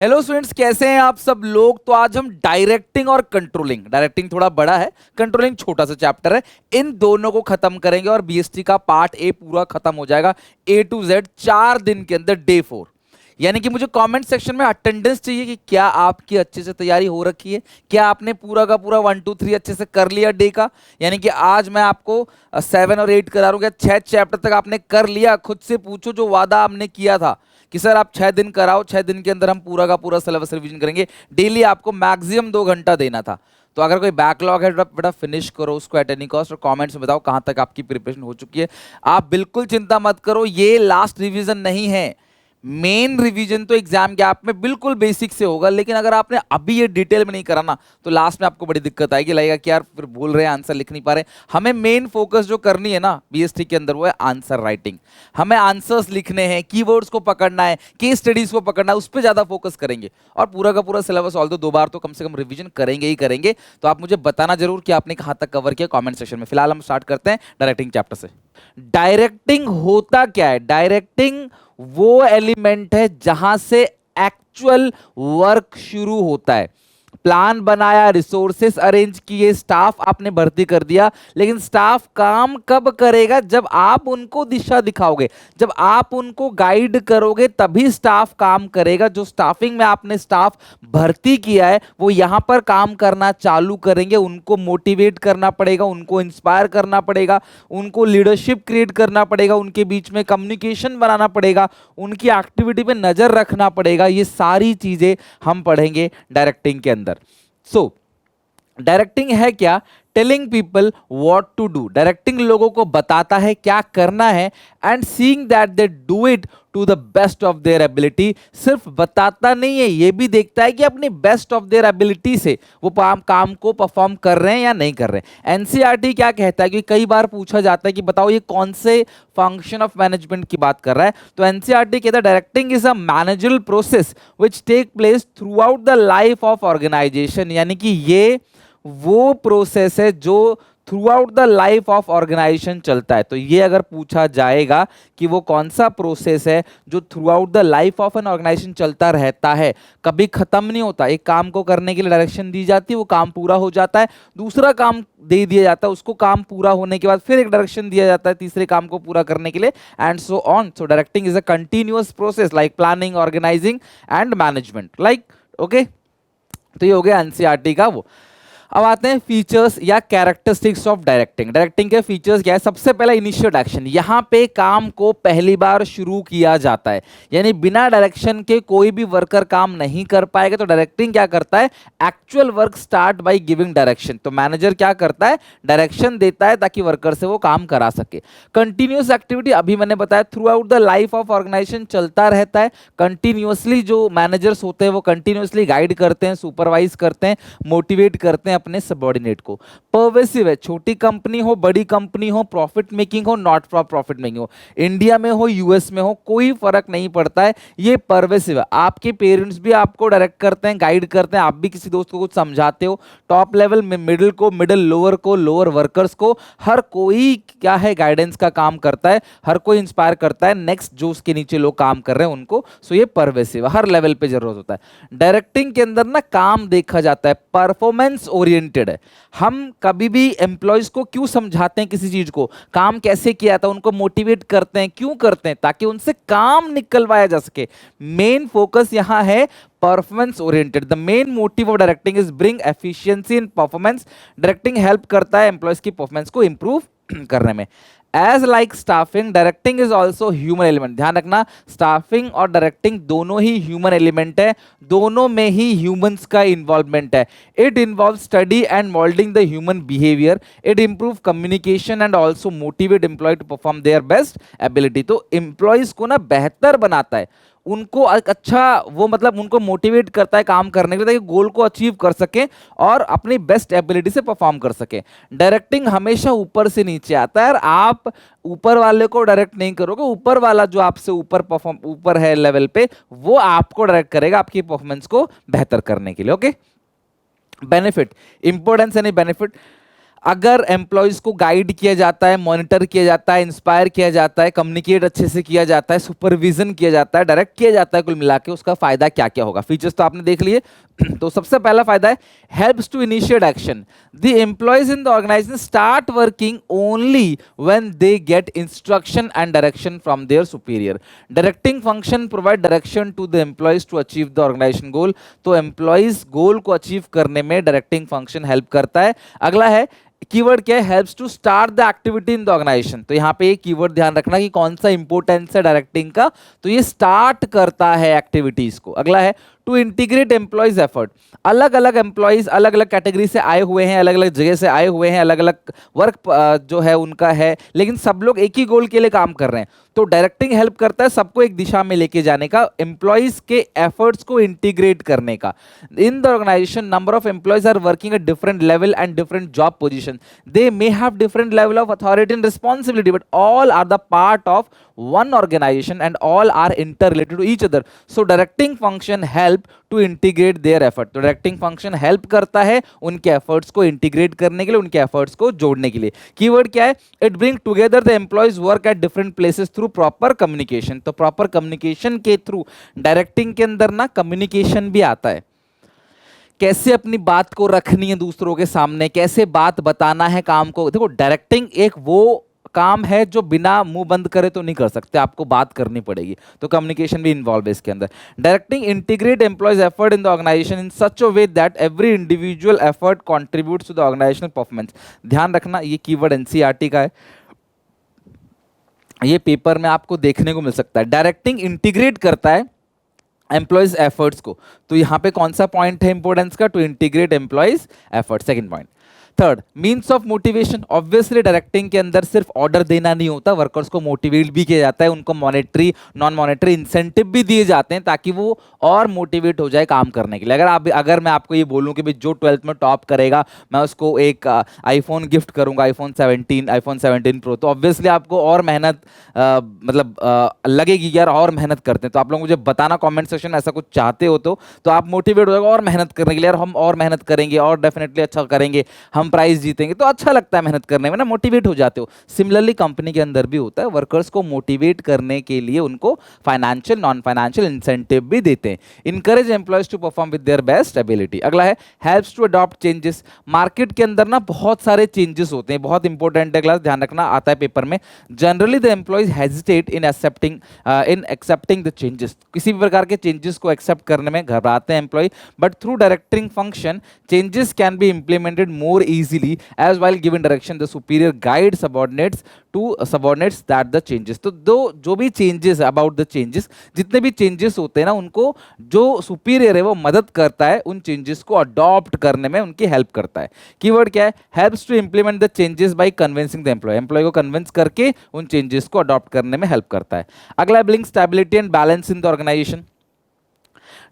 Hello students, कैसे हैं आप सब लोग। तो आज हम डायरेक्टिंग थोड़ा बड़ा है, कंट्रोलिंग छोटा सा चैप्टर है। इन दोनों को खत्म करेंगे और बीएसटी का पार्ट ए पूरा खत्म हो जाएगा ए टू जेड 4 दिन के अंदर, डे 4। यानी कि मुझे कमेंट सेक्शन में अटेंडेंस चाहिए कि क्या आपकी अच्छे से तैयारी हो रखी है, क्या आपने पूरा का पूरा 1 2 3 अच्छे से कर लिया डे का। यानी कि आज मैं आपको 7 और 8 करा रहा हूँ, 6 चैप्टर तक आपने कर लिया। खुद से पूछो जो वादा आपने किया था कि सर आप 6 दिन कराओ, 6 दिन के अंदर हम पूरा का पूरा सिलेबस रिवीजन करेंगे। डेली आपको मैक्सिमम 2 घंटा देना था। तो अगर कोई बैकलॉग है बेटा फिनिश करो उसको एट एनी कॉस्ट, और कमेंट्स में बताओ कहां तक आपकी प्रिपरेशन हो चुकी है। आप बिल्कुल चिंता मत करो, ये लास्ट रिवीजन नहीं है। मेन रिवीजन तो एग्जाम गैप में बिल्कुल बेसिक से होगा, लेकिन अगर आपने अभी ये डिटेल में नहीं करा ना तो लास्ट में आपको बड़ी दिक्कत आएगी। लगेगा कि यार फिर भूल रहे हैं, आंसर लिख नहीं पा रहे। हमें मेन फोकस जो करनी है ना बीएसटी के अंदर, वो है आंसर राइटिंग। हमें आंसर्स लिखने हैं, कीवर्ड्स को पकड़ना है, केस स्टडीज को पकड़ना है, उस पर ज्यादा फोकस करेंगे। और पूरा का पूरा सिलेबस ऑल दो बार तो कम से कम रिवीजन करेंगे ही करेंगे। तो आप मुझे बताना जरूर कि आपने कहां तक कवर किया कमेंट सेक्शन में। फिलहाल हम स्टार्ट करते हैं डायरेक्टिंग चैप्टर से। डायरेक्टिंग होता क्या है? डायरेक्टिंग वो एलिमेंट है जहां से एक्चुअल वर्क शुरू होता है। प्लान बनाया, रिसोर्सेस अरेंज किए, स्टाफ आपने भर्ती कर दिया, लेकिन स्टाफ काम कब करेगा? जब आप उनको दिशा दिखाओगे, जब आप उनको गाइड करोगे, तभी स्टाफ काम करेगा। जो स्टाफिंग में आपने स्टाफ भर्ती किया है वो यहां पर काम करना चालू करेंगे। उनको मोटिवेट करना पड़ेगा, उनको इंस्पायर करना पड़ेगा, उनको लीडरशिप क्रिएट करना पड़ेगा, उनके बीच में कम्युनिकेशन बनाना पड़ेगा, उनकी एक्टिविटी पे नजर रखना पड़ेगा। ये सारी चीजें हम पढ़ेंगे डायरेक्टिंग के अंदर। सो डायरेक्टिंग है क्या? Telling people what to do. Directing लोगों को बताता है क्या करना है, and seeing that they do it to the best of their ability. सिर्फ बताता नहीं है, ये भी देखता है कि अपनी बेस्ट ऑफ देयर एबिलिटी से वो काम को परफॉर्म कर रहे हैं या नहीं कर रहे हैं। एनसीईआरटी क्या कहता है कि कई बार पूछा जाता है कि बताओ ये कौन से फंक्शन ऑफ मैनेजमेंट की बात कर रहा है। तो एनसीईआरटी कहता है directing is a managerial process which take place throughout the life of organization. यानी कि ये वो प्रोसेस है जो throughout the life of organization चलता है। तो ये अगर पूछा जाएगा कि वो कौन सा प्रोसेस है जो throughout the life of an organization चलता रहता है, कभी खत्म नहीं होता। एक काम को करने के लिए डायरेक्शन दी जाती है, वो काम पूरा हो जाता है, दूसरा काम दे दिया जाता है, उसको काम पूरा होने के बाद फिर एक डायरेक्शन दिया जाता है तीसरे काम को पूरा करने के लिए, and so on. So directing is a continuous process like planning, organizing and management, like okay. तो ये हो गया एनसीईआरटी का वो। अब आते हैं फीचर्स या कैरेक्टरिस्टिक्स ऑफ डायरेक्टिंग। डायरेक्टिंग के फीचर्स क्या है? सबसे पहला इनिशिएट एक्शन। यहां पे काम को पहली बार शुरू किया जाता है, यानी बिना डायरेक्शन के कोई भी वर्कर काम नहीं कर पाएगा। तो डायरेक्टिंग क्या करता है? Actual work start by giving direction. तो मैनेजर क्या करता है? डायरेक्शन देता है ताकि वर्कर से वो काम करा सके। कंटिन्यूअस एक्टिविटी, अभी मैंने बताया throughout the life of organization चलता रहता है। कंटिन्यूअसली जो मैनेजर्स होते हैं वो कंटिन्यूअसली गाइड करते हैं, सुपरवाइज करते हैं, मोटिवेट करते हैं अपने सबऑर्डिनेट को। पर्वेसिव है, छोटी कंपनी हो, बड़ी कंपनी हो, प्रॉफिट मेकिंग हो, नॉट फॉर प्रॉफिट मेकिंग हो, इंडिया में हो, यूएस में हो, कोई फर्क नहीं पड़ता है, ये पर्वेसिव है। आपके पेरेंट्स भी आपको डायरेक्ट करते हैं, गाइड करते हैं, आप भी किसी दोस्त को कुछ समझाते हो। टॉप लेवल में मिडिल को, मिडिल लोअर को, लोअर वर्कर्स को, हर कोई क्या है गाइडेंस का काम करता है, हर कोई इंस्पायर करता है नेक्स्ट जो उसके नीचे लोग काम कर रहे हैं उनको। सो ये पर्वेसिव है, हर लेवल पे जरूरत होता है। डायरेक्टिंग के अंदर ना काम देखा जाता है, परफॉर्मेंस ओरिएंटेड है। हम कभी भी एम्प्लॉयज को क्यों समझाते हैं किसी चीज को, काम कैसे किया था, उनको मोटिवेट करते हैं, क्यों करते हैं? ताकि उनसे काम निकलवाया जा सके। मेन फोकस यहां है performance oriented. The main motive of directing is bring efficiency in performance. Directing help करता है एम्प्लॉयज की परफॉर्मेंस को इंप्रूव करने में। As like staffing, directing is also human element. ध्यान रखना, स्टाफिंग और डायरेक्टिंग दोनों ही ह्यूमन एलिमेंट है, दोनों में ही ह्यूमंस का इन्वॉल्वमेंट है। It involve study and moulding the human behaviour. It improve communication and also motivate employ to perform their best ability. तो एम्प्लॉयज को ना बेहतर बनाता है, उनको अच्छा वो मतलब उनको मोटिवेट करता है काम करने के लिए ताकि गोल को अचीव कर सके और अपनी बेस्ट एबिलिटी से परफॉर्म कर सके। डायरेक्टिंग हमेशा ऊपर से नीचे आता है, और आप ऊपर वाले को डायरेक्ट नहीं करोगे, ऊपर वाला जो आपसे ऊपर है लेवल पे, वो आपको डायरेक्ट करेगा आपकी परफॉर्मेंस को बेहतर करने के लिए। ओके, बेनिफिट, इंपॉर्टेंस यानी बेनिफिट। अगर एम्प्लॉयज को गाइड किया जाता है, मॉनिटर किया जाता है, इंस्पायर किया जाता है, कम्युनिकेट अच्छे से किया जाता है, सुपरविजन किया जाता है, डायरेक्ट किया जाता है, कुल मिला के उसका फायदा क्या क्या होगा। फीचर्स तो आपने देख लिए। तो सबसे पहला फायदा है helps to initiate action. The employees in the organisation start working only when they get instruction and direction from their superior. Directing function provide direction to the employees to achieve the organisation goal. तो employees गोल को achieve करने में directing function help करता है। अगला है keyword क्या है, helps to start the activity in the organization. तो यहाँ पे ये कीवर्ड ध्यान रखना कि कौन सा इंपोर्टेंस है डायरेक्टिंग का, तो ये स्टार्ट करता है एक्टिविटीज को। अगला है टू इंटीग्रेट एम्प्लॉयज एफर्ट। अलग अलग एम्प्लॉयज अलग अलग कैटेगरी से आए हुए हैं, अलग अलग जगह से आए हुए हैं, अलग अलग वर्क जो है उनका है, लेकिन सब लोग एक ही गोल के लिए काम कर रहे हैं। तो डायरेक्टिंग हेल्प करता है सबको एक दिशा में लेके जाने का, एम्प्लॉयज के एफर्ट्स को इंटीग्रेट करने का। In the organization number of employees are working at different level and different job position. They may have different level of authority and responsibility but all are the part of one organization and all are interrelated to each other. So directing function help to integrate their effort. तो directing function help करता है उनके efforts को integrate करने के लिए, उनके efforts को जोड़ने के लिए। Keyword क्या है? It bring together the employees work at different places through proper communication. तो proper communication के through directing के अंदर ना communication भी आता है। कैसे अपनी बात को रखनी है दूसरों के सामने, कैसे बात बताना है काम को। देखो डायरेक्टिंग एक वो काम है जो बिना मुंह बंद करे तो नहीं कर सकते, आपको बात करनी पड़ेगी, तो कम्युनिकेशन भी इन्वॉल्व है इसके अंदर। Directing integrate employees effort in the organization in such a way that every individual effort contributes to the organizational performance. ध्यान रखना ये कीवर्ड एनसीईआरटी का है, ये पेपर में आपको देखने को मिल सकता है। डायरेक्टिंग इंटीग्रेट करता है एम्प्लॉयज एफर्ट्स को, तो यहां पे कौन सा पॉइंट है इंपोर्टेंस का, to integrate employees effort, second point. Third, means of motivation. Obviously directing के अंदर सिर्फ ऑर्डर देना नहीं होता, वर्कर्स को मोटिवेट भी किया जाता है, उनको मॉनेटरी नॉन मॉनेटरी इंसेंटिव भी दिए जाते हैं ताकि वो और मोटिवेट हो जाए काम करने के लिए। अगर मैं आपको ये बोलूं कि भाई जो 12th में टॉप करेगा मैं उसको एक आईफोन गिफ्ट करूंगा, आईफोन 17 प्रो, तो ऑब्वियसली आपको और मेहनत लगेगी यार, और मेहनत करते हैं। तो आप लोग मुझे बताना कॉमेंट सेक्शन ऐसा कुछ चाहते हो तो आप मोटिवेट हो जाएगा और मेहनत करने के लिए, यार हम और मेहनत करेंगे और डेफिनेटली अच्छा करेंगे, हम प्राइज जीतेंगे, तो अच्छा लगता है मेहनत करने में ना, मोटिवेट हो जाते हो। सिमिलरली कंपनी के अंदर भी होता है, वर्कर्स को मोटिवेट करने के लिए उनको फाइनेंशियल नॉन फाइनेंशियल इंसेंटिव भी देते हैं। Encourage employees to perform with their best ability. अगला है helps to adopt changes. Market के अंदर ना बहुत सारे चेंजेस होते हैं, बहुत इंपॉर्टेंट है क्लास, ध्यान रखना, आता है पेपर में। Generally the employees hesitate in accepting the changes. किसी भी प्रकार के चेंजेस को एक्सेप्ट करने में घबराते हैं employ, but through directing function changes can be implemented more easily as while given direction the superior guide subordinates that the changes। तो जो भी changes about the changes, जितने भी changes होते हैं ना, उनको जो superior है वो मदद करता है उन changes को adopt करने में, उनकी help करता है। कीवर्ड क्या है, helps to implement the changes by convincing the employee को convince करके उन changes को adopt करने में help करता है। अगला brings stability and balance in the organization।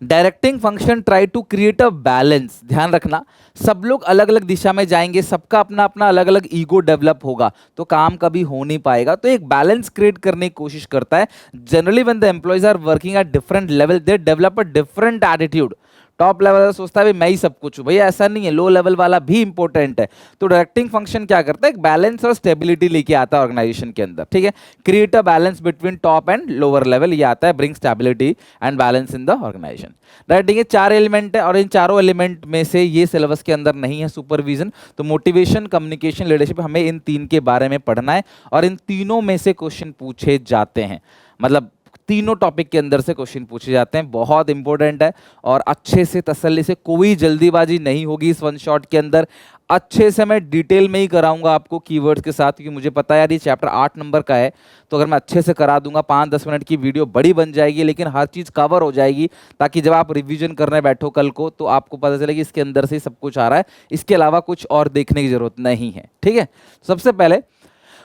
Directing function try to create a balance. ध्यान रखना, सब लोग अलग अलग दिशा में जाएंगे, सबका अपना अपना अलग अलग ईगो डेवलप होगा, तो काम कभी हो नहीं पाएगा। तो एक बैलेंस क्रिएट करने की कोशिश करता है। Generally when the employees are working at different level they develop a different attitude. Top level वाला सोचता है भाई मैं ही सब कुछ हूँ, भैया ऐसा नहीं है, लो लेवल वाला भी इंपॉर्टेंट है। तो डायरेक्टिंग फंक्शन क्या करता है, एक बैलेंस और स्टेबिलिटी लेके आता है ऑर्गेनाइजेशन के अंदर, ठीक है। Create a balance between top and lower level, ये आता है, bring stability and balance in the organization. Right, ये 4 एलिमेंट है और इन चारों एलिमेंट में से ये सिलेबस के अंदर नहीं है सुपरविजन। तो मोटिवेशन, कम्युनिकेशन, लीडरशिप, हमें इन 3 के बारे में पढ़ना है और इन तीनों में से क्वेश्चन पूछे जाते हैं, मतलब तीनों टॉपिक के अंदर से क्वेश्चन पूछे जाते हैं। बहुत इंपॉर्टेंट है और अच्छे से तसल्ली से, कोई जल्दीबाजी नहीं होगी इस वन शॉट के अंदर। अच्छे से मैं डिटेल में ही कराऊंगा आपको कीवर्ड्स के साथ, क्योंकि मुझे पता है यार ये चैप्टर 8 नंबर का है, तो अगर मैं अच्छे से करा दूंगा 5-10 मिनट की वीडियो बड़ी बन जाएगी, लेकिन हर चीज़ कवर हो जाएगी, ताकि जब आप रिवीजन करने बैठो कल को तो आपको पता चले कि इसके अंदर से सब कुछ आ रहा है, इसके अलावा कुछ और देखने की जरूरत नहीं है, ठीक है। सबसे पहले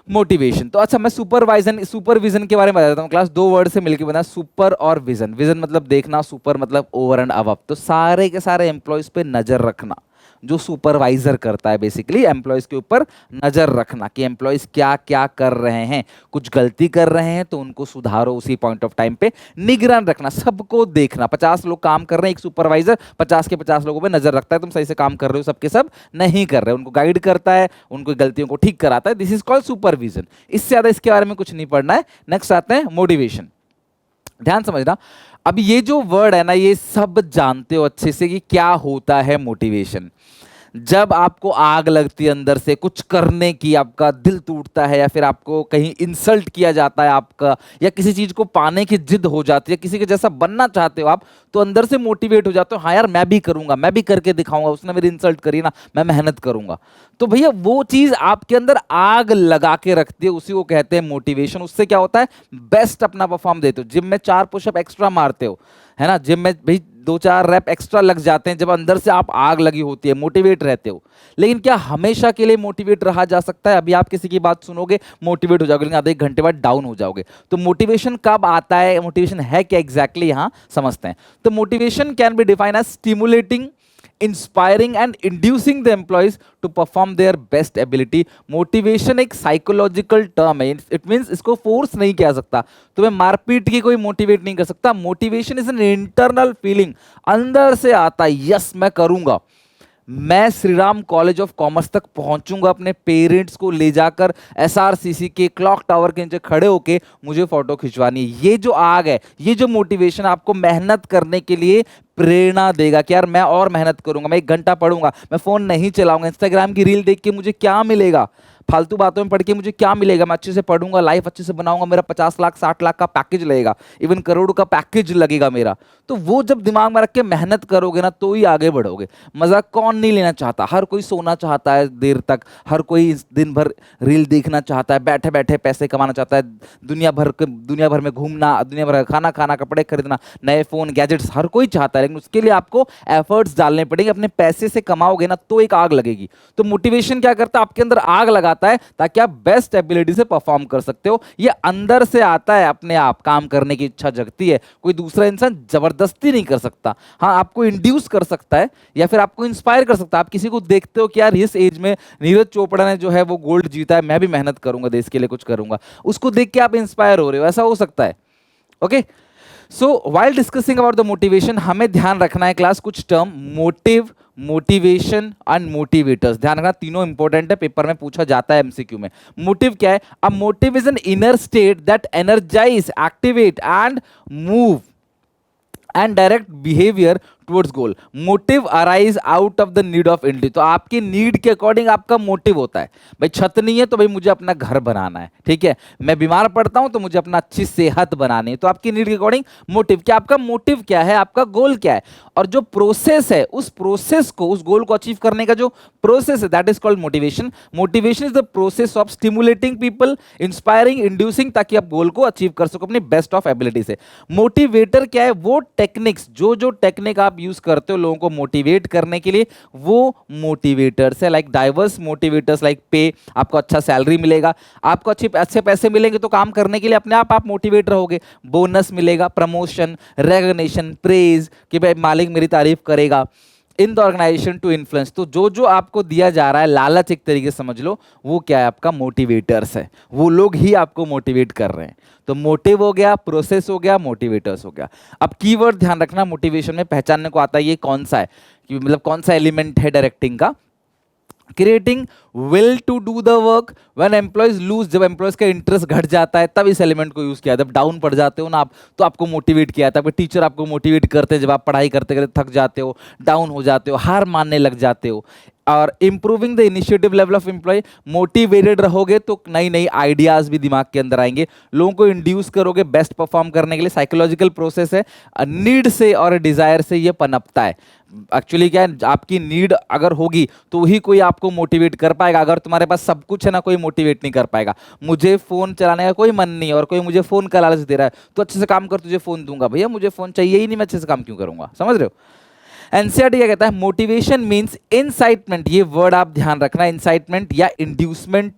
मोटिवेशन। तो अच्छा, मैं सुपरविजन के बारे में बता देता हूँ क्लास, 2 वर्ड से मिलकर बना, सुपर और विजन। विजन मतलब देखना, सुपर मतलब ओवर एंड अबव। तो सारे के सारे एम्प्लॉयज पे नजर रखना, जो सुपरवाइजर करता है, बेसिकली एम्प्लॉयज के ऊपर नजर रखना कि एम्प्लॉयज क्या क्या कर रहे हैं, कुछ गलती कर रहे हैं तो उनको सुधारो उसी पॉइंट ऑफ टाइम पे, निगरान रखना, सबको देखना। 50 लोग काम कर रहे हैं, एक सुपरवाइजर 50 के 50 लोगों पे नजर रखता है, तुम सही से काम कर रहे हो, सबके सब नहीं कर रहे, उनको गाइड करता है, उनको गलतियों को ठीक कराता है। This is called supervision. इससे ज्यादा इसके बारे में कुछ नहीं पढ़ना है। नेक्स्ट आते हैं मोटिवेशन। ध्यान समझना, अब ये जो वर्ड है ना, ये सब जानते हो अच्छे से कि क्या होता है मोटिवेशन। जब आपको आग लगती है अंदर से कुछ करने की, आपका दिल टूटता है, या फिर आपको कहीं इंसल्ट किया जाता है आपका, या किसी चीज को पाने की जिद हो जाती है, किसी के जैसा बनना चाहते हो आप, तो अंदर से मोटिवेट हो जाते हो, हाँ यार मैं भी करूंगा, मैं भी करके दिखाऊंगा, उसने मेरी इंसल्ट करी ना, मैं मेहनत करूंगा। तो भैया वो चीज आपके अंदर आग लगा के रखती है, उसी को कहते हैं मोटिवेशन। उससे क्या होता है, बेस्ट अपना परफॉर्म देते हो। जिम में 4 पुशअप एक्स्ट्रा मारते हो, है ना, जिम में भाई 2-4 रैप एक्स्ट्रा लग जाते हैं, जब अंदर से आप आग लगी होती है, मोटिवेट रहते हो। लेकिन क्या हमेशा के लिए मोटिवेट रहा जा सकता है? अभी आप किसी की बात सुनोगे मोटिवेट हो जाओगे, लेकिन आधे 1 घंटे बाद डाउन हो जाओगे। तो मोटिवेशन कब आता है, मोटिवेशन है क्या एग्जैक्टली, यहां समझते हैं। तो motivation can be defined as stimulating, inspiring and inducing the employees to perform their best ability. Motivation एक साइकोलॉजिकल टर्म है, इट मींस इसको फोर्स नहीं किया सकता, तुम्हें मारपीट की कोई मोटिवेट नहीं कर सकता। Motivation is an internal feeling, अंदर से आता है, यस मैं करूंगा, मैं श्रीराम कॉलेज ऑफ कॉमर्स तक पहुंचूंगा, अपने पेरेंट्स को ले जाकर एसआरसीसी के क्लॉक टावर के नीचे खड़े होके मुझे फोटो खिंचवानी है। ये जो आग है, ये जो मोटिवेशन आपको मेहनत करने के लिए प्रेरणा देगा कि यार मैं और मेहनत करूंगा, मैं 1 घंटा पढ़ूंगा, मैं फोन नहीं चलाऊंगा, इंस्टाग्राम की रील देख के मुझे क्या मिलेगा, फालतू बातों में पढ़ के मुझे क्या मिलेगा, मैं अच्छे से पढ़ूंगा, लाइफ अच्छे से बनाऊंगा, मेरा 50 लाख 60 लाख का पैकेज लगेगा, इवन करोड़ का पैकेज लगेगा मेरा। तो वो जब दिमाग में रख के मेहनत करोगे ना, तो ही आगे बढ़ोगे। मजाक कौन नहीं लेना चाहता, हर कोई सोना चाहता है देर तक, हर कोई दिन भर रील देखना चाहता है, बैठे बैठे पैसे कमाना चाहता है, दुनिया भर में घूमना, दुनिया भर का खाना खाना, कपड़े खरीदना, नए फोन गैजेट्स, हर कोई चाहता है। लेकिन उसके लिए आपको एफर्ट्स डालने पड़ेंगे, अपने पैसे से कमाओगे ना तो एक आग लगेगी। तो मोटिवेशन क्या करता है, आपके अंदर आग लगाता है ताकि आप बेस्ट एबिलिटी से परफॉर्म कर सकते हो। ये अंदर से आता है, अपने आप काम करने की इच्छा जगती है, कोई दूसरा इंसान जबरदस्ती नहीं कर सकता। हाँ, आपको इंड्यूस कर सकता है या फिर आपको इंस्पायर कर सकता है। आप किसी को देखते हो कि यार इस एज में नीरज चोपड़ा ने जो है वो गोल्ड जीता है, मैं भी मेहनत करूंगा, देश के लिए कुछ करूंगा, उसको देख के आप इंस्पायर हो रहे हो, ऐसा हो सकता है। Okay, so while discussing about the motivation, हमें ध्यान रखना है क्लास कुछ term, motive, motivation and motivators. ध्यान रखना, तीनों इंपॉर्टेंट है, पेपर में पूछा जाता है एमसीक्यू में। मोटिव क्या है? A motive is an inner state that energise, activate and move and direct behaviour towards goal. Motive arise out of the need of individual. तो आपकी नीड के अकॉर्डिंग आपका मोटिव होता है। भाई छत नहीं है तो भाई मुझे अपना घर बनाना है, ठीक है, मैं बीमार पड़ता हूं तो मुझे अपना अच्छी सेहत बनानी है, तो आपकी नीड के अकॉर्डिंग मोटिव क्या, आपका मोटिव क्या है, आपका गोल क्या है, और जो प्रोसेस है उस प्रोसेस को, उस गोल को अचीव करने का जो प्रोसेस है, that is called motivation. Motivation is the process of stimulating people, inspiring, inducing, ताकि आप गोल को अचीव कर सको अपनी बेस्ट ऑफ एबिलिटी से। मोटिवेटर क्या है? वो टेक्निक्स, जो टेक्निक आप यूज करते हो लोगों को मोटिवेट करने के लिए, वो मोटिवेटर्स है। लाइक डाइवर्स मोटिवेटर्स, लाइक पे, आपको अच्छा सैलरी मिलेगा, आपको अच्छे पैसे मिलेंगे तो काम करने के लिए अपने आप मोटिवेट रहोगे, बोनस मिलेगा, प्रमोशन, रेकग्निशन, प्रेज, कि भाई मालिक मेरी तारीफ करेगा, in the organization to influence. तो जो आपको दिया जा रहा है, लालच एक तरीके से समझ लो, वो क्या है? आपका मोटिवेटर्स है, वो लोग ही आपको मोटिवेट कर रहे हैं। तो मोटिव हो गया, प्रोसेस हो गया, मोटिवेटर्स हो गया। अब कीवर्ड ध्यान रखना, मोटिवेशन में पहचानने को आता है ये कौन सा है, कि मतलब कौन सा एलिमेंट है डायरेक्टिंग का। Creating will to do the work when employees lose, जब एम्प्लॉयज का इंटरेस्ट घट जाता है तब इस एलिमेंट को यूज किया। जब डाउन पड़ जाते हो ना आप, तो आपको मोटिवेट किया था, आपके टीचर आपको मोटिवेट करते हैं, जब आप पढ़ाई करते करते थक जाते हो, डाउन हो जाते हो, हार मानने लग जाते हो। और improving the initiative level of employ, motivated रहोगे तो नई नई आइडियाज भी दिमाग के अंदर आएंगे, लोगों को इंड्यूस करोगे बेस्ट परफॉर्म करने के लिए। साइकोलॉजिकल प्रोसेस है, नीड से और डिजायर से ये पनपता है। एक्चुअली क्या है, आपकी नीड अगर होगी तो ही कोई आपको मोटिवेट कर पाएगा। अगर तुम्हारे पास सब कुछ है ना, कोई मोटिवेट नहीं कर पाएगा। मुझे फोन चलाने का कोई मन नहीं है और कोई मुझे फोन का लालच दे रहा है, तो अच्छे से काम कर, तुझे फोन दूंगा। भैया मुझे फोन चाहिए ही नहीं, मैं अच्छे से काम क्यों करूंगा? समझ रहे हो? एनसीईआरटी क्या कहता है? मोटिवेशन मींस इंसाइटमेंट, ये वर्ड आप ध्यान रखना, इंसाइटमेंट या inducement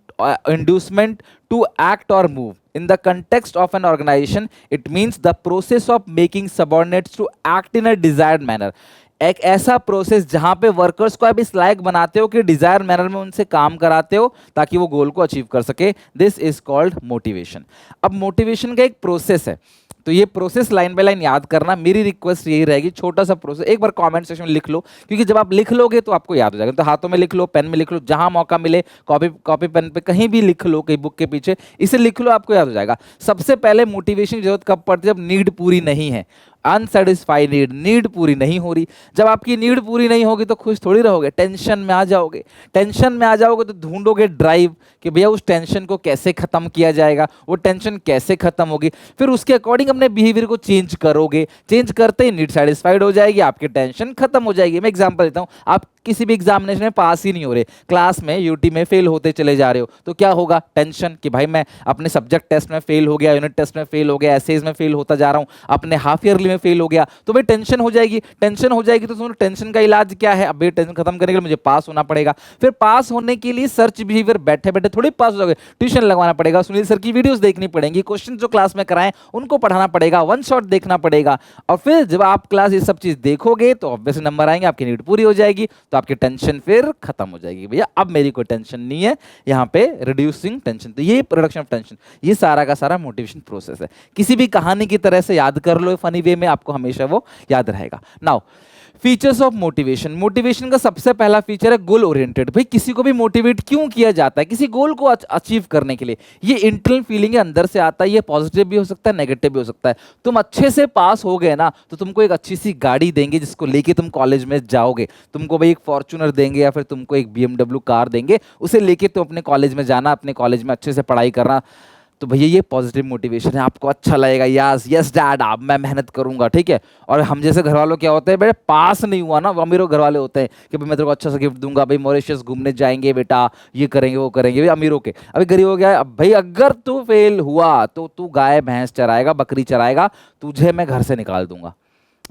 to act or move in the context of an organization. It means the process of making subordinates to act in a desired manner. एक ऐसा प्रोसेस जहां पे वर्कर्स को आप इस लायक बनाते हो कि डिजायर मैनर में उनसे काम कराते हो ताकि वो गोल को अचीव कर सके, दिस इज कॉल्ड मोटिवेशन। अब मोटिवेशन का एक प्रोसेस है, तो ये प्रोसेस लाइन बाय लाइन याद करना। मेरी रिक्वेस्ट यही रहेगी, छोटा सा प्रोसेस एक बार कमेंट सेक्शन में लिख लो, क्योंकि जब आप लिख लोगे तो आपको याद हो जाएगा। तो हाथों में लिख लो, पेन में लिख लो, जहां मौका मिले कॉपी कॉपी पेन पे कहीं भी लिख लो, कहीं बुक के पीछे इसे लिख लो, आपको याद हो जाएगा। सबसे पहले मोटिवेशन की जरूरत कब पड़ती है? जब नीड पूरी नहीं है, अनसेटिस्फाइड नीड, नीड पूरी नहीं हो रही। जब आपकी नीड पूरी नहीं होगी तो खुश थोड़ी रहोगे, टेंशन में आ जाओगे। टेंशन में आ जाओगे तो ढूंढोगे ड्राइव कि भैया उस टेंशन को कैसे खत्म किया जाएगा, वो टेंशन कैसे खत्म होगी, फिर उसके अकॉर्डिंग अपने बिहेवियर को चेंज करोगे। चेंज करते ही नीड सेटिस्फाइड हो जाएगी, आपकी टेंशन खत्म हो जाएगी। मैं एग्जांपल देता हूं, आप किसी भी एग्जामिनेशन में पास ही नहीं हो रहे, क्लास में यूटी में फेल होते चले जा रहे हो, तो क्या होगा? टेंशन कि भाई मैं अपने सब्जेक्ट टेस्ट में फेल हो गया, यूनिट टेस्ट में फेल हो गया, एसेज में फेल होता जा रहा हूं, अपने हाफ ईयरली में फेल हो गया, तो भाई टेंशन हो जाएगी। टेंशन हो जाएगी तो सुनो, टेंशन का इलाज क्या है? अब ये टेंशन खत्म करने के लिए मुझे पास होना पड़ेगा। फिर पास होने के लिए सर्च बिहेवियर, बैठे बैठे थोड़ी पास हो जाओगे, ट्यूशन लगवाना पड़ेगा, सुनील सर की वीडियोस देखनी पड़ेंगी, क्वेश्चन जो क्लास में कराएं उनको पढ़ाना पड़ेगा, वन शॉट देखना पड़ेगा। और फिर जब आप क्लास ये सब चीज देखोगे तो ऑब्वियसली नंबर आएंगे, आपकी नीड पूरी हो जाएगी, तो आपकी टेंशन फिर खत्म हो जाएगी। भैया अब मेरी कोई टेंशन नहीं है, यहाँ पे रिड्यूसिंग टेंशन, तो ये रिडक्शन ऑफ टेंशन, ये सारा का सारा मोटिवेशन प्रोसेस है। किसी भी कहानी की तरह से याद कर लो, फनी वे में आपको हमेशा वो याद रहेगा। Now features of motivation. Motivation का सबसे पहला फीचर है गोल ओरिएंटेड। भाई किसी को भी मोटिवेट क्यों किया जाता है? किसी गोल को अचीव करने के लिए। ये इंटरनल फीलिंग है, अंदर से आता है, ये पॉजिटिव भी हो सकता है, नेगेटिव भी हो सकता है। तुम अच्छे से पास हो गए ना तो तुमको एक अच्छी सी गाड़ी देंगे जिसको लेके तुम कॉलेज में जाओगे। तुमको भाई एक फॉर्च्यूनर देंगे या फिर तुमको एक BMW कार देंगे, उसे लेके तुम अपने कॉलेज में जाना, अपने कॉलेज में अच्छे से पढ़ाई करना। तो भैया ये पॉजिटिव मोटिवेशन है, आपको अच्छा लगेगा, यस यस डैड अब मैं मेहनत करूंगा, ठीक है। और हम जैसे घर वालों क्या होते हैं, बेटा पास नहीं हुआ ना, अमीरों घर वाले होते हैं कि भाई मैं तेरे को अच्छा सा गिफ्ट दूंगा, भाई मॉरिशस घूमने जाएंगे बेटा, ये करेंगे वो करेंगे, भाई अमीरों के। अभी गरीब हो गया, अब भाई अगर तू फेल हुआ तो तू गाय भैंस चराएगा, बकरी चराएगा, तुझे मैं घर से निकाल दूंगा,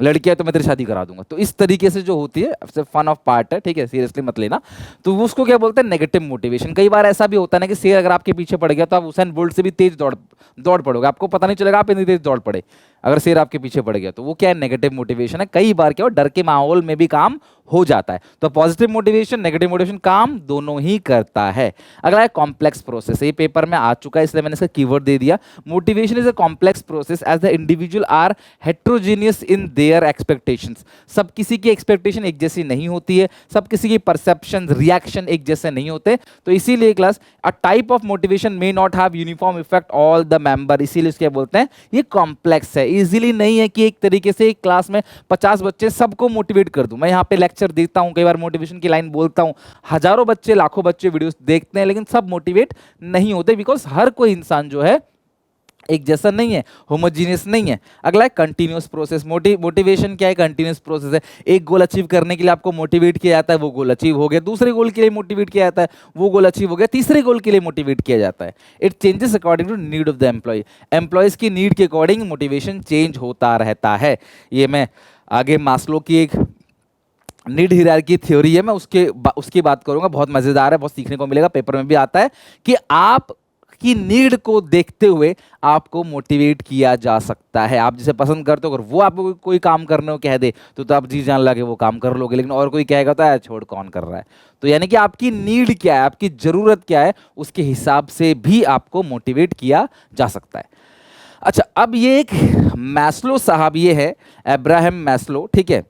लड़कियां तो मैं तेरी शादी करा दूंगा। तो इस तरीके से जो होती है, फन ऑफ पार्ट है, ठीक है, सीरियसली मत लेना। तो उसको क्या बोलते हैं? Negative motivation. कई बार ऐसा भी होता है ना कि शेर अगर आपके पीछे पड़ गया तो आप उसेन बोल्ट से भी तेज दौड़ पड़ोगे, आपको पता नहीं चलेगा आप इतनी तेज दौड़ पड़े अगर शेर आपके पीछे पड़ गया। तो वो क्या है? नेगेटिव मोटिवेशन है। कई बार क्या हो, डर के माहौल में भी काम हो जाता है। तो पॉजिटिव मोटिवेशन, नेगेटिव मोटिवेशन काम दोनों ही करता है। अगला है कॉम्प्लेक्स प्रोसेस। ये पेपर में आ चुका है इसलिए मैंने इसका कीवर्ड दे दिया। Motivation is a complex process as the individual are heterogeneous in their expectations. सब किसी की एक्सपेक्टेशन एक जैसी नहीं होती है, सब किसी की परसेप्शन रिएक्शन एक जैसे नहीं होते। तो इसीलिए class a type of motivation may not have uniform effect all the member, इसीलिए इसके बोलते हैं ये कॉम्प्लेक्स है। इजीली नहीं है कि एक तरीके से एक क्लास में 50 बच्चे सबको मोटिवेट कर दूं। मैं यहाँ पे लेक्चर देता हूँ, कई बार मोटिवेशन की लाइन बोलता हूँ, हजारों बच्चे लाखों बच्चे वीडियोस देखते हैं, लेकिन सब मोटिवेट नहीं होते, बिकॉज हर कोई इंसान जो है एक जैसा नहीं है, होमोजीनियस नहीं है। अगला है कंटिन्यूअस प्रोसेस। मोटिवेशन क्या है? कंटिन्यूअस प्रोसेस है। एक गोल अचीव करने के लिए आपको मोटिवेट किया जाता है, वो गोल अचीव हो गया, दूसरे गोल के लिए मोटिवेट किया जाता है, वो गोल अचीव हो गया, तीसरे गोल के लिए मोटिवेट किया जाता है। It changes according to need of the employ. Employees की नीड के अकॉर्डिंग मोटिवेशन चेंज होता रहता है। ये मैं आगे मास्लो की एक नीड हायरार्की थ्योरी है, मैं उसकी बात करूंगा, बहुत मजेदार है, बहुत सीखने को मिलेगा, पेपर में भी आता है कि आप की नीड को देखते हुए आपको मोटिवेट किया जा सकता है। आप जिसे पसंद करते हो, अगर वो आपको कोई काम करने को कह दे तो आप जी जान लगे वो काम कर लोगे, लेकिन और कोई कहेगा तो छोड़ कौन कर रहा है। तो यानी कि आपकी नीड क्या है, आपकी जरूरत क्या है, उसके हिसाब से भी आपको मोटिवेट किया जा सकता है। अच्छा, अब ये एक मैस्लो साहब, ये है अब्राहम मैस्लो, ठीक है।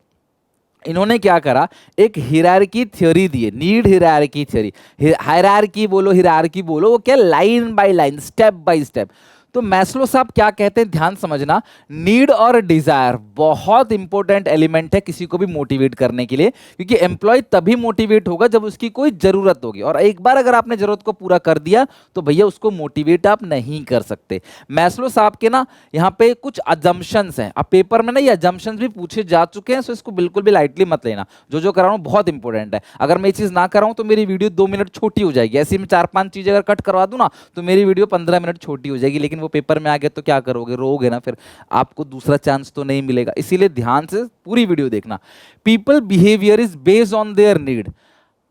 इन्होंने क्या करा, एक हिरार्की थ्योरी दी है, नीड हिरार्की थ्योरी। हायरार्की बोलो, हिरार्की बोलो, वो क्या, line by line, step by step. तो मैस्लो साहब क्या कहते हैं, ध्यान समझना। नीड और डिजायर बहुत इंपॉर्टेंट एलिमेंट है किसी को भी मोटिवेट करने के लिए, क्योंकि एम्प्लॉय तभी मोटिवेट होगा जब उसकी कोई जरूरत होगी, और एक बार अगर आपने जरूरत को पूरा कर दिया तो भैया उसको मोटिवेट आप नहीं कर सकते। मैस्लो साहब के ना यहाँ पे कुछ अजम्पशंस हैं, अब पेपर में ना ये अजम्पशंस भी पूछे जा चुके हैं, सो इसको बिल्कुल भी लाइटली मत लेना। जो कर रहा हूँ बहुत इंपॉर्टेंट है। अगर मैं ये चीज ना कर रहा हूँ तो मेरी वीडियो 2 मिनट छोटी हो जाएगी। ऐसी मैं 4-5 चीजें अगर कट करवा दूं ना तो मेरी वीडियो 15 मिनट छोटी हो जाएगी, लेकिन वो पेपर में आ गया तो क्या करोगे, रोओगे ना, फिर आपको दूसरा चांस तो नहीं मिलेगा। इसीलिए ध्यान से पूरी वीडियो देखना। People behaviour is based on their need.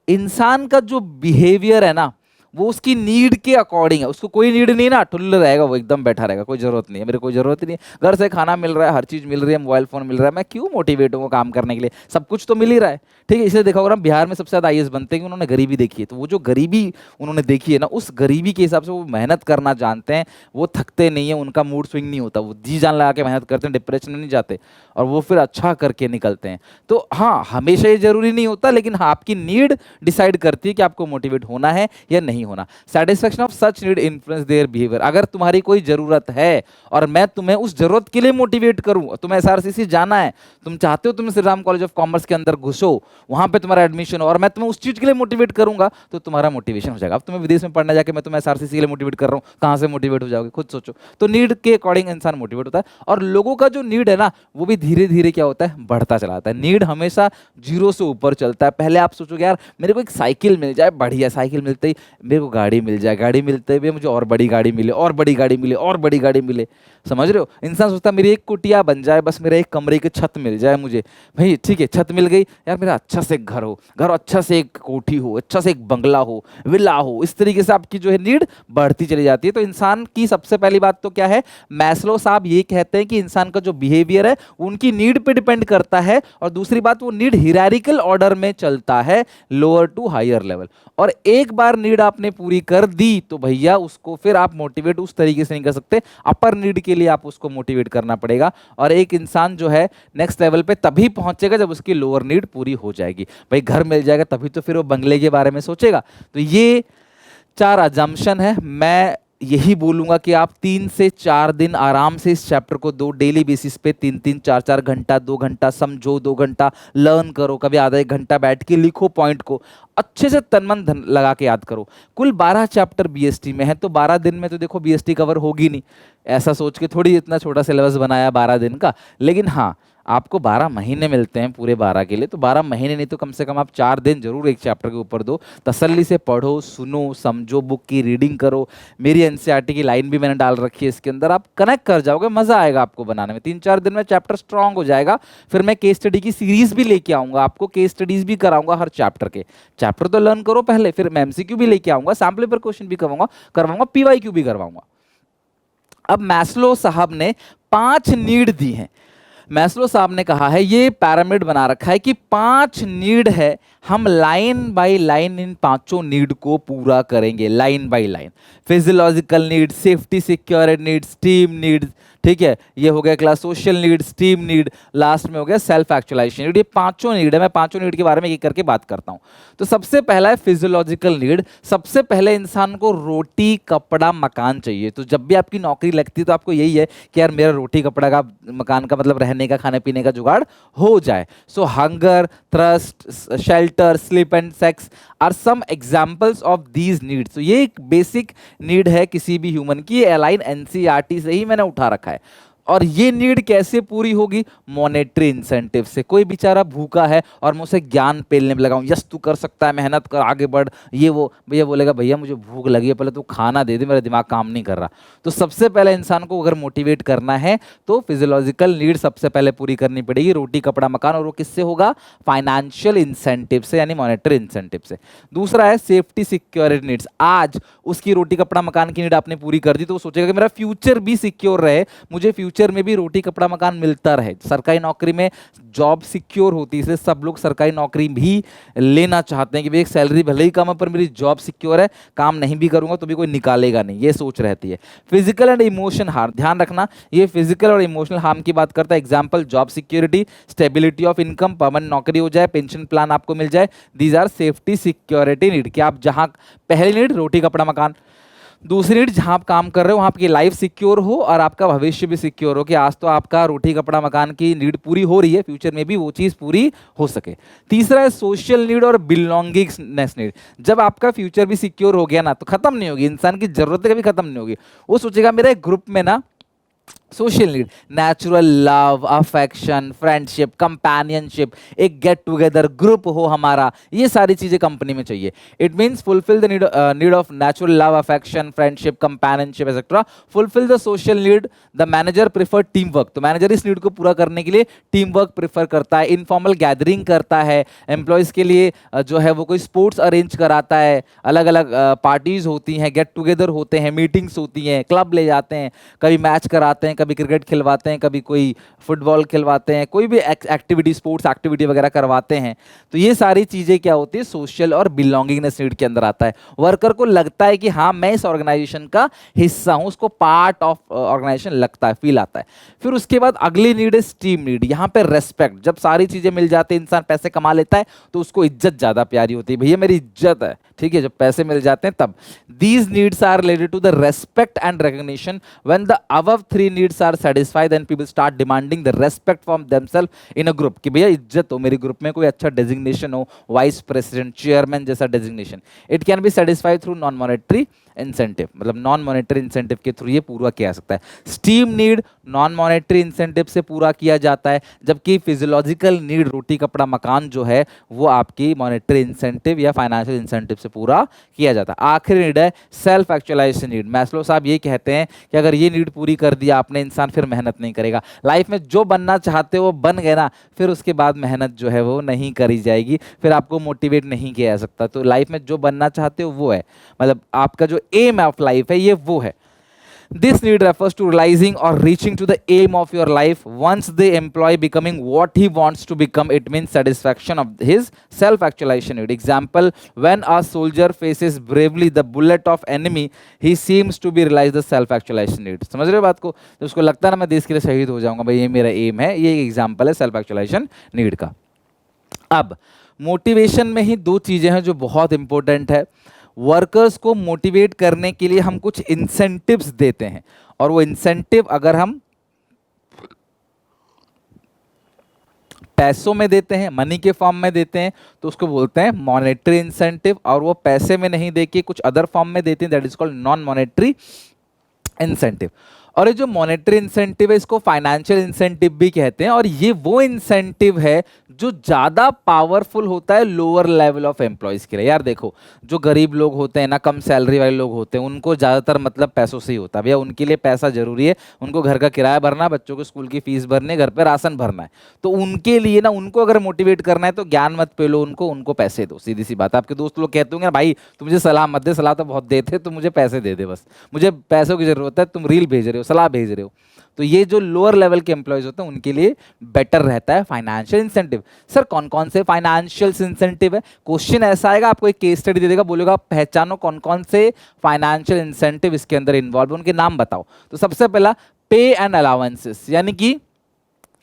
इंसान का जो बिहेवियर है ना, वो उसकी नीड के अकॉर्डिंग है। उसको कोई नीड नहीं ना, ठुल्ल रहेगा वो, एकदम बैठा रहेगा, कोई जरूरत नहीं है, मेरे कोई जरूरत ही नहीं है, घर से खाना मिल रहा है, हर चीज मिल रही है, मोबाइल फोन मिल रहा है, मैं क्यों मोटिवेट हूँ काम करने के लिए, सब कुछ तो मिल ही रहा है। ठीक है, इसलिए देखा होगा ना बिहार में सबसे ज्यादा आईएएस बनते हैं कि उन्होंने गरीबी देखी है। तो वो जो गरीबी उन्होंने देखी है ना, उस गरीबी के हिसाब से वो मेहनत करना जानते हैं, वो थकते नहीं है, उनका मूड स्विंग नहीं होता, वो जी जान लगा के मेहनत करते हैं, डिप्रेशन में नहीं जाते, और वो फिर अच्छा करके निकलते हैं। तो हाँ, हमेशा ये जरूरी नहीं होता, लेकिन हाँ, आपकी नीड डिसाइड करती है कि आपको मोटिवेट होना है या नहीं होना। Satisfaction of such need influence their behaviour. अगर तुम्हारी कोई जरूरत है और मैं तुम्हें उस जरूरत के लिए मोटिवेट करूं, तुम्हें एसआरसीसी जाना है, तुम चाहते हो तुम Shri Ram college of commerce के अंदर घुसो, वहां पे तुम्हारा एडमिशन हो, और मैं तुम्हें उस चीज के लिए मोटिवेट करूंगा, तो तुम्हारा मोटिवेशन हो जाएगा। अब तुम्हें विदेश में पढ़ने जाके मैं तुम्हें एसआरसीसी के लिए मोटिवेट कर रहा हूं, कहां से मोटिवेट हो जाओगे, खुद सोचो। तो नीड के अकॉर्डिंग इंसान मोटिवेट होता है, और लोगों का जो नीड है ना, वो भी धीरे धीरे क्या होता है, बढ़ता चला जाता है। नीड हमेशा जीरो से ऊपर चलता है। पहले आप सोचोगे यार मेरे को एक साइकिल मिल जाए, बढ़िया साइकिल मिलते ही मेरे को गाड़ी मिल जाए, गाड़ी मिलते हुए मुझे और बड़ी गाड़ी मिले, और बड़ी गाड़ी मिले, और बड़ी गाड़ी मिले, समझ रहे हो। इंसान सोचता है मेरी एक कुटिया बन जाए, बस मेरा एक कमरे की छत मिल जाए मुझे, भाई ठीक है छत मिल गई, यार मेरा अच्छा से एक घर हो, घर अच्छा से एक कोठी हो, अच्छा से एक बंगला हो, विला हो। इस तरीके से आपकी जो है नीड बढ़ती चली जाती है। तो इंसान की सबसे पहली बात तो क्या है, मैस्लो साहब ये कहते हैं कि इंसान का जो बिहेवियर है उनकी नीड पे डिपेंड करता है, और दूसरी बात वो नीड हिरारिकल ऑर्डर में चलता है, लोअर टू हायर लेवल। और एक बार नीड आपने पूरी कर दी तो भैया उसको फिर आप मोटिवेट उस तरीके से नहीं कर सकते, अपर नीड के लिए आप उसको मोटिवेट करना पड़ेगा। और एक इंसान जो है नेक्स्ट लेवल पे तभी पहुंचेगा जब उसकी लोअर नीड पूरी हो जाएगी। भाई घर मिल जाएगा तभी तो फिर वो बंगले के बारे में सोचेगा। तो ये 4 अजम्पशन है। मैं यही बोलूंगा कि आप 3 से 4 दिन आराम से इस चैप्टर को दो, डेली बेसिस पे 3-3 4-4 घंटा, 2 घंटा समझो, 2 घंटा लर्न करो, कभी आधा 1 घंटा बैठ के लिखो, पॉइंट को अच्छे से तन मन धन लगा के याद करो। कुल 12 चैप्टर बीएसटी में है, तो 12 दिन में तो देखो बीएसटी कवर होगी नहीं, ऐसा सोच के थोड़ी इतना छोटा सिलेबस बनाया 12 दिन का। लेकिन हाँ, आपको 12 महीने मिलते हैं पूरे 12 के लिए, तो 12 महीने नहीं तो कम से कम आप 4 दिन जरूर एक चैप्टर के ऊपर दो, तसल्ली से पढ़ो, सुनो, समझो, बुक की रीडिंग करो। मेरी एनसीईआरटी की लाइन भी मैंने डाल रखी है इसके अंदर, आप कनेक्ट कर जाओगे, मजा आएगा आपको बनाने में। 3-4 दिन में चैप्टर स्ट्रांग हो जाएगा। फिर मैं केस स्टडी की सीरीज भी लेके आऊंगा, आपको केस स्टडीज भी कराऊंगा हर चैप्टर के। चैप्टर तो लर्न करो पहले, फिर मैं एमसीक्यू भी लेके आऊंगा, सैम्पल पेपर क्वेश्चन भी करवाऊंगा, पीवाईक्यू भी करवाऊंगा। अब मैस्लो साहब ने 5 नीड दी हैं। मैस्लो साहब ने कहा है, ये पैरामिड बना रखा है कि 5 नीड है, हम line by line in 5 need को पूरा करेंगे, line by line. Physiological need, safety security need, steam need, ठीक है, ये हो गया class social need, steam need, last में हो गया सेल्फ एक्चुअलाइजेशन नीड। ये 5 नीड है, मैं 5 नीड के बारे में एक करके बात करता हूं। तो सबसे पहला है फिजियोलॉजिकल नीड। सबसे पहले इंसान को रोटी कपड़ा मकान चाहिए। तो जब भी आपकी नौकरी लगती है तो आपको यही है कि यार मेरा रोटी कपड़ा का मकान का मतलब रहने का, खाने पीने का जुगाड़ हो जाए। So hunger, thirst, shelter, sleep and sex are some examples of these needs. तो ये एक बेसिक नीड है किसी भी ह्यूमन की, अलाइन एनसीईआरटी से ही मैंने उठा रखा है। और ये नीड कैसे पूरी होगी, मॉनेटरी इंसेंटिव से। कोई बेचारा भूखा है और मैं उसे ज्ञान पेलने में लगाऊं, यस तू कर सकता है, मेहनत कर, आगे बढ़, ये वो, भैया बोलेगा भैया मुझे भूख लगी है, पहले तू खाना दे दे, मेरा दिमाग काम नहीं कर रहा। तो सबसे पहले इंसान को अगर मोटिवेट करना है तो फिजियोलॉजिकल नीड सबसे पहले पूरी करनी पड़ेगी, रोटी कपड़ा मकान, और वो किससे होगा, फाइनेंशियल इंसेंटिव से, यानी मॉनेटरी इंसेंटिव से। दूसरा है सेफ्टी सिक्योरिटी नीड्स। आज उसकी रोटी कपड़ा मकान की नीड आपने पूरी कर दी तो वो सोचेगा कि मेरा फ्यूचर भी सिक्योर रहे, मुझे फ्यूचर में भी रोटी कपड़ा मकान मिलता रहे। सरकारी नौकरी में जॉब सिक्योर होती है, इसलिए सब लोग सरकारी नौकरी भी लेना चाहते हैं कि भाई एक सैलरी भले ही कम है पर मेरी जॉब सिक्योर है, काम नहीं भी करूंगा तो भी कोई निकालेगा नहीं, ये सोच रहती है। फिजिकल एंड इमोशन हार्म, ध्यान रखना ये फिजिकल और इमोशनल हार्म की बात करता है। Example job security, stability of income, permanent नौकरी हो जाए, पेंशन प्लान आपको मिल जाए, these are safety security need. कि आप जहां, पहली नीड रोटी कपड़ा मकान, दूसरी नीड जहां आप काम कर रहे हो वहां आपकी लाइफ सिक्योर हो और आपका भविष्य भी सिक्योर हो, कि आज तो आपका रोटी कपड़ा मकान की नीड पूरी हो रही है, फ्यूचर में भी वो चीज पूरी हो सके। तीसरा है सोशल नीड और बिलोंगिंगनेस नीड। जब आपका फ्यूचर भी सिक्योर हो गया ना तो खत्म नहीं होगी, इंसान की जरूरतें कभी खत्म नहीं होगी। वो सोचेगा मेरा एक ग्रुप में ना social need, natural love, affection, friendship, companionship, एक गेट टुगेदर ग्रुप हो हमारा, ये सारी चीजें कंपनी में चाहिए. It means fulfil the need of natural love, affection, friendship, companionship etcetera. Fulfil the social need. The manager prefer team work. तो manager इस नीड को पूरा करने के लिए टीम वर्क प्रेफर करता है, इनफॉर्मल गैदरिंग करता है, एम्प्लॉयज के लिए जो है वो कोई स्पोर्ट्स अरेंज कराता है, अलग अलग पार्टीज होती हैं, गेट टुगेदर होते हैं, मीटिंग्स होती हैं, क्लब ले जाते हैं, कभी मैच कराते हैं, कभी क्रिकेट खिलवाते हैं, कभी कोई फुटबॉल खिलवाते हैं, कोई भी एक्टिविटी, स्पोर्ट्स एक्टिविटी वगैरह करवाते हैं. तो ये सारी चीज़ें क्या होती है, सोशल और बिलोंगिंगनेस नीड के अंदर आता है. वर्कर को लगता है कि हाँ मैं इस ऑर्गेनाइजेशन का हिस्सा हूँ, उसको पार्ट ऑफ ऑर्गेनाइजेशन लगता है, फील आता है. फिर उसके बाद अगली नीड है टीम नीड. यहाँ पे रेस्पेक्ट. जब सारी चीज़ें मिल जाती है, इंसान पैसे कमा लेता है, तो उसको इज्जत ज़्यादा प्यारी होती है, भैया मेरी इज्जत है, ठीक है. जब पैसे मिल जाते हैं तब. These needs are related to the respect and recognition. When the above three needs are satisfied, then people start demanding the respect from themselves in a group. कि भैया इज्जत हो, मेरे ग्रुप में कोई अच्छा डेजिग्नेशन हो, वाइस प्रेसिडेंट, चेयरमैन जैसा designation. It can be satisfied through non monetary incentive. मतलब नॉन मॉनेटरी इंसेंटिव के थ्रू ये पूरा किया जा सकता है. Steam need non monetary incentive से पूरा किया जाता है, जबकि फिजियोलॉजिकल नीड, रोटी कपड़ा मकान जो है, वो आपकी मॉनेटरी इंसेंटिव या फाइनेंशियल इंसेंटिव से पूरा किया जाता है. आखिरी नीड है सेल्फ एक्चुअलाइजेशन नीड. मैस्लो साहब ये कहते हैं कि अगर ये नीड पूरी कर दिया आपने, इंसान फिर मेहनत नहीं करेगा. लाइफ में जो बनना चाहते हो वो बन गए ना, फिर उसके बाद मेहनत जो है वो नहीं करी जाएगी, फिर आपको मोटिवेट नहीं किया जा सकता. तो लाइफ में जो बनना चाहते हो वो है, मतलब आपका जो एम ऑफ लाइफ है ये वो है. This need refers to realizing or reaching to the aim of your life. Once the employee becoming what he wants to become, it means satisfaction of his self-actualization need. Example, when a soldier faces bravely the bullet of enemy, he seems to be realize the self-actualization need. समझ रहे हो बात को? तो उसको लगता है ना मैं देश के लिए शहीद हो जाऊंगा, भाई ये मेरा एम है. ये एक एग्जाम्पल है सेल्फ-एक्चुअलाइजेशन नीड का. अब मोटिवेशन में ही दो चीजें हैं जो बहुत इंपॉर्टेंट है. वर्कर्स को मोटिवेट करने के लिए हम कुछ इंसेंटिव्स देते हैं, और वो इंसेंटिव अगर हम पैसों में देते हैं, मनी के फॉर्म में देते हैं, तो उसको बोलते हैं मॉनेटरी इंसेंटिव. और वो पैसे में नहीं देके कुछ अदर फॉर्म में देते हैं, that is called non monetary incentive. और ये जो मॉनेटरी इंसेंटिव है इसको फाइनेंशियल इंसेंटिव भी कहते हैं. और ये वो इंसेंटिव है जो ज़्यादा पावरफुल होता है लोअर लेवल ऑफ एम्प्लॉयज़ के लिए. यार देखो, जो गरीब लोग होते हैं ना, कम सैलरी वाले लोग होते हैं, उनको ज़्यादातर मतलब पैसों से ही होता है. भैया उनके लिए पैसा जरूरी है, उनको घर का किराया भरना, बच्चों को स्कूल की फीस भरनी, घर पर राशन भरना है. तो उनके लिए ना, उनको अगर मोटिवेट करना है तो ज्ञान मत पेलो उनको पैसे दो. सीधी सी बात. आपके दोस्त लोग कहते होंगे ना, भाई तुम मुझे सलाह मत दे, सलाह तो बहुत देते, तो मुझे पैसे दे दे बस, मुझे पैसों की जरूरत है, तुम रील भेज रहे हो, सलाह भेज रहे हो. तो ये जो लोअर लेवल के एम्प्लॉयज होते हैं उनके लिए बेटर रहता है फाइनेंशियल इंसेंटिव. सर कौन कौन से फाइनेंशियल इंसेंटिव है? क्वेश्चन ऐसा आएगा, आपको एक केस स्टडी दे देगा, बोलेगा पहचानो कौन कौन से फाइनेंशियल इंसेंटिव इसके अंदर इन्वॉल्व, उनके नाम बताओ. तो सबसे पहला पे एंड अलाउंसेस, यानी कि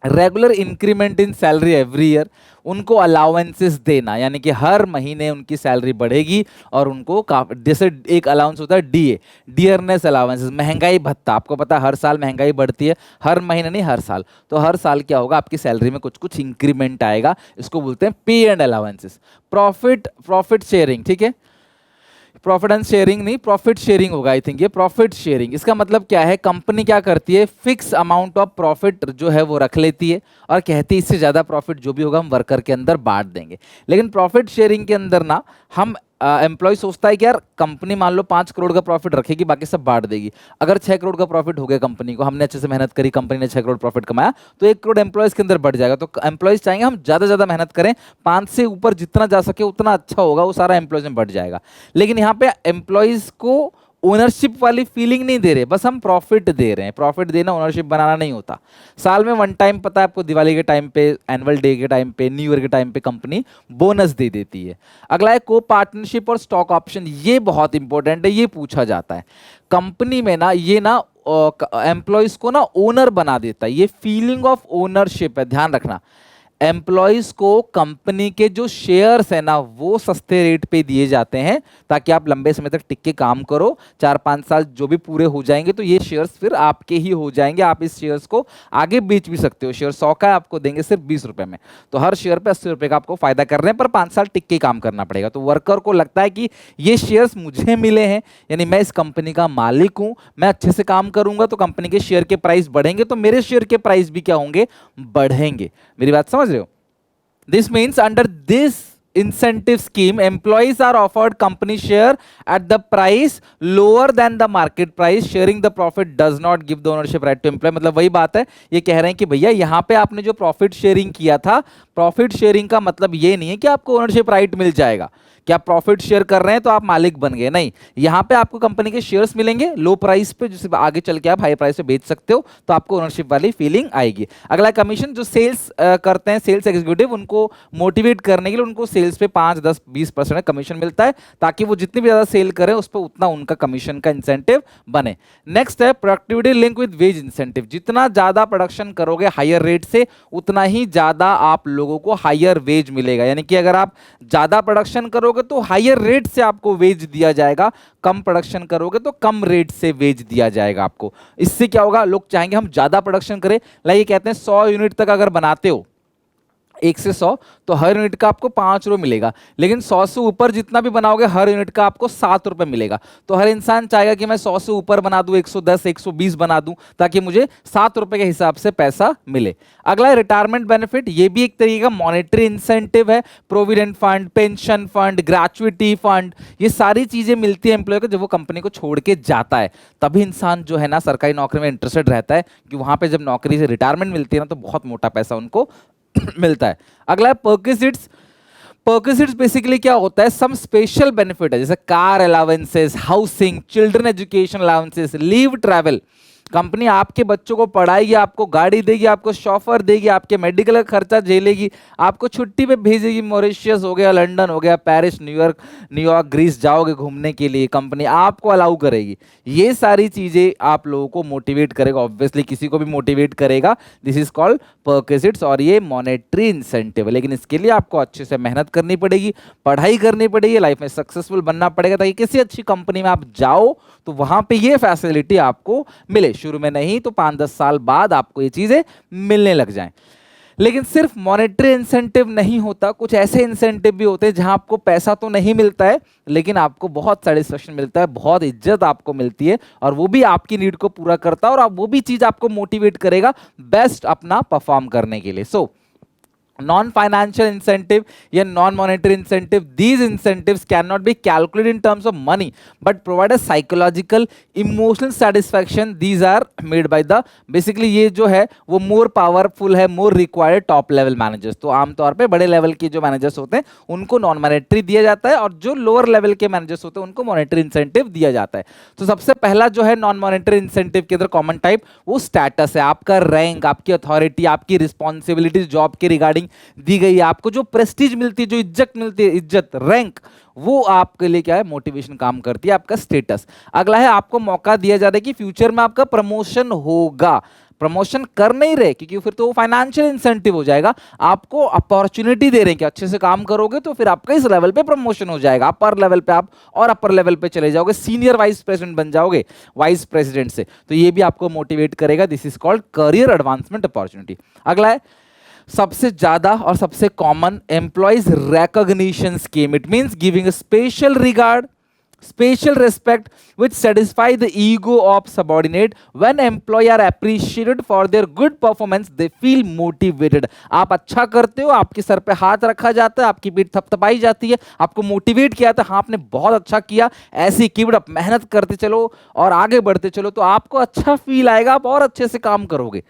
regular increment in salary every year. उनको अलाउंसेस देना, यानी कि हर महीने उनकी सैलरी बढ़ेगी और उनको जैसे एक अलाउंस होता है डीए, डियरनेस अलाउंसेस, महंगाई भत्ता. आपको पता है हर साल महंगाई बढ़ती है, हर महीने नहीं हर साल. तो हर साल क्या होगा, आपकी सैलरी में कुछ कुछ इंक्रीमेंट आएगा, इसको बोलते हैं पे एंड अलाउंसेस. प्रॉफिट शेयरिंग, ठीक है, प्रॉफिट एंड शेयरिंग नहीं, प्रॉफिट शेयरिंग होगा आई थिंक. ये प्रॉफिट शेयरिंग, इसका मतलब क्या है, कंपनी क्या करती है, फिक्स अमाउंट ऑफ प्रॉफिट जो है वो रख लेती है और कहती है इससे ज़्यादा प्रॉफिट जो भी होगा हम वर्कर के अंदर बांट देंगे. लेकिन प्रॉफिट शेयरिंग के अंदर ना हम एम्प्लॉय सोचता है कि यार कंपनी मान लो 5 करोड़ का प्रॉफिट रखेगी, बाकी सब बांट देगी. अगर 6 करोड़ का प्रॉफिट हो गया कंपनी को, हमने अच्छे से मेहनत करी, कंपनी ने 6 करोड़ प्रॉफिट कमाया, तो 1 करोड़ एम्प्लॉयज़ के अंदर बढ़ जाएगा. तो एम्प्लॉयज़ चाहेंगे हम ज़्यादा मेहनत करें, 5 से ऊपर जितना जा सके उतना अच्छा होगा, वो सारा एम्प्लॉयज़ में बढ़ जाएगा. लेकिन यहाँ पे एम्प्लॉयज़ को ओनरशिप वाली फीलिंग नहीं दे रहे, बस हम प्रॉफिट दे रहे हैं. प्रॉफिट देना ओनरशिप बनाना नहीं होता. साल में वन टाइम, पता है आपको, दिवाली के टाइम पे, एनुअल डे के टाइम पे, न्यू ईयर के टाइम पे कंपनी बोनस दे देती है. अगला है को पार्टनरशिप और स्टॉक ऑप्शन. ये बहुत इंपॉर्टेंट है, ये पूछा जाता है कंपनी में ना. ये ना एम्प्लॉयज को ना ओनर बना देता है, ये फीलिंग ऑफ ओनरशिप है, ध्यान रखना. एम्प्लॉयज को कंपनी के जो शेयर्स है ना वो सस्ते रेट पे दिए जाते हैं ताकि आप लंबे समय तक टिक के काम करो। 4-5 साल जो भी पूरे हो जाएंगे तो ये शेयर्स फिर आपके ही हो जाएंगे। आप इस शेयर्स को आगे बेच भी सकते हो। शेयर 100 का है, आपको देंगे सिर्फ 20 रुपए में, तो हर शेयर पे 80 रुपए का आपको फायदा कर रहे हैं, पर 5 साल टिक के काम करना पड़ेगा। तो वर्कर को लगता है कि ये शेयर्स मुझे मिले हैं, यानी मैं इस कंपनी का मालिक हूं, मैं अच्छे से काम करूंगा तो कंपनी के शेयर के प्राइस बढ़ेंगे, तो मेरे शेयर के प्राइस भी क्या होंगे, बढ़ेंगे। मेरी बात समझ रहे हो? This means under this incentive scheme employees are offered company share at the price lower than the market price. Sharing the profit does not give the ownership right to employee. मतलब वही बात है, ये कह रहे हैं कि भैया यहाँ पे आपने जो प्रॉफिट शेयरिंग किया था, प्रॉफिट शेयरिंग का मतलब ये नहीं है कि आपको ओनरशिप राइट मिल जाएगा कि आप प्रॉफिट शेयर कर रहे हैं तो आप मालिक बन गए, नहीं। यहाँ पे आपको कंपनी के शेयर्स मिलेंगे लो प्राइस पे, जिसे आगे चल के आप हाई प्राइस पे बेच सकते हो, तो आपको ओनरशिप वाली फीलिंग आएगी। अगला कमीशन, जो सेल्स करते हैं, सेल्स एग्जीक्यूटिव, उनको मोटिवेट करने के लिए उनको सेल्स पे 5-10-20% कमीशन मिलता है ताकि वो जितनी भी ज्यादा सेल करें उस पर उतना उनका कमीशन का इंसेंटिव बने। नेक्स्ट है productivity link with wage incentive. जितना ज्यादा प्रोडक्शन करोगे हायर रेट से, उतना ही ज्यादा आप लोगों को हायर वेज मिलेगा। यानी कि अगर आप ज्यादा प्रोडक्शन करोगे तो हायर रेट से आपको वेज दिया जाएगा, कम प्रोडक्शन करोगे तो कम रेट से वेज दिया जाएगा आपको। इससे क्या होगा, लोग चाहेंगे हम ज्यादा प्रोडक्शन करें। लाइक कहते हैं 100 यूनिट तक अगर बनाते हो 1 से 100, तो हर यूनिट का आपको 5 रुपये मिलेगा। लेकिन 100 से ऊपर जितना भी बनाओगे हर यूनिट का आपको 7 रुपये मिलेगा। तो हर इंसान चाहेगा कि मैं 100 से ऊपर बना दूं, 110, 120 बना दूं, ताकि मुझे 7 रुपये के हिसाब से पैसा मिले। अगला है रिटायरमेंट बेनिफिट। ये भी एक तरीके का मॉनेटरी इंसेंटिव है। Provident fund, pension fund, gratuity fund, ये सारी चीजें मिलती है एम्प्लॉय को जब वो कंपनी को छोड़ के जाता है। तभी इंसान जो है ना सरकारी नौकरी में इंटरेस्टेड रहता है कि वहां पे जब नौकरी से रिटायरमेंट मिलती है ना तो बहुत मोटा पैसा उनको मिलता है। अगला है परक्विजिट्स। परक्विजिट्स बेसिकली क्या होता है, सम स्पेशल बेनिफिट है, जैसे car allowances, housing, children education allowances, leave travel. Company आपके बच्चों को पढ़ाएगी, आपको गाड़ी देगी, आपको शॉफर देगी, आपके मेडिकल का खर्चा झेलेगी, आपको छुट्टी पे भेजेगी। मॉरिशस हो गया, लंदन हो गया, पेरिस, न्यूयॉर्क, ग्रीस जाओगे घूमने के लिए, कंपनी आपको अलाउ करेगी। ये सारी चीजें आप लोगों को मोटिवेट करेगा, ऑब्वियसली किसी को भी मोटिवेट करेगा। दिस इज कॉल्ड परक्विजिट्स, और ये मॉनेटरी इंसेंटिव है। लेकिन इसके लिए आपको अच्छे से मेहनत करनी पड़ेगी, पढ़ाई करनी पड़ेगी, लाइफ में सक्सेसफुल बनना पड़ेगा, ताकि किसी अच्छी कंपनी में आप जाओ तो वहां पे ये फैसिलिटी आपको मिले। शुरू में नहीं तो 5-10 साल बाद आपको ये चीजें मिलने लग जाएं। लेकिन सिर्फ मॉनेटरी इंसेंटिव नहीं होता, कुछ ऐसे इंसेंटिव भी होते हैं जहां आपको पैसा तो नहीं मिलता है लेकिन आपको बहुत सेटिस्फेक्शन मिलता है, बहुत इज्जत आपको मिलती है, और वो भी आपकी नीड को पूरा करता है, और वो भी चीज आपको मोटिवेट करेगा बेस्ट अपना परफॉर्म करने के लिए। सो non-financial incentive या non-monetary incentive, these incentives cannot be calculated in terms of money but provide a psychological emotional satisfaction. These are made by the basically ये जो है वो more powerful है, more required top level managers। तो आमतौर पे बड़े लेवल के जो मैनेजर्स होते हैं उनको नॉन मॉनेटरी दिया जाता है, और जो लोअर लेवल के मैनेजर्स होते हैं उनको मॉनेटरी इंसेंटिव दिया जाता है। तो सबसे पहला जो है नॉन मॉनेटरी इंसेंटिव के अंदर कॉमन टाइप, वो स्टेटस है, आपका रैंक, आपकी अथॉरिटी, आपकी रिस्पॉन्सिबिलिटीज जॉब के रिगार्डिंग दी गई है, आपको जो प्रेस्टीज मिलती है, जो इज्जत मिलती है, इज्जत, रैंक, वो आपके लिए क्या है, मोटिवेशन काम करती है, आपका स्टेटस। अगला है आपको मौका दिया जा रहा है कि फ्यूचर में आपका प्रमोशन होगा। प्रमोशन कर नहीं रहे क्योंकि फिर तो वो फाइनेंशियल इंसेंटिव हो जाएगा, आपको अपॉर्चुनिटी दे रहे हैं कि अच्छे से काम करोगे तो फिर आपका इस लेवल पे प्रमोशन हो जाएगा, अपर लेवल पे आप और अपर लेवल पे चले जाओगे, सीनियर वाइस प्रेसिडेंट बन जाओगे वाइस प्रेसिडेंट से, तो ये भी आपको मोटिवेट करेगा। This is called career advancement opportunity. अगला है सबसे ज्यादा और सबसे common employees recognition scheme. It means giving a special regard, special respect which satisfy the ego of subordinate. When employee are appreciated for their good performance they feel motivated. आप अच्छा करते हो, आपके सर पे हाथ रखा जाता है, आपकी पीठ थपथपाई जाती है, आपको मोटिवेट किया जाता है, हाँ आपने बहुत अच्छा किया, ऐसी कीप अप, मेहनत करते चलो और आगे बढ़ते चलो, तो आपको अच्छा फील आएगा, आप और अच्छे से काम करोगे।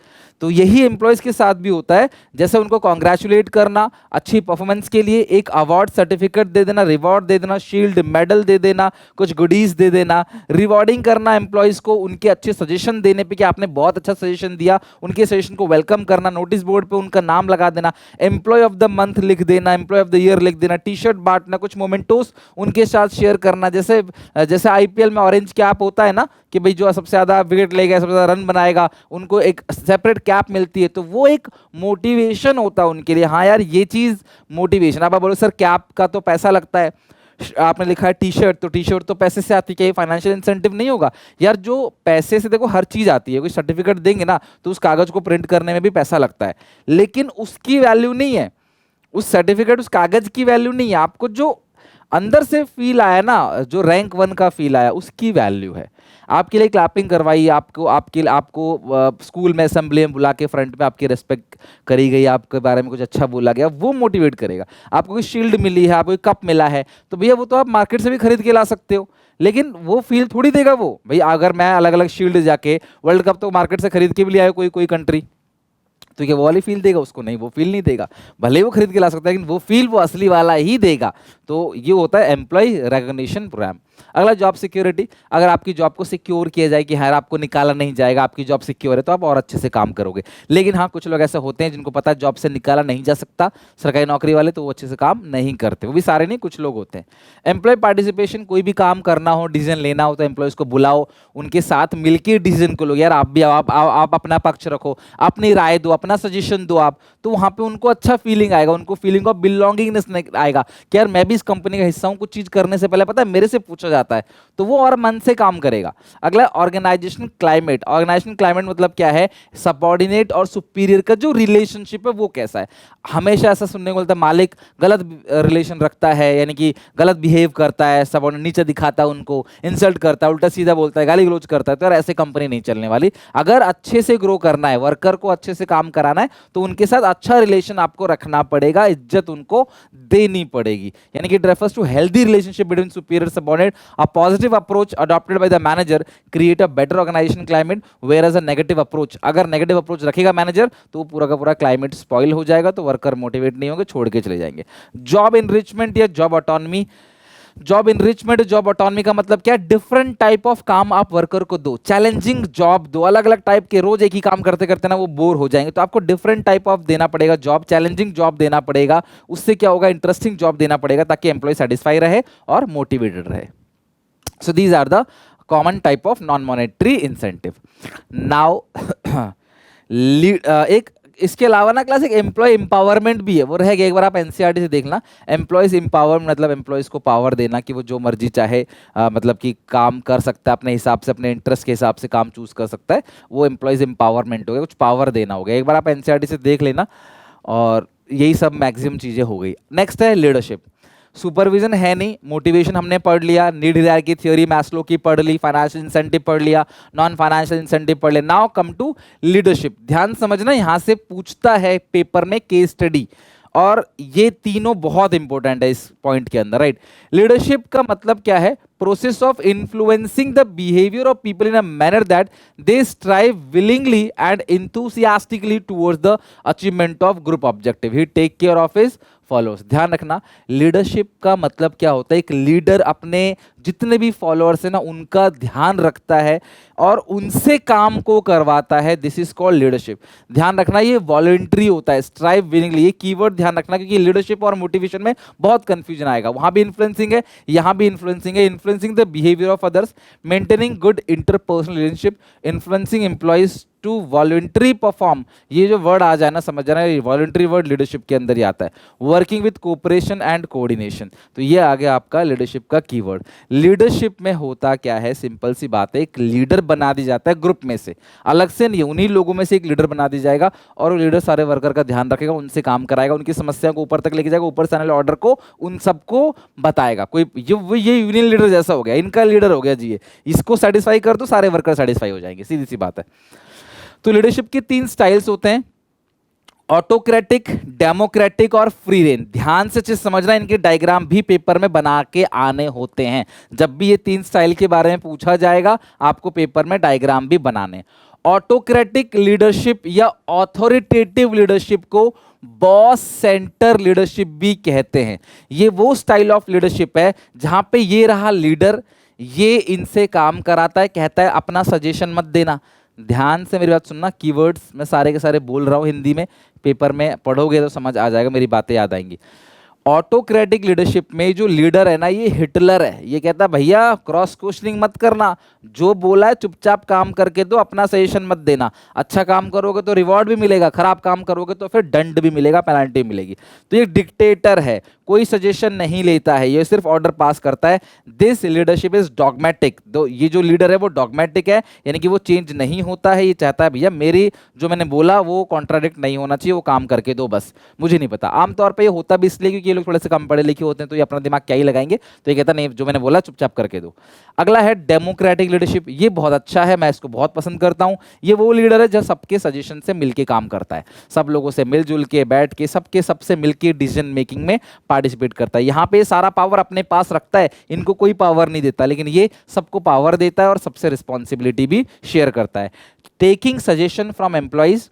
तो यही एम्प्लॉयज के साथ भी होता है, जैसे उनको कॉन्ग्रेचुलेट करना अच्छी परफॉर्मेंस के लिए, एक अवार्ड सर्टिफिकेट दे देना, रिवॉर्ड दे देना, शील्ड मेडल दे देना, कुछ गुडीज दे देना, रिवॉर्डिंग करना एम्प्लॉयज को उनके अच्छे सजेशन देने पे कि आपने बहुत अच्छा सजेशन दिया, उनके सजेशन को वेलकम करना, नोटिस बोर्ड पे उनका नाम लगा देना, एम्प्लॉय ऑफ द मंथ लिख देना, एम्प्लॉय ऑफ द ईयर लिख देना, टी शर्ट बांटना, कुछ मोमेंटोस उनके साथ शेयर करना। जैसे जैसे आईपीएल में ऑरेंज कैप होता है ना कि भाई जो सबसे ज्यादा विकेट लेगा, सबसे ज्यादा रन बनाएगा, उनको एक सेपरेट कैप मिलती है तो वो एक मोटिवेशन होता है उनके लिए, हाँ यार ये चीज़ मोटिवेशन। आप बोलो सर कैप का तो पैसा लगता है, आपने लिखा है टी शर्ट, तो टी शर्ट तो पैसे से आती है, क्या ये फाइनेंशियल इंसेंटिव नहीं होगा? यार जो पैसे से देखो हर चीज आती है, कोई सर्टिफिकेट देंगे ना तो उस कागज को प्रिंट करने में भी पैसा लगता है, लेकिन उसकी वैल्यू नहीं है, उस सर्टिफिकेट उस कागज की वैल्यू नहीं है, आपको जो अंदर से फील आया ना, जो रैंक 1 का फील आया उसकी वैल्यू है। आपके लिए क्लैपिंग करवाई, आपको आपके आपको स्कूल में असेंबली में बुला के फ्रंट में आपकी रिस्पेक्ट करी गई, आपके बारे में कुछ अच्छा बोला गया, वो मोटिवेट करेगा। आपको कोई शील्ड मिली है, आपको कप मिला है, तो भैया वो तो आप मार्केट से भी खरीद के ला सकते हो, लेकिन वो फील थोड़ी देगा वो। भैया अगर मैं अलग अलग शील्ड जाके, वर्ल्ड कप तो मार्केट से खरीद के भी ले आया कोई कोई कंट्री, तो क्या वो वाली फील देगा उसको? नहीं, वो फील नहीं देगा, भले वो खरीद के ला सकता है लेकिन वो फील वो असली वाला ही देगा। तो ये होता है एम्प्लॉय रिकॉग्निशन प्रोग्राम। अगला जॉब सिक्योरिटी, अगर आपकी जॉब को सिक्योर किया जाए कि हाँ आपको निकाला नहीं जाएगा, आपकी जॉब सिक्योर है, तो आप और अच्छे से काम करोगे। लेकिन हाँ कुछ लोग ऐसे होते हैं जिनको पता है जॉब से निकाला नहीं जा सकता, सरकारी नौकरी वाले, तो वो अच्छे से काम नहीं करते, वो भी सारे नहीं, कुछ लोग होते हैं। एम्प्लॉय पार्टिसिपेशन, कोई भी काम करना हो, डिसीजन लेना हो तो एम्प्लॉयज को बुलाओ, उनके साथ मिलकर डिसीजन को लो, यार आप भी आप अपना पक्ष रखो, अपनी राय दो, अपना सजेशन दो आप, तो वहां पे उनको अच्छा फीलिंग आएगा, उनको फीलिंग ऑफ बिलोंगिंगनेस आएगा कि यार मैं भी इस कंपनी का हिस्सा हूं, कुछ चीज करने से पहले पता है मेरे से पूछा जाता है, तो वो और मन से काम करेगा। अगला ऑर्गेनाइजेशन क्लाइमेट, ऑर्गेनाइजेशन क्लाइमेट मतलब क्या है? सबऑर्डिनेट और सुपीरियर का जो रिलेशनशिप है वो कैसा है। हमेशा ऐसा सुनने को मिलता है मालिक गलत रिलेशन रखता है, यानी कि गलत बिहेव करता है, सबऑर्डिनेट नीचे दिखाता है, उनको इंसल्ट करता है, उल्टा सीधा बोलता है, गाली गलौज करता है, तो यार ऐसे कंपनी नहीं चलने वाली। अगर अच्छे से ग्रो करना है, वर्कर को अच्छे से काम कराना है, तो उनके साथ अच्छा रिलेशन आपको रखना पड़ेगा, इज्जत उनको देनी पड़ेगी, यानी कि it refers to healthy relationship between superior subordinate. A positive approach adopted by the manager create a better organization climate, whereas a negative approach, अगर नेगेटिव अप्रोच रखेगा मैनेजर तो वो पूरा का पूरा क्लाइमेट स्पॉइल हो जाएगा, तो वर्कर मोटिवेट नहीं होंगे, छोड़ के चले जाएंगे। जॉब इनरिचमेंट या job autonomy, job enrichment job autonomy का मतलब क्या है? डिफरेंट टाइप ऑफ काम आप वर्कर को दो, चैलेंजिंग जॉब दो, अलग अलग टाइप के, रोज एक ही काम करते करते ना वो बोर हो जाएंगे, तो आपको डिफरेंट टाइप ऑफ देना पड़ेगा जॉब, चैलेंजिंग जॉब देना पड़ेगा, उससे क्या होगा? इंटरेस्टिंग जॉब देना पड़ेगा ताकि एम्प्लॉय सेटिस्फाई रहे और मोटिवेटेड रहे। So these are the common type of non monetary incentive. Now एक इसके अलावा ना क्लास एक एम्प्लॉय एम्पावरमेंट भी है, वो रहेगा, एक बार आप एनसीईआरटी से देखना। एम्प्लॉयज एम्पावरमेंट मतलब एम्प्लॉयज को पावर देना कि वो जो मर्जी चाहे मतलब कि काम कर सकता है अपने हिसाब से, अपने इंटरेस्ट के हिसाब से काम चूज कर सकता है, वो एम्प्लॉयज एम्पावरमेंट हो गया, कुछ पावर देना हो गया। एक बार आप एनसीईआरटी से देख लेना, और यही सब मैक्सिमम चीजें हो गई। नेक्स्ट है लीडरशिप। सुपरविजन है नहीं, मोटिवेशन हमने पढ़ लिया, नीड डिजायर की थ्योरी मैस्लो की पढ़ ली, फाइनेंशियल इंसेंटिव पढ़ लिया, नॉन फाइनेंशियल इंसेंटिव पढ़ लिया। Now come to leadership. ध्यान समझना, यहां से पूछता है पेपर में केस स्टडी, और ये तीनों बहुत इंपॉर्टेंट है इस पॉइंट के अंदर, राइट। लीडरशिप का मतलब क्या है? Process of influencing the behaviour of people in a manner that they strive willingly and enthusiastically towards the achievement of group objective, he take care of his followers. ध्यान रखना, leadership का मतलब क्या होता है? एक लीडर अपने जितने भी फॉलोअर्स हैं ना उनका ध्यान रखता है और उनसे काम को करवाता है, दिस इज कॉल्ड लीडरशिप। ध्यान रखना ये वॉलंटरी होता है, स्ट्राइव विलिंगली, ये कीवर्ड ध्यान रखना, क्योंकि लीडरशिप और मोटिवेशन में बहुत कंफ्यूजन आएगा। वहां भी इन्फ्लुएंसिंग है, यहां भी इन्फ्लुएंसिंग है, influencing the behaviour of others, maintaining good interpersonal relationship, influencing employees to voluntary perform, ये जो वर्ड आ जाए ना समझ जाना, ये वॉलंटरी वर्ड लीडरशिप के अंदर ही आता है। Working with cooperation and coordination, तो ये आ गया आपका लीडरशिप का कीवर्ड। लीडरशिप में होता क्या है? सिंपल सी बात है, एक लीडर बना दी जाता है ग्रुप में से, अलग से नहीं, उन्हीं लोगों में से एक लीडर बना दी जाएगा, और वो लीडर सारे वर्कर का ध्यान रखेगा, उनसे काम कराएगा, उनकी समस्या को ऊपर तक लेके जाएगा, ऊपर से आने वाले ऑर्डर को उन सबको बताएगा। कोई ये यूनियन लीडर जैसा हो गया, इनका लीडर हो गया जी, ये इसको सेटिस्फाई कर दो, सारे वर्कर सेटिस्फाई हो जाएंगे, सीधी सी बात है। तो लीडरशिप के 3 स्टाइल्स होते हैं, ऑटोक्रेटिक, डेमोक्रेटिक और फ्री रेन। ध्यान से चीज समझना, इनके डायग्राम भी पेपर में बना के आने होते हैं। जब भी ये 3 स्टाइल के बारे में पूछा जाएगा आपको पेपर में डायग्राम भी बनाने। ऑटोक्रेटिक लीडरशिप या ऑथोरिटेटिव लीडरशिप को बॉस सेंटर लीडरशिप भी कहते हैं। ये वो स्टाइल ऑफ लीडरशिप है जहां पे ये रहा लीडर, ये इनसे काम कराता है, कहता है अपना सजेशन मत देना। ध्यान से मेरी बात सुनना, कीवर्ड्स मैं सारे के सारे बोल रहा हूँ हिंदी में, पेपर में पढ़ोगे तो समझ आ जाएगा, मेरी बातें याद आएंगी। ऑटोक्रेटिक लीडरशिप में जो लीडर है ना, ये हिटलर है। ये कहता है भैया क्रॉस क्वेश्चनिंग मत करना, जो बोला है चुपचाप काम करके दो, अपना सजेशन मत देना। अच्छा काम करोगे तो रिवॉर्ड भी मिलेगा, खराब काम करोगे तो फिर दंड भी मिलेगा, पेनल्टी मिलेगी। तो ये डिक्टेटर है, कोई सजेशन नहीं लेता है, ये सिर्फ ऑर्डर पास करता है। This leadership is dogmatic. तो ये जो लीडर है वो डॉगमेटिक है, यानी कि वो चेंज नहीं होता है। ये चाहता है भैया मेरी जो मैंने बोला वो कॉन्ट्राडिक्ट नहीं होना चाहिए, वो काम करके दो बस, मुझे नहीं पता। आमतौर पर ये होता भी इसलिए क्योंकि ये लोग थोड़े से कम पढ़े लिखे होते हैं, तो ये अपना दिमाग क्या ही लगाएंगे। तो ये कहता नहीं, जो मैंने बोला चुपचाप करके दो। अगला है डेमोक्रेटिक लीडरशिप। ये बहुत अच्छा है, मैं इसको बहुत पसंद करता हूं। ये वो लीडर है जो सबके सजेशन से मिलके काम करता है, सब लोगों से मिलजुल के बैठ के सबसे मिलके डिसीजन मेकिंग में पार्टिसिपेट करता है। यहाँ पे सारा पावर अपने पास रखता है, इनको कोई पावर नहीं देता, लेकिन ये सबको पावर देता है और सबसे रिस्पॉन्सिबिलिटी भी शेयर करता है। Taking suggestion from employees,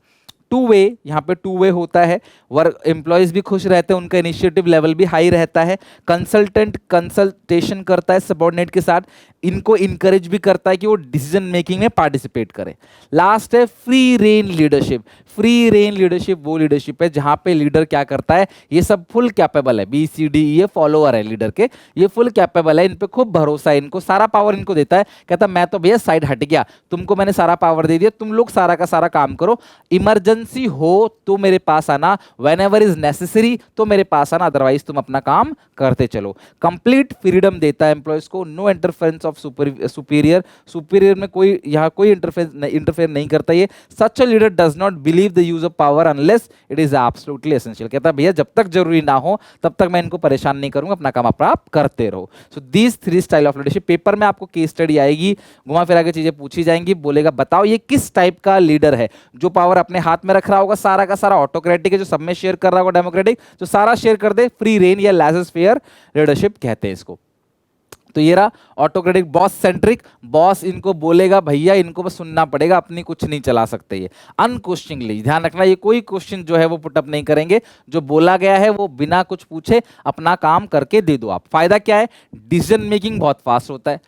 two way, यहाँ पे टू वे होता है। वर्क एम्प्लॉयज भी खुश रहते हैं, उनका इनिशिएटिव लेवल भी हाई रहता है। कंसल्टेंट कंसल्टेशन करता है सबऑर्डिनेट के साथ, इनको इनकरेज भी करता है कि वो डिसीजन मेकिंग में पार्टिसिपेट करें। लास्ट है free rein leadership. Free rein leadership वो लीडरशिप है जहां पे लीडर क्या करता है, ये सब फुल कैपेबल है, BCD ये फॉलोअर है लीडर के, ये फुल कैपेबल है, इन पे खूब भरोसा है, इनको सारा पावर इनको देता है। कहता मैं तो भैया साइड हट गया, तुमको मैंने सारा पावर दे दिया, तुम लोग सारा का सारा काम करो, इमरजेंसी हो तो मेरे पास आना, वेन एवर इज नेसेसरी तो मेरे पास आना, अदरवाइज तुम अपना काम करते चलो। कंप्लीट फ्रीडम देता है एम्प्लॉयज को, no interference of superior, superior में कोई यहाँ कोई इंटरफेयर नहीं करता। ये such a leader does not believe the use of power unless it is absolutely essential. कहता है भैया जब तक जरूरी ना हो तब तक मैं इनको परेशान नहीं करूंगा, अपना काम आप करते रहो। So these 3 style of leadership. Paper में आपको केस स्टडी आएगी, घुमा फिरा के चीजें पूछी जाएंगी, बोलेगा बताओ ये किस टाइप का लीडर है, जो पावर अपने हाथ में रख रहा होगा सारा का सारा ऑटोक्रेटिक है, जो सब में शेयर कर रहा होगा डेमोक्रेटिक, जो सारा शेयर कर दे, फ्री रेन या लेजर फेयर लीडरशिप कहते हैं इसको। तो ये रहा ऑटोक्रेटिक। बॉस सेंट्रिक, बॉस इनको बोलेगा भैया इनको बस सुनना पड़ेगा, अपनी कुछ नहीं चला सकते। ये अनक्वेश्चनिंगली, ध्यान रखना, ये कोई क्वेश्चन जो है वो पुटअप नहीं करेंगे, जो बोला गया है वो बिना कुछ पूछे अपना काम करके दे दो आप। फायदा क्या है, डिसीजन मेकिंग बहुत फास्ट होता है,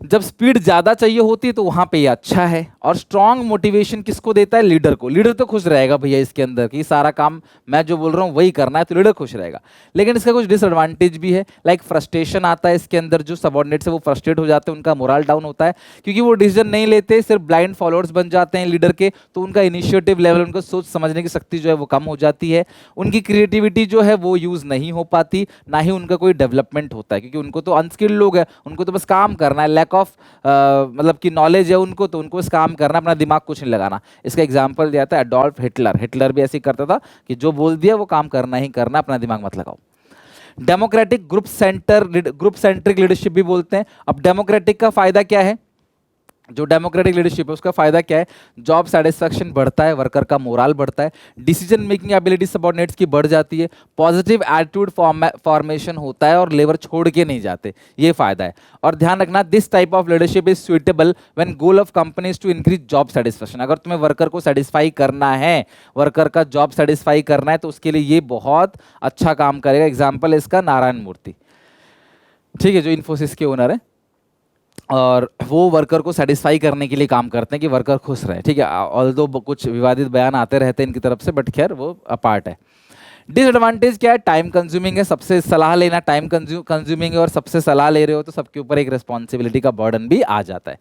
जब स्पीड ज्यादा चाहिए होती है तो वहां पे ये अच्छा है। और स्ट्रांग मोटिवेशन किसको देता है, लीडर को। लीडर तो खुश रहेगा भैया इसके अंदर कि सारा काम मैं जो बोल रहा हूँ वही करना है, तो लीडर खुश रहेगा। लेकिन इसका कुछ डिसएडवांटेज भी है, लाइक फ्रस्ट्रेशन आता है इसके अंदर, जो सबऑर्डिनेट से वो फ्रस्ट्रेट हो जाते हैं, उनका मोरल डाउन होता है, क्योंकि वो डिसीजन नहीं लेते, सिर्फ ब्लाइंड फॉलोअर्स बन जाते हैं लीडर के, तो उनका इनिशिएटिव लेवल, उनको सोच समझने की शक्ति जो है वो कम हो जाती है, उनकी क्रिएटिविटी जो है वो यूज नहीं हो पाती, ना ही उनका कोई डेवलपमेंट होता है, क्योंकि उनको तो अनस्किल्ड लोग हैं, उनको तो बस काम करना है, लैक ऑफ मतलब कि नॉलेज है उनको, तो उनको इस काम करना, अपना दिमाग कुछ नहीं लगाना। इसका एग्जांपल दिया था एडोल्फ हिटलर। हिटलर भी ऐसे ही करता था कि जो बोल दिया वो काम करना ही करना, अपना दिमाग मत लगाओ। डेमोक्रेटिक ग्रुप सेंट्रिक लीडरशिप भी बोलते हैं। अब डेमोक्रेटिक का फायदा क्या है, जो डेमोक्रेटिक लीडरशिप है उसका फायदा क्या है, जॉब सेटिस्फैक्शन बढ़ता है, वर्कर का मोरल बढ़ता है, डिसीजन मेकिंग एबिलिटी सबऑर्डिनेट्स की बढ़ जाती है, पॉजिटिव एटीट्यूड फॉर्मेशन होता है और लेबर छोड़ के नहीं जाते, ये फायदा है। और ध्यान रखना, this type of leadership is suitable when goal of companies to increase job satisfaction. अगर तुम्हें वर्कर को सेटिस्फाई करना है, वर्कर का जॉब सेटिस्फाई करना है, तो उसके लिए ये बहुत अच्छा काम करेगा। एग्जाम्पल इसका नारायण मूर्ति, ठीक है, जो इन्फोसिस के ओनर है, और वो वर्कर को सेटिस्फाई करने के लिए काम करते हैं कि वर्कर खुश रहे, ठीक है। ऑल्दो कुछ विवादित बयान आते रहते हैं इनकी तरफ से, बट खैर वो अपार्ट है। डिसएडवांटेज क्या है, टाइम कंज्यूमिंग है, सबसे सलाह लेना टाइम कंज्यूमिंग है, और सबसे सलाह ले रहे हो तो सबके ऊपर एक रिस्पॉन्सिबिलिटी का बर्डन भी आ जाता है।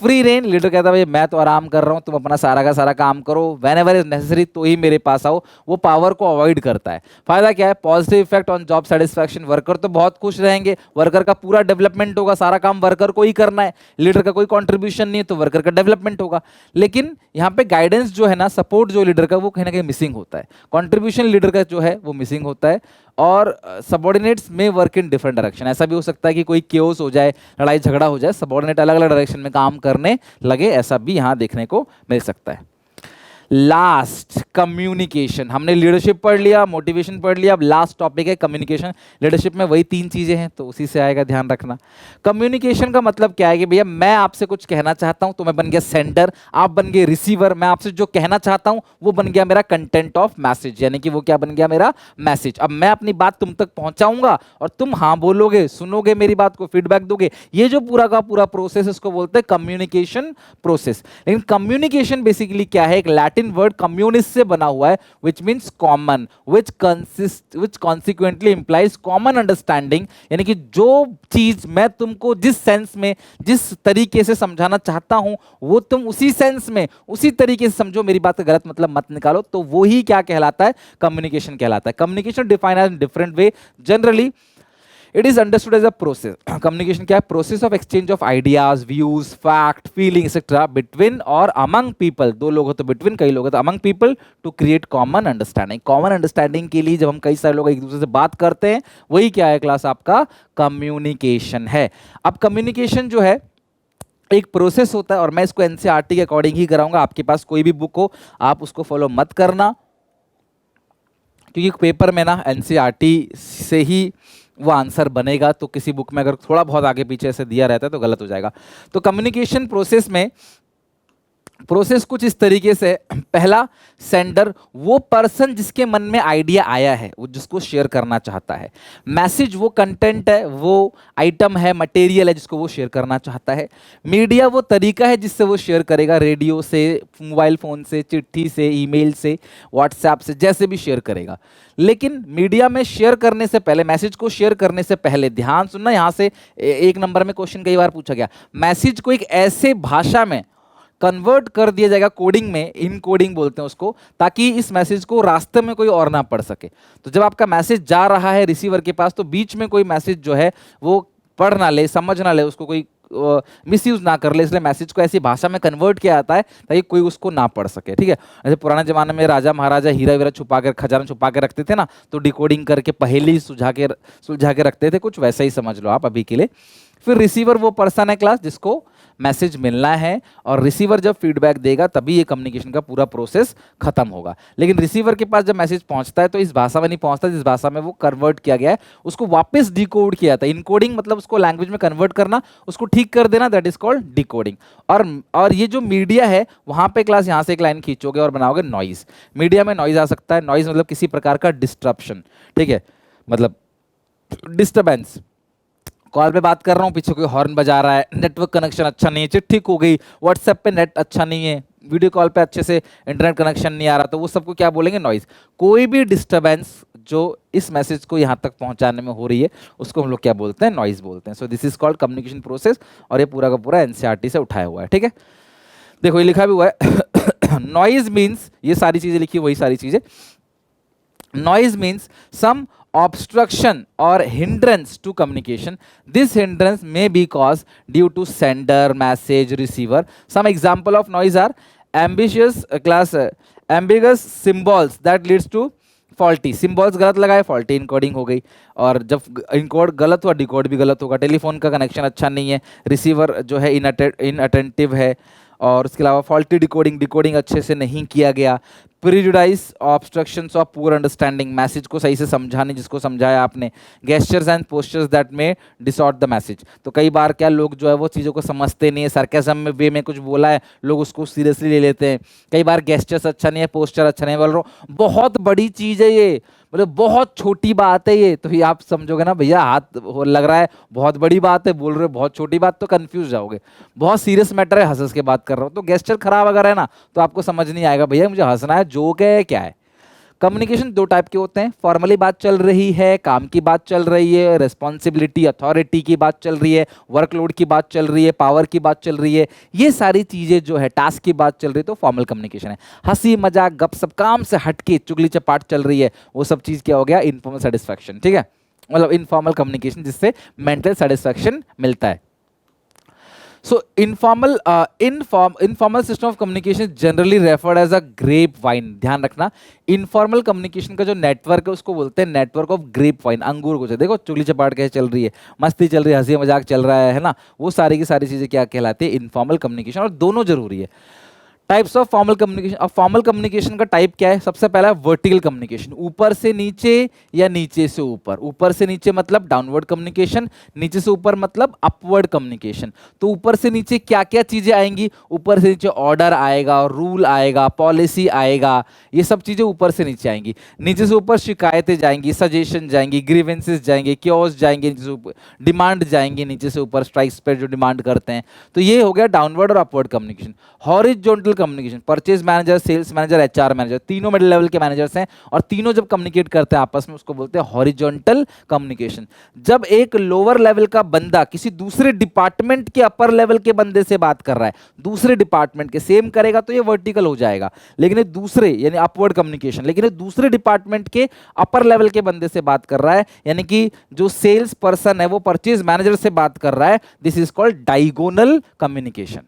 फ्री रेन, लीडर कहता है भाई मैं तो आराम कर रहा हूँ, तुम अपना सारा का सारा काम करो, वेन एवर इज नेसेसरी तो ही मेरे पास आओ, वो पावर को अवॉइड करता है। फायदा क्या है, positive effect on job satisfaction, worker तो बहुत खुश रहेंगे, वर्कर का पूरा डेवलपमेंट होगा, सारा काम वर्कर को ही करना है, लीडर का कोई कॉन्ट्रीब्यूशन नहीं है, तो वर्कर का डेवलपमेंट होगा। लेकिन यहाँ पे गाइडेंस जो है ना, सपोर्ट जो लीडर का, वो कहीं ना कहीं मिसिंग होता है, कॉन्ट्रीब्यूशन लीडर का जो है वो मिसिंग होता है। और सबऑर्डिनेट्स में वर्क इन डिफरेंट डायरेक्शन, ऐसा भी हो सकता है कि कोई केओस हो जाए, लड़ाई झगड़ा हो जाए, सबऑर्डिनेट अलग अलग डायरेक्शन में काम करने लगे, ऐसा भी यहाँ देखने को मिल सकता है। Last, communication. हमने लीडरशिप पढ़ लिया, मोटिवेशन पढ़ लिया, अब लास्ट टॉपिक है कम्युनिकेशन। लीडरशिप में वही 3 चीजें हैं, तो उसी से आएगा, ध्यान रखना। कम्युनिकेशन का मतलब क्या है कि भैया मैं आपसे कुछ कहना चाहता हूं, तो मैं बन गया सेंडर, आप बन गए रिसीवर, मैं आपसे जो कहना चाहता हूं वो बन गया मेरा कंटेंट ऑफ मैसेज, यानी कि वो क्या बन गया, मेरा मैसेज। अब मैं अपनी बात तुम तक पहुंचाऊंगा और तुम हाँ बोलोगे, सुनोगे मेरी बात को, फीडबैक दोगे, ये जो पूरा का पूरा प्रोसेस, इसको बोलते हैं कम्युनिकेशन प्रोसेस। लेकिन कम्युनिकेशन बेसिकली क्या है, एक लैटिन वर्ड कम्युनिस्ट से बना हुआ है, which means common, which consequently implies common understanding, यानी कि जो चीज मैं तुमको जिस सेंस में, जिस तरीके से समझाना चाहता हूं, वो तुम उसी सेंस में, उसी तरीके से समझो, मेरी बात का गलत मतलब मत निकालो, तो वो ही क्या कहलाता है, कम्युनिकेशन कहलाता है। Communication defined as different way, generally it is understood as a process. Communication क्या है? Process of exchange of ideas, views, fact, feeling etcetera between और अमंग पीपल। दो लोग हो तो बिटवीन, कई लोग हो तो among people, to create common understanding. Common understanding के लिए जब हम कई सारे लोग एक दूसरे से बात करते हैं, वही क्या है क्लास? आपका कम्युनिकेशन है। अब कम्युनिकेशन जो है एक प्रोसेस होता है, और मैं इसको एनसीईआरटी के अकॉर्डिंग ही कराऊंगा। आपके पास कोई भी बुक हो, आप उसको फॉलो मत करना, क्योंकि पेपर में ना एनसीईआरटी से ही वो आंसर बनेगा, तो किसी बुक में अगर थोड़ा बहुत आगे पीछे से दिया रहता है तो गलत हो जाएगा। तो कम्युनिकेशन प्रोसेस में प्रोसेस कुछ इस तरीके से, पहला, सेंडर, वो पर्सन जिसके मन में आइडिया आया है, वो जिसको शेयर करना चाहता है। मैसेज, वो कंटेंट है, वो आइटम है, मटेरियल है, जिसको वो शेयर करना चाहता है। मीडिया, वो तरीका है जिससे वो शेयर करेगा, रेडियो से, मोबाइल फ़ोन से, चिट्ठी से, ईमेल से, व्हाट्सएप से, जैसे भी शेयर करेगा। लेकिन मीडिया में शेयर करने से पहले, मैसेज को शेयर करने से पहले, ध्यान सुनना, यहाँ से एक नंबर में क्वेश्चन कई बार पूछा गया, मैसेज को एक ऐसे भाषा में कन्वर्ट कर दिया जाएगा, कोडिंग में, इन कोडिंग बोलते हैं उसको, ताकि इस मैसेज को रास्ते में कोई और ना पढ़ सके। तो जब आपका मैसेज जा रहा है रिसीवर के पास, तो बीच में कोई मैसेज जो है वो पढ़ ना ले, समझ ना ले, उसको कोई मिसयूज ना कर ले, इसलिए मैसेज को ऐसी भाषा में कन्वर्ट किया जाता है ताकि कोई उसको ना पढ़ सके। ठीक है, जैसे पुराने जमाने में राजा महाराजा हीरा वीरा छुपा कर, खजाना छुपा के रखते थे ना, तो डिकोडिंग करके पहेली सुलझा के रखते थे, कुछ वैसा ही समझ लो आप अभी के लिए। फिर रिसीवर वो पर्सन है क्लास जिसको मैसेज मिलना है, और रिसीवर जब फीडबैक देगा तभी ये कम्युनिकेशन का पूरा प्रोसेस खत्म होगा। लेकिन रिसीवर के पास जब मैसेज पहुंचता है तो इस भाषा में नहीं पहुंचता जिस भाषा में वो कन्वर्ट किया गया है, उसको वापस डिकोड किया जाता है। इनकोडिंग मतलब उसको लैंग्वेज में कन्वर्ट करना, उसको ठीक कर देना, दैट इज कॉल्ड डिकोडिंग। और ये जो मीडिया है, वहां पे क्लास यहाँ से एक लाइन खींचोगे और बनाओगे नॉइज। मीडिया में नॉइज आ सकता है, नॉइज मतलब किसी प्रकार का डिस्ट्रप्शन, ठीक है, मतलब डिस्टर्बेंस। कॉल पे बात कर रहा हूँ, पीछे कोई हॉर्न बजा रहा है, नेटवर्क कनेक्शन अच्छा नहीं है, चिट्ठी खो गई, व्हाट्सएप पे नेट अच्छा नहीं है, वीडियो कॉल पे अच्छे से इंटरनेट कनेक्शन नहीं आ रहा, तो वो सबको क्या बोलेंगे? नॉइज। कोई भी डिस्टर्बेंस जो इस मैसेज को यहाँ तक पहुँचाने में हो रही है, उसको हम लोग क्या बोलते हैं? नॉइज बोलते हैं। सो this is called communication process, और ये पूरा का पूरा एनसीईआरटी से उठाया हुआ है। ठीक है, देखो ये लिखा भी हुआ है नॉइज मीन्स, ये सारी चीजें लिखी, वही सारी चीजें। Noise means some obstruction or hindrance to communication. This hindrance may be caused due to sender, message, receiver. Some example of noise are ambiguous symbols that leads to faulty symbols। गलत लगाए, faulty encoding हो गई, और जब encode गलत हुआ, decode भी गलत होगा। टेलीफोन का कनेक्शन अच्छा नहीं है, रिसीवर जो है इनअटेंटिव है, और उसके अलावा फॉल्टी डिकोडिंग अच्छे से नहीं किया गया। Prejudice, obstructions of poor understanding, message को सही से समझाने जिसको समझाया आपने। गेस्चर्स एंड पोस्चर्स दैट में डिसऑर्ट द मैसेज, तो कई बार क्या लोग जो है वो चीज़ों को समझते नहीं है, सरकाज़म में वे में कुछ बोला है, लोग उसको सीरियसली ले लेते हैं। कई बार गेस्चर्स अच्छा नहीं है, पोस्चर अच्छा नहीं है, बोल रहा हूँ बहुत बड़ी चीज़ है ये, मतलब बहुत छोटी बात है ये, तो ये आप समझोगे ना भैया हाथ लग रहा है, बहुत बड़ी बात है, बोल रहे हो बहुत छोटी बात, तो कंफ्यूज जाओगे। बहुत सीरियस मैटर है, हंस के बात कर रहा हूँ, तो गेस्चर खराब अगर है ना, तो आपको समझ नहीं आएगा भैया मुझे हंसना है, जोक है क्या है। कम्युनिकेशन दो टाइप के होते हैं, फॉर्मली बात चल रही है, काम की बात चल रही है, रिस्पॉन्सिबिलिटी अथॉरिटी की बात चल रही है, वर्कलोड की बात चल रही है, पावर की बात चल रही है, ये सारी चीज़ें जो है टास्क की बात चल रही है, तो फॉर्मल कम्युनिकेशन है। हंसी मजाक गपशप काम से हटके चुगली चपाट चल रही है, वो सब चीज़ क्या हो गया? Informal satisfaction. ठीक है, मतलब इनफॉर्मल कम्युनिकेशन जिससे मेंटल सेटिस्फैक्शन मिलता है। So informal system of communication is generally referred as a grapevine। ध्यान रखना, इनफॉर्मल कम्युनिकेशन का जो नेटवर्क है उसको बोलते हैं नेटवर्क ऑफ ग्रेपवाइन, अंगूर को। देखो चुगली चपाट कैसे चल रही है, मस्ती चल रही है, हंसी मजाक चल रहा है ना, वो सारी की सारी चीजें क्या कहलाती है? Informal communication. और दोनों जरूरी है। Types of formal communication. अब फॉर्मल कम्युनिकेशन का टाइप क्या है? सबसे पहला वर्टिकल कम्युनिकेशन, ऊपर से नीचे या नीचे से ऊपर। ऊपर से नीचे मतलब डाउनवर्ड कम्युनिकेशन, नीचे से ऊपर मतलब अपवर्ड कम्युनिकेशन। तो ऊपर से नीचे क्या क्या चीजें आएंगी? ऊपर से नीचे ऑर्डर आएगा, रूल आएगा, पॉलिसी आएगा, ये सब चीजें ऊपर से नीचे आएंगी। नीचे से ऊपर शिकायतें जाएंगी, सजेशन जाएंगी, ग्रीवेंसेस जाएंगे, क्योज जाएंगे, नीचे से ऊपर डिमांड जाएंगे, नीचे से ऊपर स्ट्राइक्स पर जो डिमांड करते हैं। तो ये हो गया डाउनवर्ड और upward communication. Horizontal communication, purchase manager, sales manager, HR manager, तीनों मिडिल लेवल के मैनेजर्स हैं और तीनों जब कम्युनिकेट करते हैं आपस में उसको बोलते हैं हॉरिजॉन्टल कम्युनिकेशन। जब एक लोअर लेवल का बंदा किसी दूसरे डिपार्टमेंट के अपर लेवल के बंदे से बात कर रहा है, दूसरे डिपार्टमेंट के, सेम करेगा तो ये वर्टिकल हो जाएगा, लेकिन ये दूसरे यानी अपवर्ड कम्युनिकेशन, लेकिन ये दूसरे डिपार्टमेंट के अपर लेवल के बंदे से बात कर रहा है, यानी कि जो सेल्स पर्सन है वो परचेज मैनेजर से बात कर रहा है, this is called diagonal communication.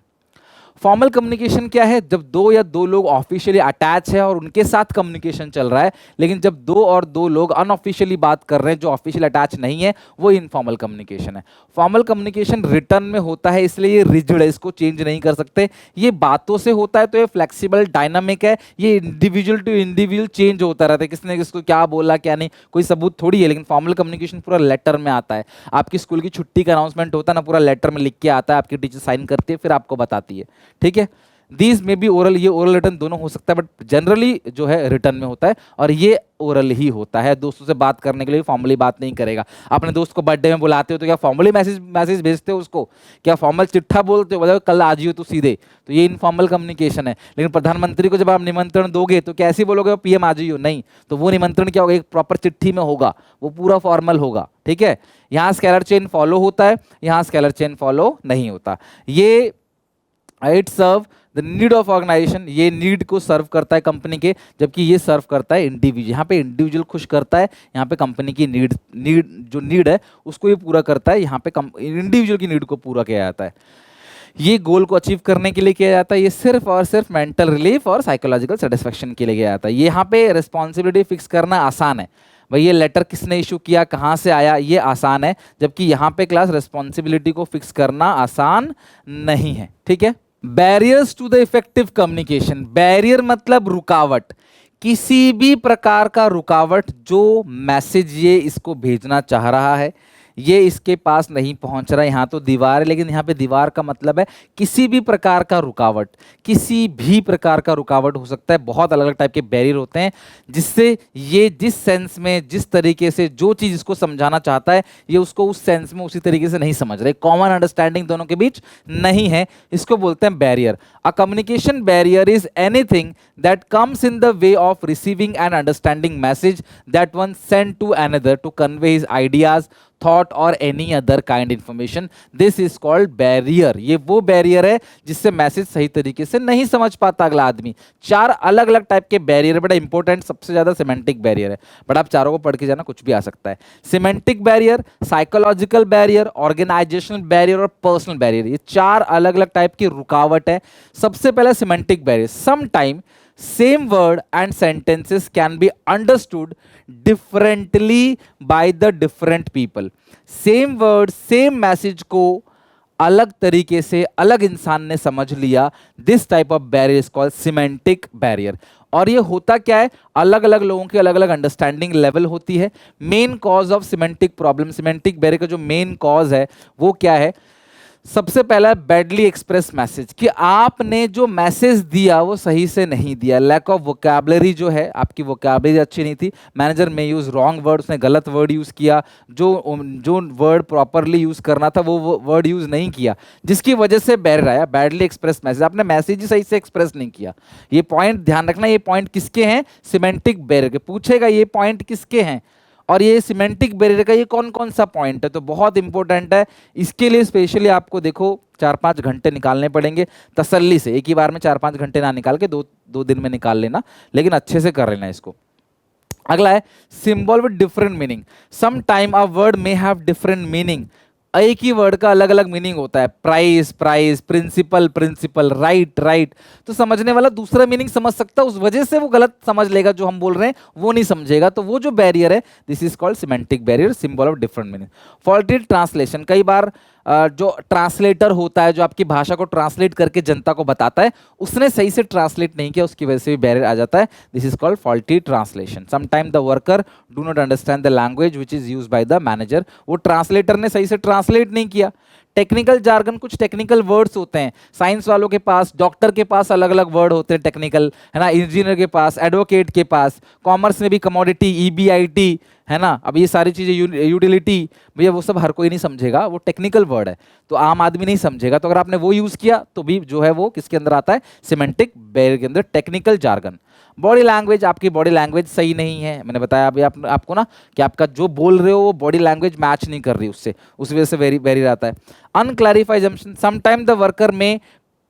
Formal communication क्या है? जब दो या दो लोग ऑफिशियली अटैच है और उनके साथ कम्युनिकेशन चल रहा है, लेकिन जब दो और दो लोग अनऑफिशियली बात कर रहे हैं जो ऑफिशियल अटैच नहीं है, वो इनफॉर्मल कम्युनिकेशन है। फॉर्मल कम्युनिकेशन रिटर्न में होता है, इसलिए ये रिजिड है, इसको चेंज नहीं कर सकते। ये बातों से होता है तो ये फ्लेक्सिबल डायनामिक है, ये इंडिविजुअल टू इंडिविजुअल चेंज होता रहता है, किसने किसको क्या बोला क्या नहीं, कोई सबूत थोड़ी है। लेकिन फॉर्मल कम्युनिकेशन पूरा लेटर में आता है, आपकी स्कूल की छुट्टी का अनाउंसमेंट होता है ना, पूरा लेटर में लिख के आता है, आपकी टीचर साइन करती है, फिर आपको बताती है, ठीक है। दीज में भी ओरल, ये ओरल रिटर्न दोनों हो सकता है, बट जनरली जो है रिटर्न में होता है, और ये ओरल ही होता है। दोस्तों से बात करने के लिए फॉर्मली बात नहीं करेगा। अपने दोस्त को बर्थडे में बुलाते हो तो क्या फॉर्मली मैसेज भेजते हो उसको? क्या फॉर्मल चिट्ठा बोलते हो, बोलो कल आ जियो तो सीधे, तो ये इनफॉर्मल कम्युनिकेशन है। लेकिन प्रधानमंत्री को जब आप निमंत्रण दोगे तो कैसे बोलोगे पीएम आ जाइयो? नहीं, तो वो निमंत्रण क्या होगा? एक प्रॉपर चिट्ठी में होगा, वो पूरा फॉर्मल होगा, ठीक है। यहाँ स्केलर चेन फॉलो होता है, यहाँ स्केलर चेन फॉलो नहीं होता। ये it serve the need of organisation, ये नीड को सर्व करता है कंपनी के, जबकि ये सर्व करता है इंडिविजुअल। यहाँ पे इंडिविजुअल खुश करता है, यहाँ पे कंपनी की नीड जो नीड है उसको ये पूरा करता है, यहाँ पे इंडिविजुअल की नीड को पूरा किया जाता है। ये गोल को अचीव करने के लिए किया जाता है, ये सिर्फ और सिर्फ मेंटल रिलीफ और साइकोलॉजिकल सेटिस्फेक्शन के लिए किया जाता है। यहाँ पे रिस्पॉन्सिबिलिटी फिक्स करना आसान है, भाई ये लेटर किसने इशू किया, कहाँ से आया, ये आसान है, जबकि यहाँ पे क्लास रिस्पॉन्सिबिलिटी को फिक्स करना आसान नहीं है, ठीक है। Barriers to the effective communication, barrier मतलब रुकावट, किसी भी प्रकार का रुकावट, जो मैसेज ये इसको भेजना चाह रहा है ये इसके पास नहीं पहुंच रहा है। यहाँ तो दीवार है, लेकिन यहाँ पे दीवार का मतलब है किसी भी प्रकार का रुकावट, किसी भी प्रकार का रुकावट हो सकता है। बहुत अलग अलग टाइप के बैरियर होते हैं, जिससे ये जिस सेंस में, जिस तरीके से जो चीज़ इसको समझाना चाहता है, ये उसको उस सेंस में उसी तरीके से नहीं समझ रहे, कॉमन अंडरस्टैंडिंग दोनों के बीच नहीं है, इसको बोलते हैं barrier. A communication barrier is anything that comes in the way of receiving and understanding message that one send to another to convey his ideas, thought और any other kind information, this is called barrier. ये वो barrier है जिससे message सही तरीके से नहीं समझ पाता अगला आदमी। चार अलग अलग टाइप के बैरियर, बड़ा इंपॉर्टेंट सबसे ज्यादा सिमेंटिक बैरियर है, बट आप चारों को पढ़ के जाना, कुछ भी आ सकता है। Semantic barrier, psychological barrier, organisational barrier और पर्सनल बैरियर, ये चार अलग अलग टाइप की रुकावट है। सबसे पहले semantic barrier, some time same word and sentences can be understood differently by the different people. Same word, same message को अलग तरीके से अलग इंसान ने समझ लिया, this type of barrier is called semantic barrier। और ये होता क्या है, अलग अलग लोगों की अलग अलग अंडरस्टैंडिंग लेवल होती है। Main cause of semantic problem, semantic barrier का जो मेन कॉज है वो क्या है? सबसे पहला बैडली एक्सप्रेस मैसेज, कि आपने जो मैसेज दिया वो सही से नहीं दिया। लैक ऑफ वोकैबुलरी, जो है आपकी वोकैबुलरी अच्छी नहीं थी, मैनेजर में यूज रॉन्ग वर्ड, उसने गलत वर्ड यूज किया, जो वर्ड प्रॉपरली यूज करना था वो वर्ड यूज नहीं किया, जिसकी वजह से बैरियर आया। बैडली एक्सप्रेस मैसेज, आपने मैसेज ही सही से एक्सप्रेस नहीं किया। ये पॉइंट ध्यान रखना, ये पॉइंट किसके हैं? सिमेंटिक बैरियर के। पूछेगा ये पॉइंट किसके हैं, और ये सिमेंटिक बैरियर का ये कौन कौन सा पॉइंट है, तो बहुत इंपॉर्टेंट है। इसके लिए स्पेशली आपको देखो 4-5 घंटे निकालने पड़ेंगे तसल्ली से, एक ही बार में 4-5 घंटे ना निकाल के दो दिन में निकाल लेना, लेकिन अच्छे से कर लेना इसको। अगला है symbol with different meaning, some time a word may have different meaning, एक ही वर्ड का अलग अलग मीनिंग होता है। Price price, principal principal, right right, तो समझने वाला दूसरा मीनिंग समझ सकता है, उस वजह से वो गलत समझ लेगा, जो हम बोल रहे हैं वो नहीं समझेगा, तो वो जो बैरियर है this is called semantic barrier, symbol of different meaning. Faulty translation, कई बार जो ट्रांसलेटर होता है, जो आपकी भाषा को ट्रांसलेट करके जनता को बताता है, उसने सही से ट्रांसलेट नहीं किया, उसकी वजह से भी बैरियर आ जाता है, this is called faulty translation. Sometime the worker do not understand the language which is used by the manager, वो ट्रांसलेटर ने सही से ट्रांसलेट नहीं किया। टेक्निकल जार्गन, कुछ टेक्निकल वर्ड्स होते हैं, साइंस वालों के पास, डॉक्टर के पास अलग अलग वर्ड होते हैं टेक्निकल, है ना, इंजीनियर के पास, एडवोकेट के पास, कॉमर्स में भी कमोडिटी, EBIT, है ना। अब ये सारी चीजें यूटिलिटी, भैया वो सब हर कोई नहीं समझेगा, वो टेक्निकल वर्ड है तो आम आदमी नहीं समझेगा। तो अगर आपने वो यूज किया तो भी जो है वो किसके अंदर आता है, सिमेंटिक बैरियर के अंदर, टेक्निकल जार्गन। बॉडी लैंग्वेज, आपकी बॉडी लैंग्वेज सही नहीं है, मैंने बताया अभी आपको ना कि आपका जो बोल रहे हो वो बॉडी लैंग्वेज मैच नहीं कर रही उससे, उस वजह से बैरियर आता है। Unclarified assumption, sometime the worker में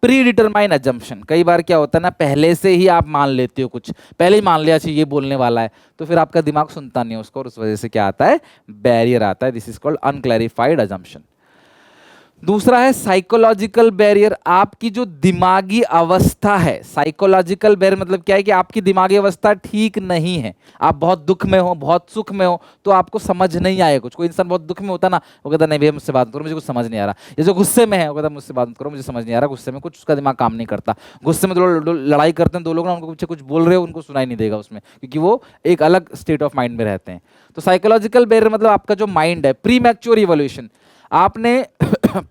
प्री डिटरमाइन अजम्पशन, कई बार क्या होता है ना, पहले से ही आप मान लेते हो, कुछ पहले ही मान लिया चाहिए ये बोलने वाला है, तो फिर आपका दिमाग सुनता नहीं है उसको और उस वजह से क्या आता है, बैरियर आता है। This is called unclarified assumption. दूसरा है साइकोलॉजिकल बैरियर, आपकी जो दिमागी अवस्था है, साइकोलॉजिकल बैरियर मतलब क्या है कि आपकी दिमागी अवस्था ठीक नहीं है, आप बहुत दुख में हो, बहुत सुख में हो, तो आपको समझ नहीं आएगा कुछ। कोई इंसान बहुत दुख में होता है ना, वो कहता नहीं भैया मुझसे बात करो, मुझे कुछ समझ नहीं आ रहा। ये जो गुस्से में है वो कहता मुझसे बात करो, मुझे समझ नहीं आ रहा, गुस्से में कुछ उसका दिमाग काम नहीं करता। गुस्से में दो लड़ाई करते हैं दो लोग ना, उनको पीछे कुछ बोल रहे हो उनको सुनाई नहीं देगा उसमें, क्योंकि वो एक अलग स्टेट ऑफ माइंड में रहते हैं। तो साइकोलॉजिकल बैरियर मतलब आपका जो माइंड है, प्री मैच्योर इवोल्यूशन, आपने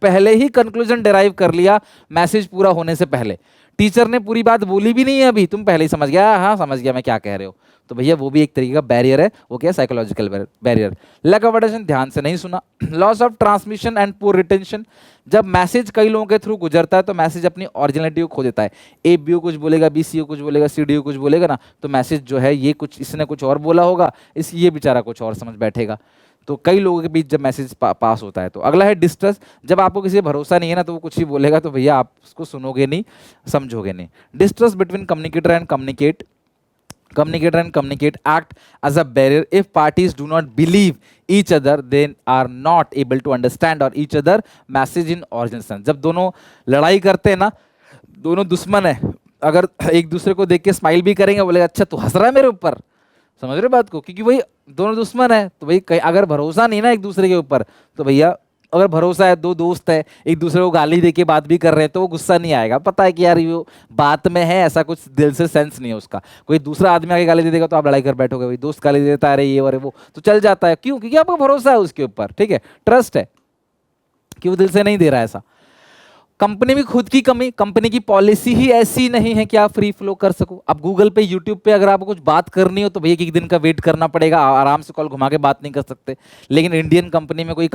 पहले ही कंक्लूजन डिराइव कर लिया मैसेज पूरा होने से पहले, टीचर ने पूरी बात बोली भी नहीं है अभी, तुम पहले ही समझ गया, हाँ समझ गया मैं क्या कह रहे हो, तो भैया वो भी एक तरीके का बैरियर है। वो क्या है, psychological barrier. Lack of attention, ध्यान से नहीं सुना। Loss of transmission and poor retention, जब मैसेज कई लोगों के थ्रू गुजरता है तो मैसेज अपनी ओरिजिनलिटी को खो देता है। ए बी ओ कुछ बोलेगा, बी सी ओ कुछ बोलेगा, सी डी ओ कुछ बोलेगा ना, तो मैसेज जो है ये कुछ, इसने कुछ और बोला होगा, ये बेचारा कुछ और समझ बैठेगा, तो कई लोगों के बीच जब मैसेज पास होता है। तो अगला है डिस्ट्रस्ट, जब आपको किसी पर भरोसा नहीं है ना तो वो कुछ ही बोलेगा तो भैया आप उसको सुनोगे नहीं, समझोगे नहीं। Distrust between communicator and communicate act as a barrier if parties do not believe each other, they are not able to understand और each other message in original sense. जब दोनों लड़ाई करते हैं ना, दोनों दुश्मन है, अगर एक दूसरे को देख के स्माइल भी करेंगे, बोलेगा अच्छा तू हंस रहा है मेरे ऊपर, समझ रहे बात को, क्योंकि वही दोनों दुश्मन है। तो भाई अगर भरोसा नहीं ना एक दूसरे के ऊपर, तो भैया अगर भरोसा है, दो दोस्त है एक दूसरे को गाली दे के बात भी कर रहे हैं, तो वो गुस्सा नहीं आएगा, पता है कि यार ये बात में है, ऐसा कुछ दिल से सेंस नहीं है उसका। कोई दूसरा आदमी आगे गाली दे देगा तो आप लड़ाई कर बैठोगे, भाई दोस्त गाली देता है अरे ये और वो, तो चल जाता है, क्यों, क्योंकि आपको भरोसा है उसके ऊपर, ठीक है, ट्रस्ट है कि वो दिल से नहीं दे रहा है ऐसा। कंपनी में खुद की कमी, कंपनी की पॉलिसी ही ऐसी नहीं है कि आप फ्री फ्लो कर सको। अब गूगल पे, यूट्यूब पे अगर आपको कुछ बात करनी हो तो भैया एक दिन का वेट करना पड़ेगा, आराम से कॉल घुमा के बात नहीं कर सकते। लेकिन इंडियन कंपनी में कोई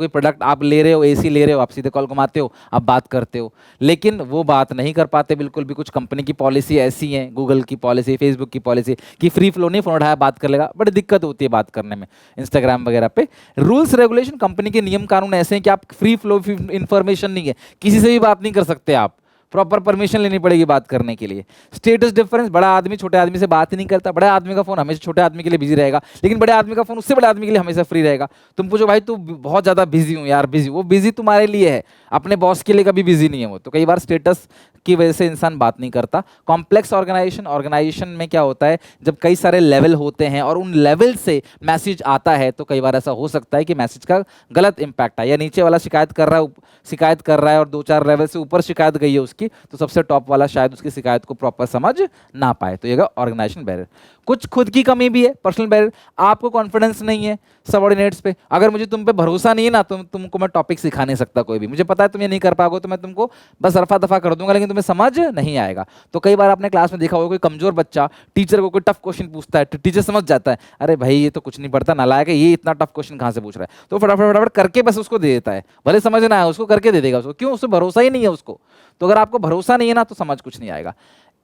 प्रोडक्ट आप ले रहे हो, एसी ले रहे हो, आप सीधे कॉल घुमाते हो, आप बात करते हो, लेकिन वो बात नहीं कर पाते बिल्कुल भी। कुछ कंपनी की पॉलिसी ऐसी है, गूगल की पॉलिसी, फेसबुक की पॉलिसी कि फ्री फ्लो नहीं, फोन उठाया बात कर लेगा, बड़ी दिक्कत होती है बात करने में। इंस्टाग्राम वगैरह पे रूल्स रेगुलेशन, कंपनी के नियम कानून ऐसे हैं कि आप फ्री फ्लो इंफॉर्मेशन नहीं है, किसी से भी बात नहीं कर सकते, आप प्रॉपर परमिशन लेनी पड़ेगी बात करने के लिए। स्टेटस डिफरेंस, बड़ा आदमी छोटे आदमी से बात ही नहीं करता, बड़े आदमी का फोन हमेशा छोटे आदमी के लिए बिजी रहेगा, लेकिन बड़े आदमी का फोन उससे बड़े आदमी के लिए हमेशा फ्री रहेगा। तुम पूछो भाई तू बहुत ज्यादा बिजी हूँ यार, बिजी, वो बिजी तुम्हारे लिए है, अपने बॉस के लिए कभी बिजी नहीं है वो। तो कई बार स्टेटस की वजह से इंसान बात नहीं करता। कॉम्प्लेक्स ऑर्गेनाइजेशन में क्या होता है, जब कई सारे लेवल होते हैं और उन लेवल से मैसेज आता है तो कई बार ऐसा हो सकता है कि मैसेज का गलत इंपैक्ट आए, या नीचे वाला शिकायत कर रहा है और 2-4 लेवल से ऊपर शिकायत गई है उसकी, तो सबसे टॉप वाला शायद उसकी शिकायत को प्रॉपर समझ ना पाए, तो ये ऑर्गेनाइजेशन बैरियर। कुछ खुद की कमी भी है, पर्सनल बैरियर, आपको कॉन्फिडेंस नहीं है सबऑर्डिनेट्स पे। अगर मुझे तुम पे भरोसा नहीं है ना, तुमको मैं टॉपिक सिखा नहीं सकता कोई भी, मुझे पता है तुम ये नहीं कर पाओगे, तो मैं तुमको बस रफा दफा कर दूंगा, लेकिन तुम्हें समझ नहीं आएगा। तो कई बार आपने क्लास में देखा होगा कोई कमजोर बच्चा टीचर को कोई टफ क्वेश्चन पूछता है, तो टीचर समझ जाता है अरे भाई ये तो कुछ नहीं पढ़ता, नालायक है, ये इतना टफ क्वेश्चन कहाँ से पूछ रहा है, तो फटाफट फटाफट करके बस उसको दे देता है, भले समझ ना आए उसको करके दे देगा उसको, क्यों, उससे भरोसा ही नहीं है उसको। तो अगर आपको भरोसा नहीं है ना तो समझ कुछ नहीं आएगा।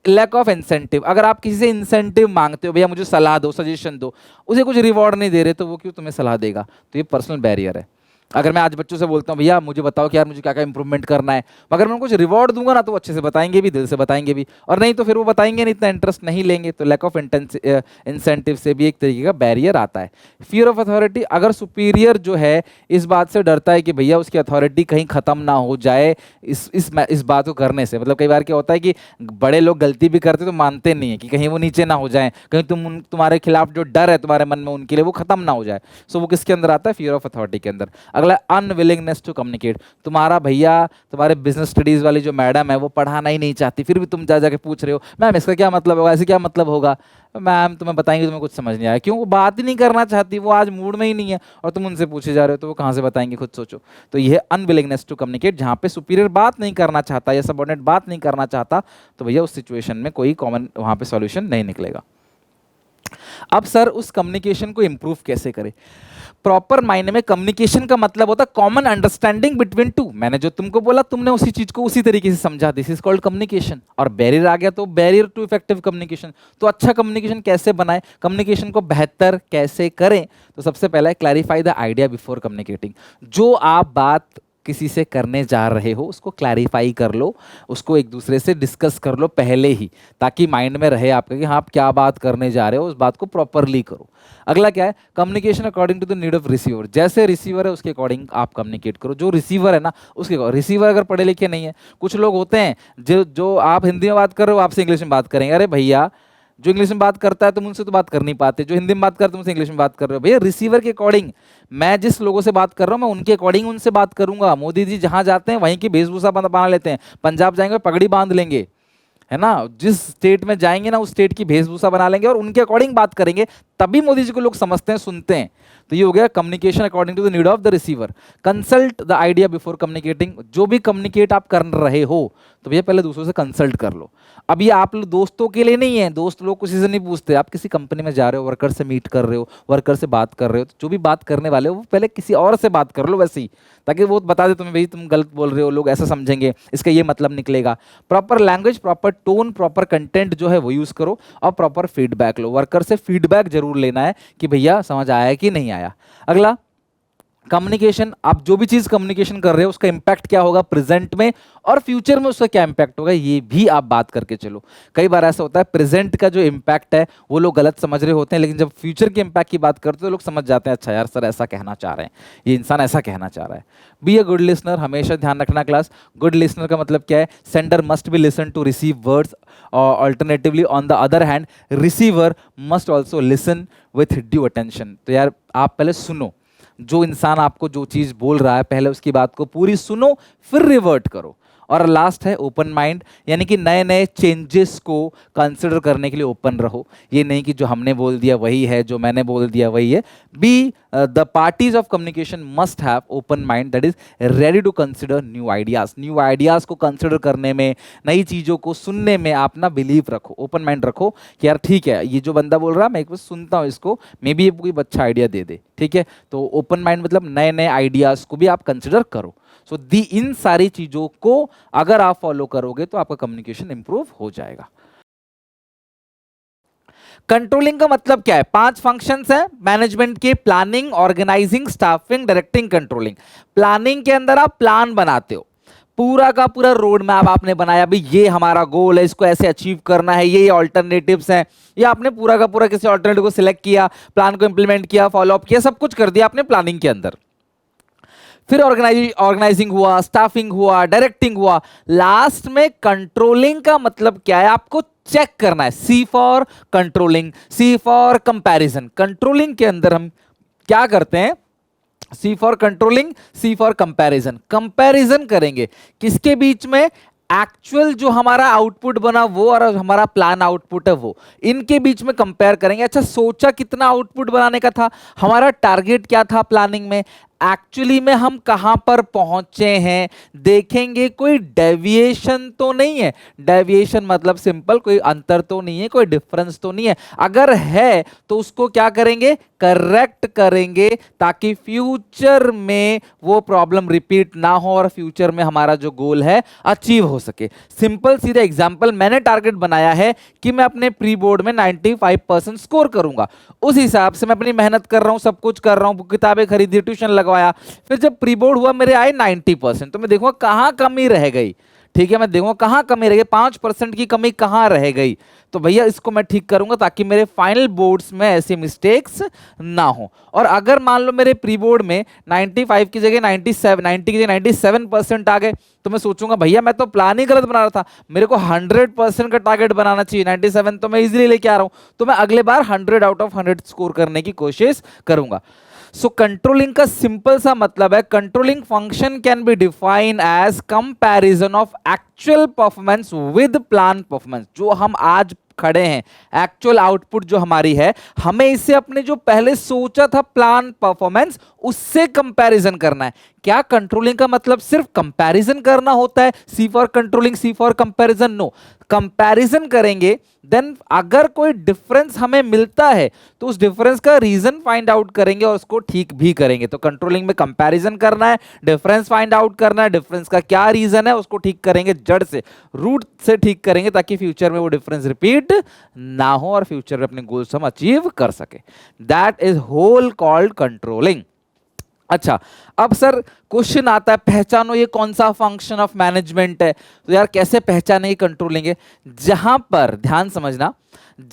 लैक ऑफ इंसेंटिव, अगर आप किसी से इंसेंटिव मांगते हो, भैया मुझे सलाह दो, सजेशन दो, उसे कुछ रिवॉर्ड नहीं दे रहे, तो वो क्यों तुम्हें सलाह देगा, तो ये पर्सनल बैरियर है। अगर मैं आज बच्चों से बोलता हूँ भैया मुझे बताओ कि यार मुझे क्या क्या इंप्रूवमेंट करना है, अगर मैं उनको कुछ रिवॉर्ड दूंगा ना तो वो अच्छे से बताएंगे भी, दिल से बताएंगे भी, और नहीं तो फिर वो बताएंगे नहीं, इतना इंटरेस्ट नहीं लेंगे। तो लैक ऑफ इंसेंटिव से भी एक तरीके का बैरियर आता है। फियर ऑफ अथॉरिटी, अगर सुपीरियर जो है इस बात से डरता है कि भैया उसकी अथॉरिटी कहीं खत्म ना हो जाए इस बात को करने से, मतलब कई बार क्या होता है कि बड़े लोग गलती भी करते तो मानते नहीं है कि कहीं वो नीचे ना हो जाए, कहीं तुम्हारे खिलाफ जो डर है तुम्हारे मन में उनके लिए वो खत्म ना हो जाए। सो वो किसके अंदर आता है, फियर ऑफ अथॉरिटी के अंदर। अगला अनविलिंगनेस टू कम्युनिकेट, तुम्हारा भैया तुम्हारे बिजनेस स्टडीज वाली जो मैडम है वो पढ़ाना ही नहीं चाहती, फिर भी तुम जा जाके पूछ रहे हो मैम इसका क्या मतलब होगा, ऐसे क्या मतलब होगा, मैम तुम्हें बताएंगे, तुम्हें कुछ समझ नहीं आया, क्यों, वो बात ही नहीं करना चाहती, वो आज मूड में ही नहीं है, और तुम उनसे पूछे जा रहे हो, तो वो कहाँ से बताएंगे, खुद सोचो। तो ये अनविलिंगनेस टू कम्युनिकेट, जहाँ पे सुपीरियर बात नहीं करना चाहता या सबऑर्डिनेट बात नहीं करना चाहता, तो भैया उस सिचुएशन में कोई कॉमन वहाँ पे सॉल्यूशन नहीं निकलेगा। अब सर उस कम्युनिकेशन को इंप्रूव कैसे करें? प्रॉपर मायने में कम्युनिकेशन का मतलब होता है कॉमन अंडरस्टैंडिंग बिटवीन टू। मैंने जो तुमको बोला तुमने उसी चीज को उसी तरीके से समझा, दिस इज कॉल्ड कम्युनिकेशन। और बैरियर आ गया तो बैरियर टू इफेक्टिव कम्युनिकेशन। तो अच्छा कम्युनिकेशन कैसे बनाए, कम्युनिकेशन को बेहतर कैसे करें? तो सबसे पहला है clarify the idea before communicating. जो आप बात किसी से करने जा रहे हो उसको क्लैरिफाई कर लो, उसको एक दूसरे से डिस्कस कर लो पहले ही, ताकि माइंड में रहे आपका कि हाँ आप क्या बात करने जा रहे हो, उस बात को प्रॉपरली करो। अगला क्या है, communication according to the need of receiver. जैसे रिसीवर है उसके अकॉर्डिंग आप कम्युनिकेट करो। जो रिसीवर है ना उसके, रिसीवर अगर पढ़े लिखे नहीं है, कुछ लोग होते हैं जो आप हिंदी में बात कर रहे हो आपसे इंग्लिश में बात करेंगे। अरे भैया जो इंग्लिश में बात करता है तुम उनसे तो बात कर नहीं पाते, जो हिंदी में बात करते तुम उनसे इंग्लिश में बात कर रहे हो। भैया रिसीवर के अकॉर्डिंग, मैं जिस लोगों से बात कर रहा हूँ मैं उनके अकॉर्डिंग उनसे बात करूंगा। मोदी जी जहां जाते हैं वहीं की वेशभूषा बना लेते हैं, पंजाब जाएंगे पगड़ी बांध लेंगे, है ना, जिस स्टेट में जाएंगे ना उस स्टेट की वेशभूषा बना लेंगे और उनके अकॉर्डिंग बात करेंगे, तभी मोदी जी को लोग समझते हैं, सुनते हैं। तो ये हो गया communication according to the need of the receiver. Consult the idea before communicating. जो भी कम्युनिकेट आप कर रहे हो तो भैया पहले दूसरों से कंसल्ट कर लो। अब ये आप लोग दोस्तों के लिए नहीं है, दोस्त लोग किसी से नहीं पूछते। आप किसी कंपनी में जा रहे हो, वर्कर से मीट कर रहे हो, वर्कर से बात कर रहे हो, तो जो भी बात करने वाले हो वो पहले किसी और से बात कर लो वैसे ही, ताकि वो बता दे तुम्हें भाई तुम गलत बोल रहे हो, लोग ऐसा समझेंगे, इसका ये मतलब निकलेगा। Proper language, proper tone, proper content जो है वो यूज करो और प्रॉपर फीडबैक लो। वर्कर से फीडबैक जरूर लेना है कि भैया समझ आया कि नहीं आया। अगला कम्युनिकेशन, आप जो भी चीज कम्युनिकेशन कर रहे हो उसका इंपैक्ट क्या होगा प्रेजेंट में और फ्यूचर में, उसका क्या इंपैक्ट होगा ये भी आप बात करके चलो। कई बार ऐसा होता है प्रेजेंट का जो इंपैक्ट है वो लोग गलत समझ रहे होते हैं, लेकिन जब फ्यूचर के इंपैक्ट की बात करते हो तो लोग समझ जाते हैं, अच्छा यार सर ऐसा कहना चाह रहे हैं, ये इंसान ऐसा कहना चाह रहा है। बी अ गुड लिसनर, हमेशा ध्यान रखना क्लास, गुड लिसनर का मतलब क्या है, sender must be listen to receive words, alternatively on the other hand receiver must also listen with due attention. तो यार आप पहले सुनो, जो इंसान आपको जो चीज बोल रहा है पहले उसकी बात को पूरी सुनो फिर रिवर्ट करो। और लास्ट है ओपन माइंड, यानी कि नए नए चेंजेस को कंसिडर करने के लिए ओपन रहो। ये नहीं कि जो हमने बोल दिया वही है, जो मैंने बोल दिया वही है। Be the parties of communication must have open mind that is ready to consider new ideas. New ideas को कंसिडर करने में, नई चीजों को सुनने में आप ना बिलीव रखो, ओपन माइंड रखो कि यार ठीक है ये जो बंदा बोल रहा है मैं एक बार सुनता हूँ इसको, मे बी ये कोई अच्छा आइडिया दे दे, ठीक है। तो ओपन माइंड मतलब नए नए आइडियाज को भी आप कंसिडर करो। सो इन सारी चीजों को अगर आप फॉलो करोगे तो आपका कम्युनिकेशन इंप्रूव हो जाएगा। कंट्रोलिंग का मतलब क्या है, 5 फंक्शंस हैं मैनेजमेंट के, planning, organising, staffing, directing, controlling. Planning के अंदर आप प्लान बनाते हो, पूरा का पूरा रोड मैप आपने बनाया, भाई ये हमारा गोल है, इसको ऐसे अचीव करना है, ये ऑल्टरनेटिव्स हैं, ये आपने पूरा का पूरा किसी ऑल्टरनेटिव को सिलेक्ट किया, प्लान को इंप्लीमेंट किया, फॉलो अप किया, सब कुछ कर दिया आपने प्लानिंग के अंदर। फिर ऑर्गेनाइजिंग हुआ, स्टाफिंग हुआ, डायरेक्टिंग हुआ, लास्ट में कंट्रोलिंग का मतलब क्या है, आपको चेक करना है। C for controlling, C for comparison. Controlling के अंदर हम क्या करते हैं, C for controlling, C for comparison. Comparison करेंगे किसके बीच में, एक्चुअल जो हमारा आउटपुट बना वो और हमारा प्लान आउटपुट है वो, इनके बीच में कंपेयर करेंगे। अच्छा सोचा कितना आउटपुट बनाने का था, हमारा टारगेट क्या था प्लानिंग में, एक्चुअली में हम कहां पर पहुंचे हैं, देखेंगे कोई डेविएशन तो नहीं है। डेविएशन मतलब सिंपल, कोई अंतर तो नहीं है, कोई डिफरेंस तो नहीं है। अगर है तो उसको क्या करेंगे, करेक्ट करेंगे, ताकि फ्यूचर में वो प्रॉब्लम रिपीट ना हो और फ्यूचर में हमारा जो गोल है अचीव हो सके। सिंपल सीधा एग्जांपल, मैंने टारगेट बनाया है कि मैं अपने प्री बोर्ड में 95% स्कोर करूंगा, उस हिसाब से मैं अपनी मेहनत कर रहा हूं, सब कुछ कर रहा हूं, किताबें खरीदी, ट्यूशन लगवाया। फिर जब प्री बोर्ड हुआ मेरे आए 90%, तो मैं देखूंगा कहां कमी रह गई, ठीक है, मैं देखूंगा कहां कमी रह गई, 5% की कमी कहां रह गई, तो भैया इसको मैं ठीक करूंगा ताकि मेरे फाइनल बोर्ड्स में ऐसी मिस्टेक्स ना हो। और अगर मान लो मेरे प्री बोर्ड में 95 की जगह 97, 90 की जगह 97% आ गए, तो मैं सोचूंगा भैया मैं तो प्लान ही गलत बना रहा था, मेरे को 100% का टारगेट बनाना चाहिए, 97 तो मैं इजीली लेके आ रहा हूं, तो मैं अगले बार 100 आउट ऑफ 100 स्कोर करने की कोशिश करूंगा। सो कंट्रोलिंग का सिंपल सा मतलब है, controlling function can be define as comparison of actual performance with plan performance. जो हम आज खड़े हैं, एक्चुअल आउटपुट जो हमारी है, हमें इसे अपने जो पहले सोचा था प्लान परफॉर्मेंस उससे कंपैरिजन करना है। क्या कंट्रोलिंग का मतलब सिर्फ कंपैरिजन करना होता है? C for controlling, C for comparison? No, comparison करेंगे, देन अगर कोई डिफरेंस हमें मिलता है तो उस डिफरेंस का रीजन फाइंड आउट करेंगे और उसको ठीक भी करेंगे। तो कंट्रोलिंग में कंपैरिजन करना है, डिफरेंस फाइंड आउट करना है, डिफरेंस का क्या रीजन है उसको ठीक करेंगे, जड़ से, रूट से ठीक करेंगे, ताकि फ्यूचर में वो डिफरेंस रिपीट ना हो और फ्यूचर में अपने गोल्स हम अचीव कर सके। That is whole called controlling. अच्छा, अब सर क्वेश्चन आता है, पहचानो ये कौन सा फंक्शन ऑफ मैनेजमेंट है। तो यार कैसे पहचाने ये कंट्रोलिंग है? जहां पर, ध्यान समझना,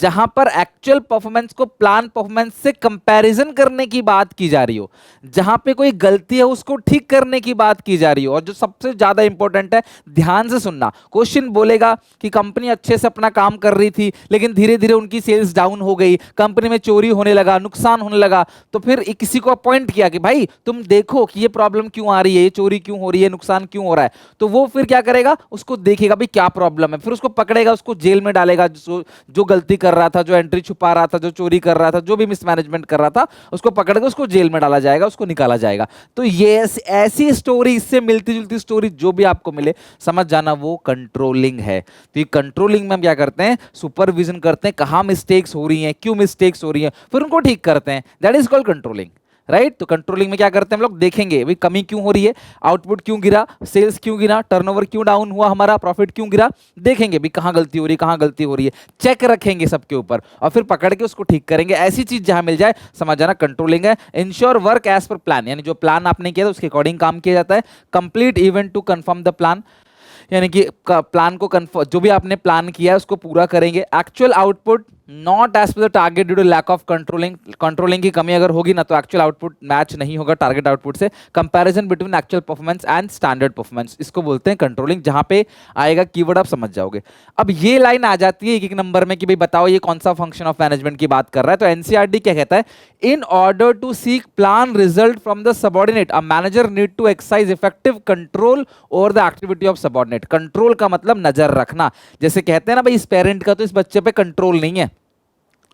जहां पर एक्चुअल परफॉर्मेंस को प्लान परफॉर्मेंस से कंपैरिजन करने की बात की जा रही हो, जहां पे कोई गलती है उसको ठीक करने की बात की जा रही हो, और जो सबसे ज्यादा इंपॉर्टेंट है, ध्यान से सुनना, क्वेश्चन बोलेगा कि कंपनी अच्छे से अपना काम कर रही थी लेकिन धीरे धीरे उनकी सेल्स डाउन हो गई, कंपनी में चोरी होने लगा, नुकसान होने लगा, तो फिर किसी को अपॉइंट किया कि भाई तुम देखो कि ये प्रॉब्लम क्यों आ रही है, ये चोरी क्यों हो रही है, नुकसान क्यों हो रहा है। तो वो फिर क्या करेगा, उसको देखेगा भाई क्या प्रॉब्लम है, फिर उसको पकड़ेगा, उसको जेल में डालेगा, जो गलती कर रहा था, जो एंट्री छुपा रहा था, जो चोरी कर रहा था, जो भी मिसमैनेजमेंट कर रहा था, उसको पकड़ के उसको जेल में डाला जाएगा, उसको निकाला जाएगा। तो ये ऐसी स्टोरी, इससे मिलती जुलती स्टोरी जो भी आपको मिले, समझ जाना वो कंट्रोलिंग है। तो ये कंट्रोलिंग में हम क्या करते हैं, सुपरविजन करते हैं, कहां मिस्टेक्स हो रही हैं, क्यों मिस्टेक्स हो रही हैं, फिर उनको ठीक करते हैं। That is called controlling, right. तो कंट्रोलिंग में क्या करते हैं हम लोग, देखेंगे भाई कमी क्यों हो रही है, आउटपुट क्यों गिरा, सेल्स क्यों गिरा, टर्नओवर क्यों डाउन हुआ, हमारा प्रॉफिट क्यों गिरा, देखेंगे भाई कहां गलती हो रही है, कहां गलती हो रही है, चेक रखेंगे सबके ऊपर और फिर पकड़ के उसको ठीक करेंगे। ऐसी चीज जहां मिल जाए समझ जाना कंट्रोलिंग है। Ensure work as per plan, यानी जो प्लान आपने किया था उसके अकॉर्डिंग काम किया जाता है। Complete event to confirm the plan, यानी कि प्लान को कन्फर्म, जो भी आपने प्लान किया है उसको पूरा करेंगे। Actual output not as per the target due to lack of controlling, controlling की कमी अगर होगी ना तो एक्चुअल आउटपुट मैच नहीं होगा टारगेट आउटपुट से। Comparison between actual performance and standard performance, इसको बोलते हैं कंट्रोलिंग। जहां पे आएगा कीवर्ड आप समझ जाओगे। अब ये लाइन आ जाती है एक एक नंबर में कि भाई बताओ ये कौन सा फंक्शन ऑफ मैनेजमेंट की बात कर रहा है। तो एनसीईआरटी क्या कहता है, in order to seek plan result from the subordinate a manager need to exercise effective control over the activity of subordinate. Control का मतलब नजर रखना, जैसे कहते हैं ना भाई इस पेरेंट का तो इस बच्चे पे कंट्रोल नहीं है,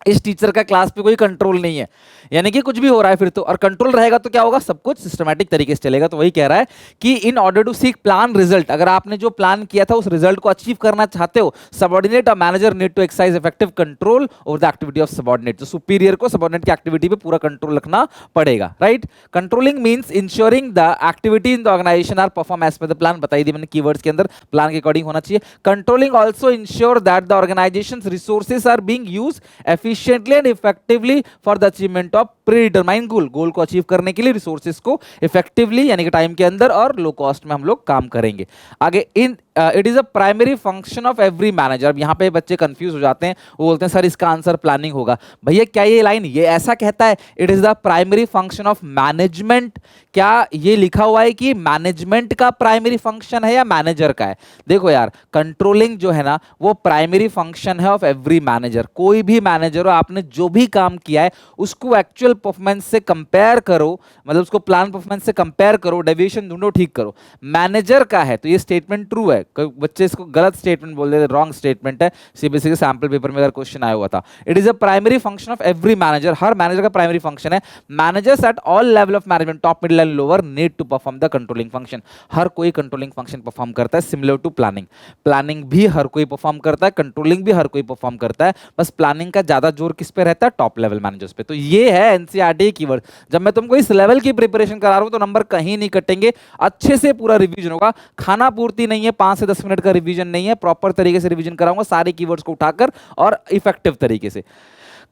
इस टीचर का क्लास पे कोई कंट्रोल नहीं है, यानी कि कुछ भी हो रहा है फिर तो, और कंट्रोल रहेगा तो क्या होगा, सब कुछ सिस्टमैटिक तरीके से चलेगा। तो वही कह रहा है कि in order to seek plan result, अगर आपने जो प्लान किया था उस रिजल्ट को अचीव करना चाहते हो, सबऑर्डिनेट और manager need to exercise effective control over the activity of subordinate. तो सुपीरियर को सबऑर्डिनेट की एक्टिविटी पे पूरा कंट्रोल रखना पड़ेगा, right. Controlling means ensuring the activity in the organisation are perform as per the plan, बताई दी मैंने कीवर्ड्स के अंदर, प्लान के अकॉर्डिंग होना चाहिए। Controlling also ensure that the organisation's resources are being used efficiently and effectively for the achievement of predetermined goal, goal को achieve करने के लिए रिसोर्सेज को इफेक्टिवली यानी कि टाइम के अंदर और लो कॉस्ट में हम लोग काम करेंगे। आगे in it is a primary function of every manager. अब यहाँ पे बच्चे कंफ्यूज हो जाते हैं, वो बोलते हैं सर इसका आंसर प्लानिंग होगा। भैया क्या ये लाइन ये ऐसा कहता है it is the primary function of management, क्या ये लिखा हुआ है कि मैनेजमेंट का प्राइमरी फंक्शन है या मैनेजर का है? देखो यार, कंट्रोलिंग जो है ना वो प्राइमरी फंक्शन है ऑफ एवरी मैनेजर। कोई भी मैनेजर हो, आपने जो भी काम किया है उसको एक्चुअल परफॉर्मेंस से कंपेयर करो, मतलब उसको प्लान परफॉर्मेंस से कंपेयर करो, डेविएशन ढूंढो, ठीक करो। मैनेजर का है तो ये स्टेटमेंट ट्रू है, बच्चे इसको गलत स्टेटमेंट बोल देते, रॉन्ग स्टेटमेंट है। सीबीएसई के सैंपल पेपर में अगर क्वेश्चन आया हुआ था, it is a primary function of every manager, हर मैनेजर का प्राइमरी फंक्शन है। Managers at all level of management top middle and lower need to perform the controlling function. हर कोई कंट्रोलिंग फंक्शन परफॉर्म करता है, सिमिलर टू प्लानिंग। प्लानिंग भी हर कोई perform करता है, कंट्रोलिंग भी हर कोई परफॉर्म करता है, बस प्लानिंग का ज्यादा जोर किस पे रहता है, टॉप लेवल मैनेजर्स पे। तो ये है एनसीईआरटी कीवर्ड। जब मैं तुमको इस लेवल की प्रिपरेशन करा रहा हूं तो नंबर कहीं नहीं कटेंगे, अच्छे से पूरा रिवीजन होगा। खाना पूर्ति नहीं है, 5 से 10 मिनट का रिवीजन नहीं है, प्रॉपर तरीके से रिवीजन कराऊंगा सारे कीवर्ड्स को उठाकर और इफेक्टिव तरीके से।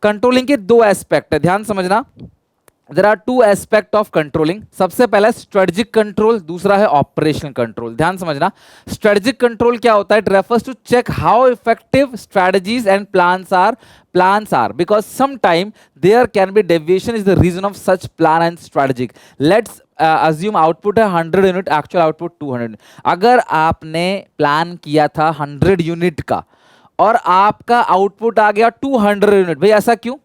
कंट्रोलिंग के दो एस्पेक्ट है, ध्यान समझना। There are two aspects of controlling. सबसे पहला स्ट्रेटेजिक कंट्रोल, दूसरा है ऑपरेशनल कंट्रोल। ध्यान समझना, स्ट्रेटेजिक कंट्रोल क्या होता है, it refers to check how effective strategies and plans are because sometime there can be deviation is the reason of such plan and strategic. Let's assume output है 100 unit, actual output 200। अगर आपने plan किया था 100 unit का और आपका output आ गया 200 unit, भाई ऐसा क्यों?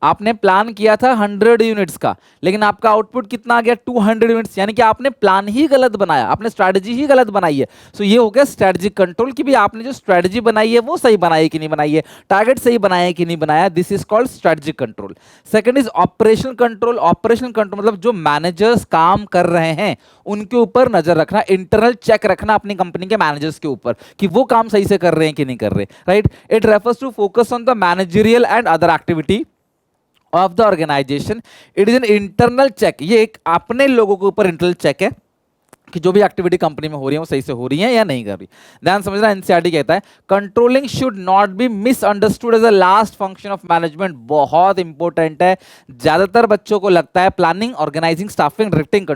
आपने प्लान किया था 100 यूनिट्स का, लेकिन आपका आउटपुट कितना आ गया 200 यूनिट्स, यानी कि आपने प्लान ही गलत बनाया, आपने स्ट्रैटेजी ही गलत बनाई है। सो ये हो गया स्ट्रैटेजिक कंट्रोल कि भी आपने जो स्ट्रैटेजी बनाई है वो सही बनाई है कि नहीं बनाई है, टारगेट सही बनाया है कि नहीं बनाया। This is called strategic control. Second is operational control. Operational control मतलब जो मैनेजर्स काम कर रहे हैं उनके ऊपर नजर रखना, इंटरनल चेक रखना अपनी कंपनी के मैनेजर्स के ऊपर कि वो काम सही से कर रहे हैं कि नहीं कर रहे, right. It refers to focus on the managerial and other activity of the organisation. It is an internal check, ये एक अपने लोगों के ऊपर इंटरनल चेक है कि जो भी एक्टिविटी कंपनी में हो रही है वो सही से हो रही है या नहीं कर रही। ध्यान समझना, एनसीईआरटी कहता है controlling should not be misunderstood as a last function of management. बहुत इंपॉर्टेंट है, ज्यादातर बच्चों को लगता है planning, organising, staffing, directing,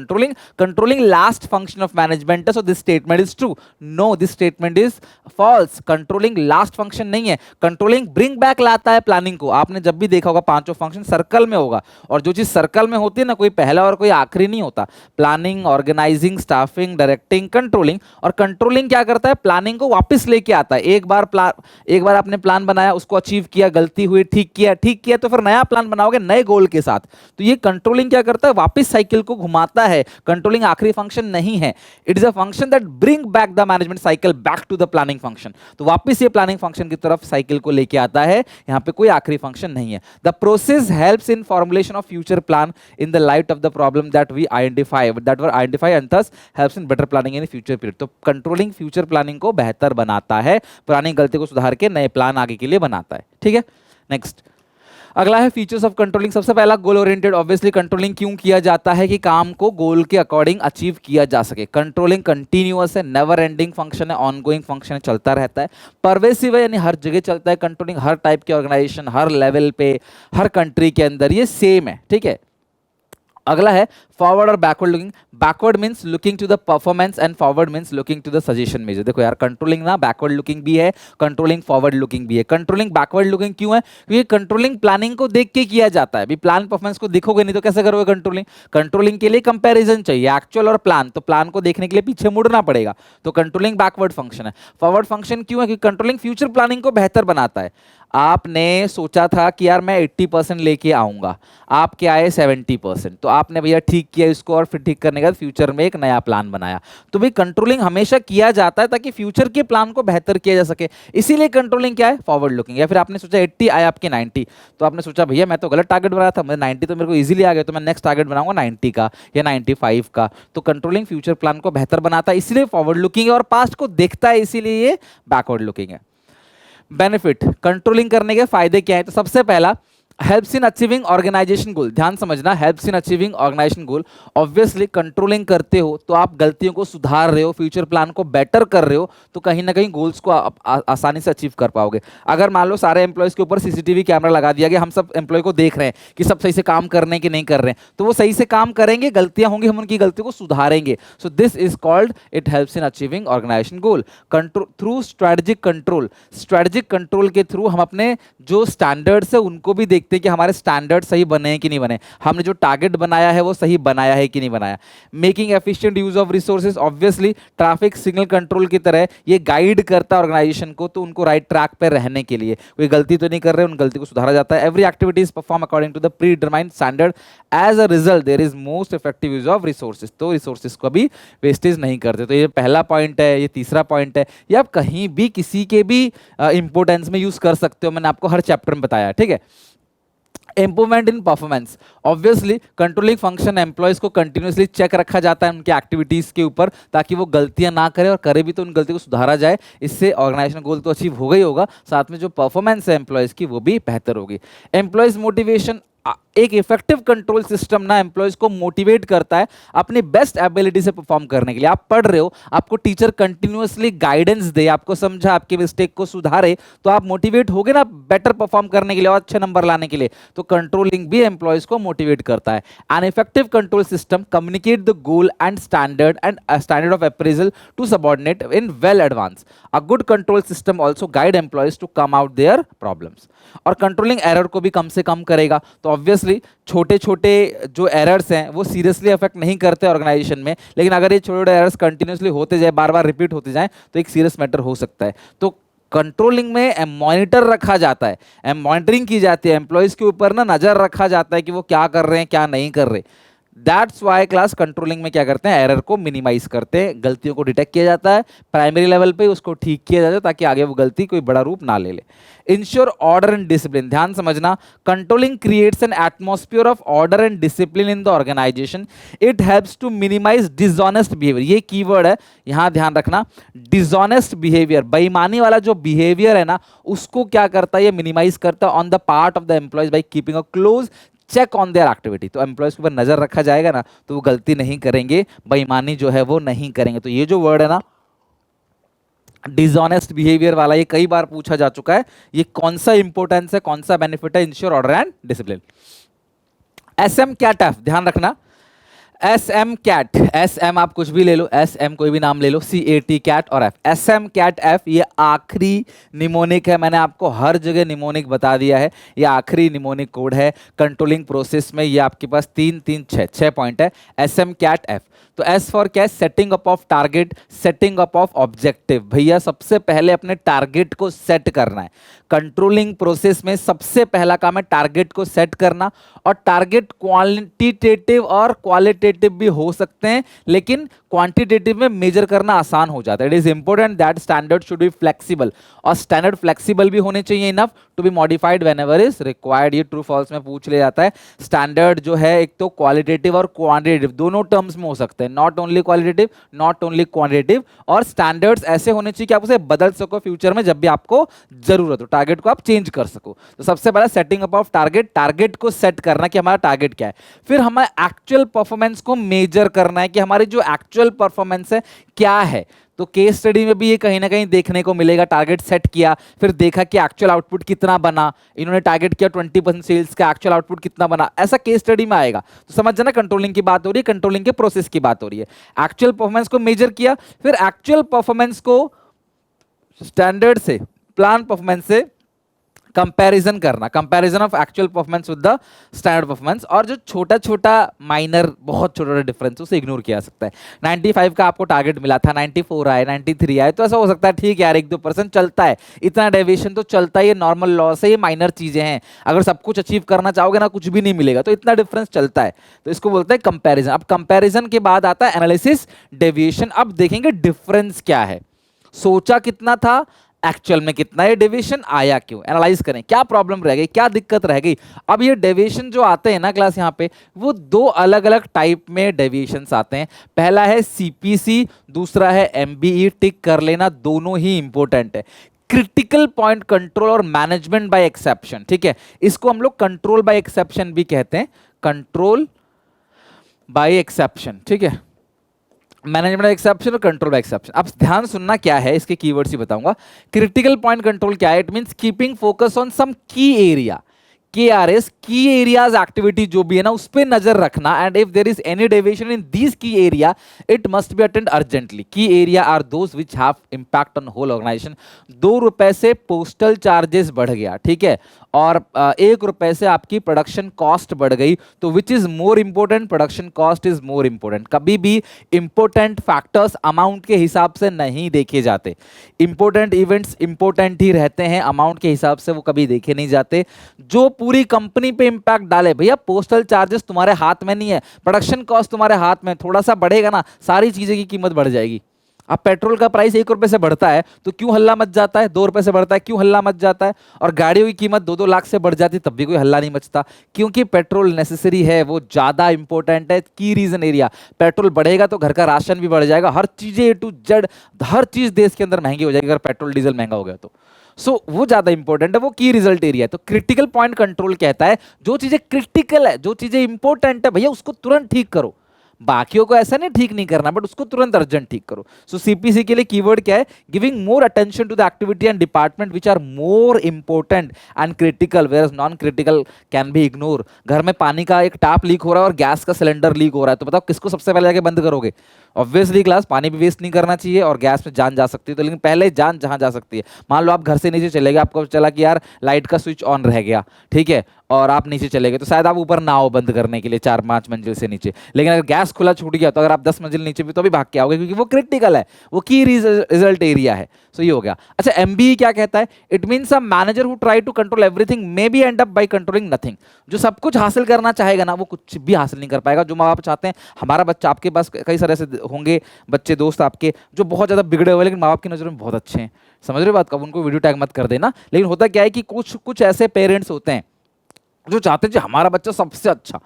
controlling last function of management है। So this statement is true. No, this statement is false. Controlling last function नहीं है, कंट्रोलिंग ब्रिंग बैक लाता है प्लानिंग को। आपने जब भी देखा होगा पांचों फंक्शन सर्कल में होगा, और जो चीज सर्कल में होती है ना, कोई पहला और कोई आखिरी नहीं होता। Planning, organising, staffing, directing, controlling. और कंट्रोलिंग क्या करता है, प्लानिंग को वापस लेके आता है। एक बार आपने प्लान बनाया, उसको अचीव किया, गलती हुई, ठीक किया तो फिर नया प्लान बनाओगे नए गोल के साथ। तो ये कंट्रोलिंग क्या करता है, वापस साइकिल को घुमाता है। कंट्रोलिंग आखिरी फंक्शन नहीं है, it is a function that bring back the management cycle back to the planning function. तो वापस ये प्लानिंग फंक्शन की तरफ साइकिल को लेके आता है, यहां पे कोई आखिरी फंक्शन नहीं है। The process helps in formulation of future plan in the light of the problem that we identify that were identify and thus helps in better planning in future period. तो कंट्रोलिंग फ्यूचर प्लानिंग को बेहतर बनाता है, पुरानी गलती को सुधार के नए प्लान आगे के लिए बनाता है। ठीक है, नेक्स्ट अगला है फीचर्स ऑफ कंट्रोलिंग। सबसे पहला गोल ओरिएंटेड। ऑब्वियसली कंट्रोलिंग क्यों किया जाता है, कि काम को गोल के अकॉर्डिंग अचीव किया जा सके। कंट्रोलिंग कंटिन्यूअस है, नेवर एंडिंग फंक्शन है, ऑनगोइंग फंक्शन है, चलता रहता है। परवेसिव है, यानी हर जगह चलता है। कंट्रोलिंग हर टाइप के ऑर्गेनाइजेशन, हर लेवल पे, हर कंट्री के अंदर ये सेम है। ठीक है, अगला है फॉरवर्ड और backward looking. Backward means looking to the performance and forward means looking to the suggestion measure. देखो यार, कंट्रोलिंग ना बैकवर्ड लुकिंग भी है, कंट्रोलिंग फॉरवर्ड लुकिंग भी है। कंट्रोलिंग बैकवर्ड लुकिंग क्यों है, क्योंकि कंट्रोलिंग प्लानिंग को देख के किया जाता है। अभी प्लान परफॉर्मेंस को देखोगे नहीं तो कैसे करोगे कंट्रोलिंग। कंट्रोलिंग के लिए कंपैरिजन चाहिए, एक्चुअल और प्लान, तो प्लान को देखने के लिए पीछे मुड़ना पड़ेगा। तो कंट्रोलिंग बैकवर्ड फंक्शन है। फॉरवर्ड फंक्शन क्यों है, क्योंकि कंट्रोलिंग फ्यूचर प्लानिंग को बेहतर बनाता है। आपने सोचा था कि यार मैं 80% लेके आऊंगा, आपके आए 70%, तो आपने भैया ठीक किया इसको, और फिर ठीक करने के बाद फ्यूचर में एक नया प्लान बनाया। तो भाई कंट्रोलिंग हमेशा किया जाता है ताकि फ्यूचर के प्लान को बेहतर किया जा सके, इसीलिए कंट्रोलिंग क्या है, फॉरवर्ड लुकिंग। या फिर आपने सोचा 80 आया आपके 90, तो आपने सोचा भैया मैं तो गलत टारगेट बनाया था, मैं 90 तो मेरे को इजीली आ गया, तो मैं नेक्स्ट टारगेट बनाऊंगा 90 का या 95 का। तो कंट्रोलिंग फ्यूचर प्लान को बेहतर बनाता है, इसलिए फॉरवर्ड लुकिंग है, और पास्ट को देखता है, इसीलिए ये बैकवर्ड लुकिंग है। बेनिफिट, कंट्रोलिंग करने के फायदे क्या है, तो सबसे पहला helps in achieving organisation goal. ध्यान समझना, helps in achieving organisation goal. Obviously controlling करते हो तो आप गलतियों को सुधार रहे हो, फ्यूचर प्लान को बेटर कर रहे हो, तो कहीं ना कहीं गोल्स को आसानी से अचीव कर पाओगे। अगर मान लो सारे एम्प्लॉयज के ऊपर सीसीटीवी कैमरा लगा दिया गया, हम सब एम्प्लॉय को देख रहे हैं कि सब सही से काम कर रहे हैं कि नहीं कर रहे हैं, तो वो सही से काम करेंगे, गलतियां होंगी, हम उनकी गलतियों को सुधारेंगे। So this is called, it helps in achieving organisation goal. Through strategic control, strategic control के थ्रू हम अपने जो स्टैंडर्ड्स है उनको भी देखते हैं कि हमारे स्टैंडर्ड सही बने हैं कि नहीं बने, हमने जो टारगेट बनाया है वो सही बनाया है कि नहीं बनाया। Making efficient use of resources. Obviously traffic signal control की तरह ये गाइड करता है ऑर्गेनाइजेशन को, तो उनको राइट ट्रैक पर रहने के लिए, कोई गलती तो नहीं कर रहे, उन गलती को सुधारा जाता है। Every activity is perform according to the pre determined standard, as a result there is most effective use of resources. तो रिसोर्सेज को भी वेस्टेज नहीं करते। तो ये पहला पॉइंट है, ये तीसरा पॉइंट है, ये आप कहीं भी किसी के भी इंपोर्टेंस में यूज कर सकते हो, मैंने आपको हर चैप्टर में बताया। ठीक है, improvement in performance. Obviously controlling function employees को कंटिन्यूअसली चेक रखा जाता है उनकी एक्टिविटीज के ऊपर, ताकि वो गलतियां ना करे, और करे भी तो उन गलती को सुधारा जाए। इससे ऑर्गेनाइजेशन गोल तो अचीव हो गई होगा, साथ में जो परफॉर्मेंस है एम्प्लॉयज की वो भी बेहतर होगी। एम्प्लॉयज मोटिवेशन, एक इफेक्टिव कंट्रोल सिस्टम ना एम्प्लॉयज को मोटिवेट करता है अपनी बेस्ट एबिलिटी से परफॉर्म करने के लिए। आप पढ़ रहे हो, आपको टीचर कंटिन्यूअसली गाइडेंस दे, आपको समझा, आपके मिस्टेक को सुधारे, तो आप मोटिवेट होगे ना बेटर परफॉर्म करने के लिए और अच्छे नंबर लाने के लिए। तो कंट्रोलिंग भी एम्प्लॉयज को मोटिवेट करता है। An effective control system communicate the goal and standard of appraisal to subordinate in well advance. A good control system also guide employees to come out their problems. और controlling error को भी कम से कम करेगा। तो obviously छोटे छोटे जो errors हैं वो सीरियसली अफेक्ट नहीं करते ऑर्गेनाइजेशन में, लेकिन अगर ये छोटे छोटे एरर्स कंटिन्यूसली होते जाए, बार बार रिपीट होते जाएं, तो एक सीरियस मैटर हो सकता है। तो कंट्रोलिंग में मॉनिटर रखा जाता है, मॉनिटरिंग की जाती है, एम्प्लॉयज के ऊपर ना नजर रखा जाता है कि वो क्या कर रहे हैं क्या नहीं कर रहे। दैट्स वाई क्लास कंट्रोलिंग में क्या करते हैं, एरर को मिनिमाइज करते हैं, गलतियों को डिटेक्ट किया जाता है, प्राइमरी लेवल पे उसको ठीक किया जाता है ताकि आगे वो गलती कोई बड़ा रूप ना ले ले। इंश्योर ऑर्डर एंड डिसिप्लिन, ध्यान समझना, controlling creates an atmosphere of order and discipline in the organisation, it helps to minimise dishonest behaviour, ये कीवर्ड है यहां ध्यान रखना, डिसऑनेस्ट बिहेवियर, बेईमानी वाला जो बिहेवियर है ना उसको क्या करता है, ये मिनिमाइज करता है on the part of the employees by keeping a close check on their activity. तो एम्प्लॉयज के ऊपर नजर रखा जाएगा ना तो वो गलती नहीं करेंगे, बेईमानी जो है वो नहीं करेंगे। तो ये जो वर्ड है ना डिसऑनेस्ट बिहेवियर वाला, ये कई बार पूछा जा चुका है, ये कौन सा इंपॉर्टेंस है, कौन सा बेनिफिट है, ensure order and discipline. SM cat F, ध्यान रखना, S M cat, S M आप कुछ भी ले लो, एस एम कोई भी नाम ले लो, सी ए टी कैट और F, S M cat F, ये आखिरी निमोनिक है, मैंने आपको हर जगह निमोनिक बता दिया है, ये आखिरी निमोनिक कोड है कंट्रोलिंग प्रोसेस में, ये आपके पास 3 3 6 6 पॉइंट है, एस एम कैट एफ। तो एस फॉर क्या है, setting up of target, setting up of objective, भैया सबसे पहले अपने टारगेट को सेट करना है, कंट्रोलिंग प्रोसेस में सबसे पहला काम है टारगेट को सेट करना, और टारगेट क्वांटिटेटिव और क्वालिटेटिव भी हो सकते हैं, लेकिन क्वांटिटेटिव में मेजर करना आसान हो जाता है। It is important that standard should be flexible, और स्टैंडर्ड फ्लेक्सिबल भी होने चाहिए enough to be modified whenever is required. ये ट्रू फॉल्स में पूछ लिया जाता है। स्टैंडर्ड जो है एक तो क्वालिटेटिव और क्वांटिटेटिव दोनों टर्म्स में हो सकते हैं, not only qualitative not only quantitative, और स्टैंडर्ड्स ऐसे होने चाहिए कि आप उसे बदल सको फ्यूचर में जब भी आपको जरूरत हो, टारगेट को आप चेंज कर सको। तो सबसे पहला setting up of target, target को सेट करना कि हमारा टारगेट क्या है, फिर हमें एक्चुअल परफॉर्मेंस को मेजर करना है कि हमारी जो एक्चुअल परफॉर्मेंस है क्या है। तो केस स्टडी में भी ये कहीं ना कहीं देखने को मिलेगा, टारगेट सेट किया फिर देखा कि एक्चुअल आउटपुट कितना बना, इन्होंने टारगेट किया 20% सेल्स का, एक्चुअल आउटपुट कितना बना, ऐसा केस स्टडी में आएगा। तो समझ जाना कंट्रोलिंग की बात हो रही है, कंट्रोलिंग के प्रोसेस की बात हो रही है। एक्चुअल परफॉर्मेंस को मेजर किया, फिर एक्चुअल परफॉर्मेंस को स्टैंडर्ड से, प्लान परफॉर्मेंस से कंपैरिजन करना, comparison of actual performance with the standard performance, और जो छोटा छोटा माइनर बहुत छोटा छोटा डिफरेंस उसे इग्नोर किया जा सकता है। 95 का आपको टारगेट मिला था, 94 आए, 93 आए, तो ऐसा हो सकता है ठीक है यार 1-2% चलता है, इतना डेविएशन तो चलता है, ये नॉर्मल लॉस है, ये माइनर चीजें हैं, अगर सब कुछ अचीव करना चाहोगे ना कुछ भी नहीं मिलेगा, तो इतना डिफरेंस चलता है, तो इसको बोलते हैं कंपैरिजन। अब कंपैरिजन के बाद आता है एनालिसिस डेविएशन, अब देखेंगे डिफरेंस क्या है, सोचा कितना था एक्चुअल में कितना, ये डेविएशन आया क्यों, एनालाइज करें क्या प्रॉब्लम रह गई, क्या दिक्कत रह गई। अब ये डेविएशन जो आते हैं ना क्लास यहाँ पे, वो 2 अलग अलग टाइप में डेविएशंस आते हैं, पहला है सीपीसी, दूसरा है एमबीई, टिक कर लेना, दोनों ही इंपॉर्टेंट है। क्रिटिकल पॉइंट कंट्रोल और मैनेजमेंट बाय एक्सेप्शन, ठीक है, इसको हम लोग कंट्रोल बाय एक्सेप्शन भी कहते हैं, कंट्रोल बाय एक्सेप्शन, ठीक है, मैनेजमेंट एक्सेप्शन और कंट्रोल बाय एक्सेप्शन। अब ध्यान सुनना क्या है, इसके कीवर्ड्स ही बताऊंगा। क्रिटिकल पॉइंट कंट्रोल क्या है, it means keeping focus on some key area, KRS key areas activity जो भी है ना उस पर नजर रखना, and if there is any deviation in this key area it must be attend urgently. Key area are those which have impact on whole organisation. 2 रुपए से पोस्टल चार्जेस बढ़ गया, ठीक है, और 1 रुपए से आपकी प्रोडक्शन कॉस्ट बढ़ गई, तो which is more important, production cost is more important. कभी भी इंपोर्टेंट फैक्टर्स अमाउंट के हिसाब से नहीं देखे जाते, इंपोर्टेंट इवेंट्स इंपोर्टेंट ही रहते हैं, अमाउंट के हिसाब से वो कभी देखे नहीं जाते। जो पूरी कंपनी पे इंपैक्ट डाले, भैया पोस्टल चार्जेस तुम्हारे हाथ में नहीं है, प्रोडक्शन कॉस्ट तुम्हारे हाथ में, थोड़ा सा बढ़ेगा ना सारी चीजें की कीमत बढ़ जाएगी। अब पेट्रोल का प्राइस 1 रुपए से बढ़ता है तो क्यों हल्ला मच जाता है, 2 रुपए से बढ़ता है क्यों हल्ला मच जाता है, और गाड़ियों की कीमत 2-2 लाख से बढ़ जाती तब भी कोई हल्ला नहीं मचता, क्योंकि पेट्रोल नेसेसरी है, वो ज्यादा इंपॉर्टेंट है। की रीजन एरिया, पेट्रोल बढ़ेगा तो घर का राशन भी बढ़ जाएगा, हर चीजें A to Z, हर चीज देश के अंदर महंगी हो जाएगी अगर पेट्रोल डीजल महंगा हो गया तो। सो वो ज्यादा इंपॉर्टेंट है, वो की रिजल्ट एरिया है। तो क्रिटिकल पॉइंट कंट्रोल कहता है जो चीजें क्रिटिकल है, जो चीजें इंपॉर्टेंट है, भैया उसको तुरंत ठीक करो, बाकियों को ऐसा नहीं ठीक नहीं करना, बट उसको तुरंत अर्जेंट ठीक करो। सो सीपीसी के लिए कीवर्ड क्या है, giving more attention to the activity and department which are more important and critical, where non critical can be ignore. घर में पानी का एक टैप लीक हो रहा है और गैस का सिलेंडर लीक हो रहा है, तो बताओ किसको सबसे पहले जाके बंद करोगे? ऑब्वियसली क्लास, पानी भी वेस्ट नहीं करना चाहिए और गैस में जान जा सकती है, तो लेकिन पहले जान जहां जा सकती है। मान लो आप घर से नीचे चले गए, आपको चला कि यार लाइट का स्विच ऑन रह गया, ठीक है, और आप नीचे चले गए तो शायद आप ऊपर ना हो बंद करने के लिए 4-5 मंजिल से नीचे, लेकिन अगर गैस खुला छूट गया तो अगर आप 10 मंजिल नीचे भी तो भी भाग के आओगे, क्योंकि वो क्रिटिकल है, वो की रिजल्ट एरिया है। सो ये हो गया। अच्छा, एमबीई क्या कहता है? It means a manager who try to control everything may be end up by controlling nothing. जो सब कुछ हासिल करना चाहेगा ना, वो कुछ भी हासिल नहीं कर पाएगा। जो माँ बाप चाहते हैं हमारा बच्चा, आपके पास कई सारे ऐसे होंगे बच्चे दोस्त आपके जो बहुत ज्यादा बिगड़े हुए लेकिन माँ बाप की नजर में बहुत अच्छे हैं, समझ रहे हो बात? कब उनको वीडियो टैग मत कर देना। लेकिन होता क्या है कि कुछ कुछ ऐसे पेरेंट्स होते हैं जो चाहते हैं कि हमारा बच्चा सबसे अच्छा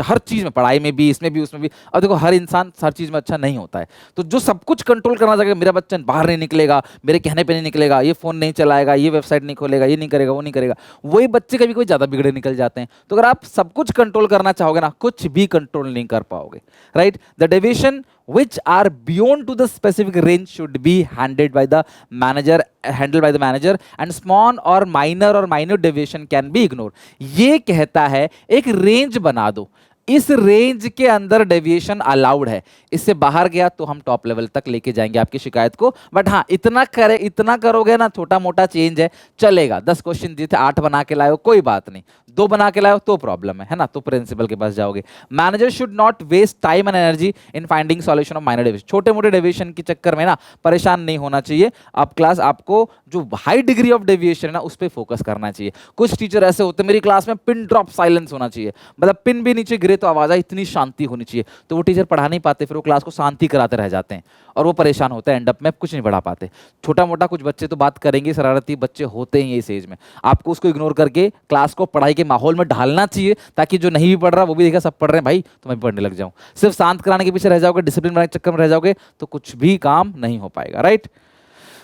हर चीज में, पढ़ाई में भी, इसमें भी, उसमें भी। अब देखो, हर इंसान हर चीज में अच्छा नहीं होता है। तो जो सब कुछ कंट्रोल करना चाहेगा, मेरा बच्चा बाहर नहीं निकलेगा, मेरे कहने पे नहीं निकलेगा, ये फोन नहीं चलाएगा, ये वेबसाइट नहीं खोलेगा, ये नहीं करेगा, वो नहीं करेगा, वही बच्चे कभी कोई ज्यादा बिगड़े निकल जाते हैं। तो अगर आप सब कुछ कंट्रोल करना चाहोगे ना, कुछ भी कंट्रोल नहीं कर पाओगे, right? The deviation which are beyond to the specific range should be handled by the manager and small or minor deviation can be ignored। ये कहता है एक रेंज बना दो, इस रेंज के अंदर डेविएशन अलाउड है, इससे बाहर गया तो हम टॉप लेवल तक लेके जाएंगे आपकी शिकायत को। बट हाँ, इतना करोगे ना, छोटा मोटा चेंज है चलेगा। 10 क्वेश्चन दिए थे, 8 बना के लाओ कोई बात नहीं, 2 बना के लाओ तो प्रॉब्लम है ना, तो प्रिंसिपल के पास जाओगे। Manager should not waste time and energy in finding solution of minor deviation. छोटे मोटे डेविएशन के चक्कर में ना परेशान नहीं होना चाहिए। आप क्लास, आपको जो हाई डिग्री ऑफ डेविएशन है ना उस पर फोकस करना चाहिए। कुछ टीचर ऐसे होते हैं, मेरी क्लास में पिन ड्रॉप साइलेंस होना चाहिए, मतलब पिन भी नीचे गिरे तो आवाज आए, इतनी शांति होनी चाहिए। तो वो टीचर पढ़ा नहीं पाते, फिर वो क्लास को शांति कराते रह जाते हैं और वो परेशान होते हैं, एंड अप में कुछ नहीं पढ़ा पाते। छोटा मोटा कुछ बच्चे तो बात करेंगे, शरारती बच्चे होते हैं इस एज में, आपको उसको इग्नोर करके क्लास को पढ़ाई के माहौल में ढालना चाहिए, ताकि जो नहीं भी पढ़ रहा वो भी देखा सब पढ़ रहे हैं भाई, तो मैं भी पढ़ने लग जाऊं। सिर्फ शांत कराने के पीछे रह जाओगे, डिसिप्लिन बनाने के चक्कर में रह जाओगे तो कुछ भी काम नहीं हो पाएगा, राइट?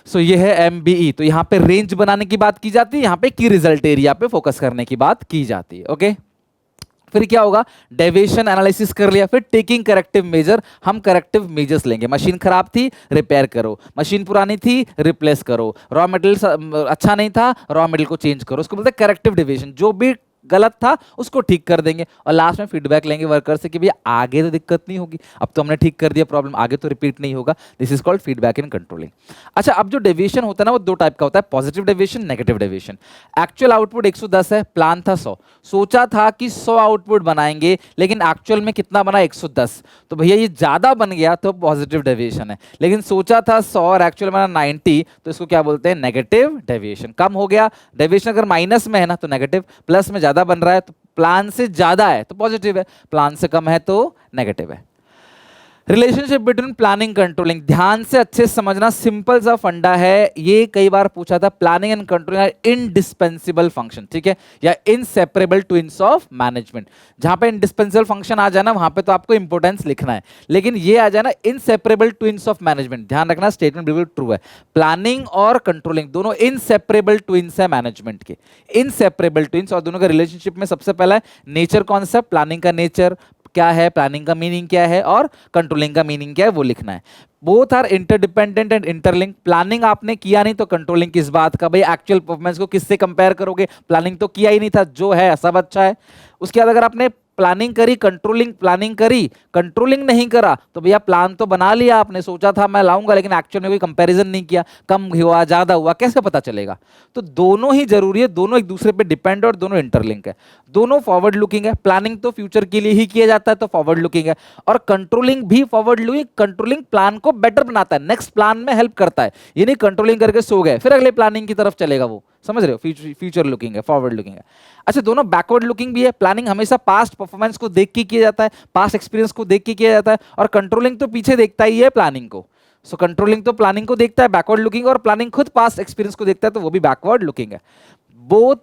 सो ये है एमबीई। तो यहाँ पे रेंज बनाने की बात की जाती है, यहाँ पे की रिजल्ट एरिया पे फोकस करने की बात की जाती है। ओके, फिर क्या होगा? डेविएशन एनालिसिस कर लिया, फिर टेकिंग करेक्टिव मेजर। हम करेक्टिव मेजर्स लेंगे। मशीन खराब थी, रिपेयर करो। मशीन पुरानी थी, रिप्लेस करो। रॉ मटेरियल अच्छा नहीं था, रॉ मटेरियल को चेंज करो। उसको बोलते हैं करेक्टिव डेविएशन। जो भी गलत था उसको ठीक कर देंगे और लास्ट में फीडबैक लेंगे वर्कर से कि भैया आगे तो दिक्कत नहीं होगी, अब तो हमने ठीक कर दिया प्रॉब्लम, आगे तो रिपीट नहीं होगा। This is called feedback in controlling. अच्छा, अब जो डेविएशन होता है ना वो 2 टाइप का होता है, positive deviation, negative deviation. Actual output 110 है, प्लान था 100, सोचा था कि 100 आउटपुट बनाएंगे लेकिन एक्चुअल में कितना बना? 110। तो भैया ये ज्यादा बन गया तो पॉजिटिव डेविएशन है, लेकिन सोचा था 100 और एक्चुअल बना 90, तो इसको क्या बोलते हैं? Negative deviation. कम हो गया डेविएशन, अगर माइनस में है ना तो नेगेटिव, प्लस में ज्यादा बन रहा है तो प्लान से ज्यादा है तो पॉजिटिव है, प्लान से कम है तो नेगेटिव है। रिलेशनशिप बिटवीन प्लानिंग कंट्रोलिंग, ध्यान से अच्छे समझना, सिंपल सा फंडा है। ये कई बार पूछा था। Planning and controlling are indispensable function, ठीक है, या इनसेपरेबल ट्विन्स ऑफ मैनेजमेंट। जहां पे इंडिस्पेंसिबल फंक्शन आ जाना वहां पे तो आपको इंपोर्टेंस लिखना है, लेकिन ये आ जाना इनसेपरेबल ट्विन्स ऑफ मैनेजमेंट। ध्यान रखना, स्टेटमेंट बिल्कुल ट्रू है। प्लानिंग और कंट्रोलिंग दोनों इनसेपरेबल ट्विन्स है मैनेजमेंट के, इनसेपरेबल ट्विन्स। और दोनों का रिलेशनशिप में सबसे पहला है नेचर कॉन्सेप्ट, प्लानिंग का नेचर क्या है, प्लानिंग का मीनिंग क्या है और कंट्रोलिंग का मीनिंग क्या है वो लिखना है। Both are interdependent and interlink. Planning आपने किया नहीं तो कंट्रोलिंग किस बात का? भाई एक्चुअल परफॉर्मेंस को किससे कंपेयर करोगे? प्लानिंग तो किया ही नहीं था, जो है सब अच्छा है। उसके बाद अगर आपने प्लानिंग करी, कंट्रोलिंग नहीं करा तो भैया प्लान तो बना लिया आपने, सोचा था मैं लाऊंगा, लेकिन एक्चुअल में कोई कंपैरिजन नहीं किया, कम हुआ ज्यादा हुआ कैसे पता चलेगा? तो दोनों ही जरूरी है, दोनों एक दूसरे पे डिपेंड और दोनों इंटरलिंक है, दोनों फॉरवर्ड लुकिंग है। प्लानिंग तो फ्यूचर के लिए ही किया जाता है तो फॉरवर्ड लुकिंग है, और कंट्रोलिंग भी फॉरवर्ड लुकिंग। कंट्रोलिंग प्लान को बेटर बनाता है, नेक्स्ट प्लान में हेल्प करता है। ये नहीं कंट्रोलिंग करके सो गए फिर अगले प्लानिंग की तरफ चलेगा, वो समझ रहे हो? फ्यूचर लुकिंग है, फॉरवर्ड लुकिंग है। अच्छा, दोनों बैकवर्ड लुकिंग भी है। प्लानिंग हमेशा पास्ट परफॉर्मेंस को देख के किया जाता है, पास्ट एक्सपीरियंस को देख के किया जाता है, और कंट्रोलिंग तो पीछे देखता ही है प्लानिंग को। सो कंट्रोलिंग तो प्लानिंग को देखता है बैकवर्ड लुकिंग, और प्लानिंग खुद पास्ट एक्सपीरियंस को देखता है तो वो भी बैकवर्ड लुकिंग है। बोथ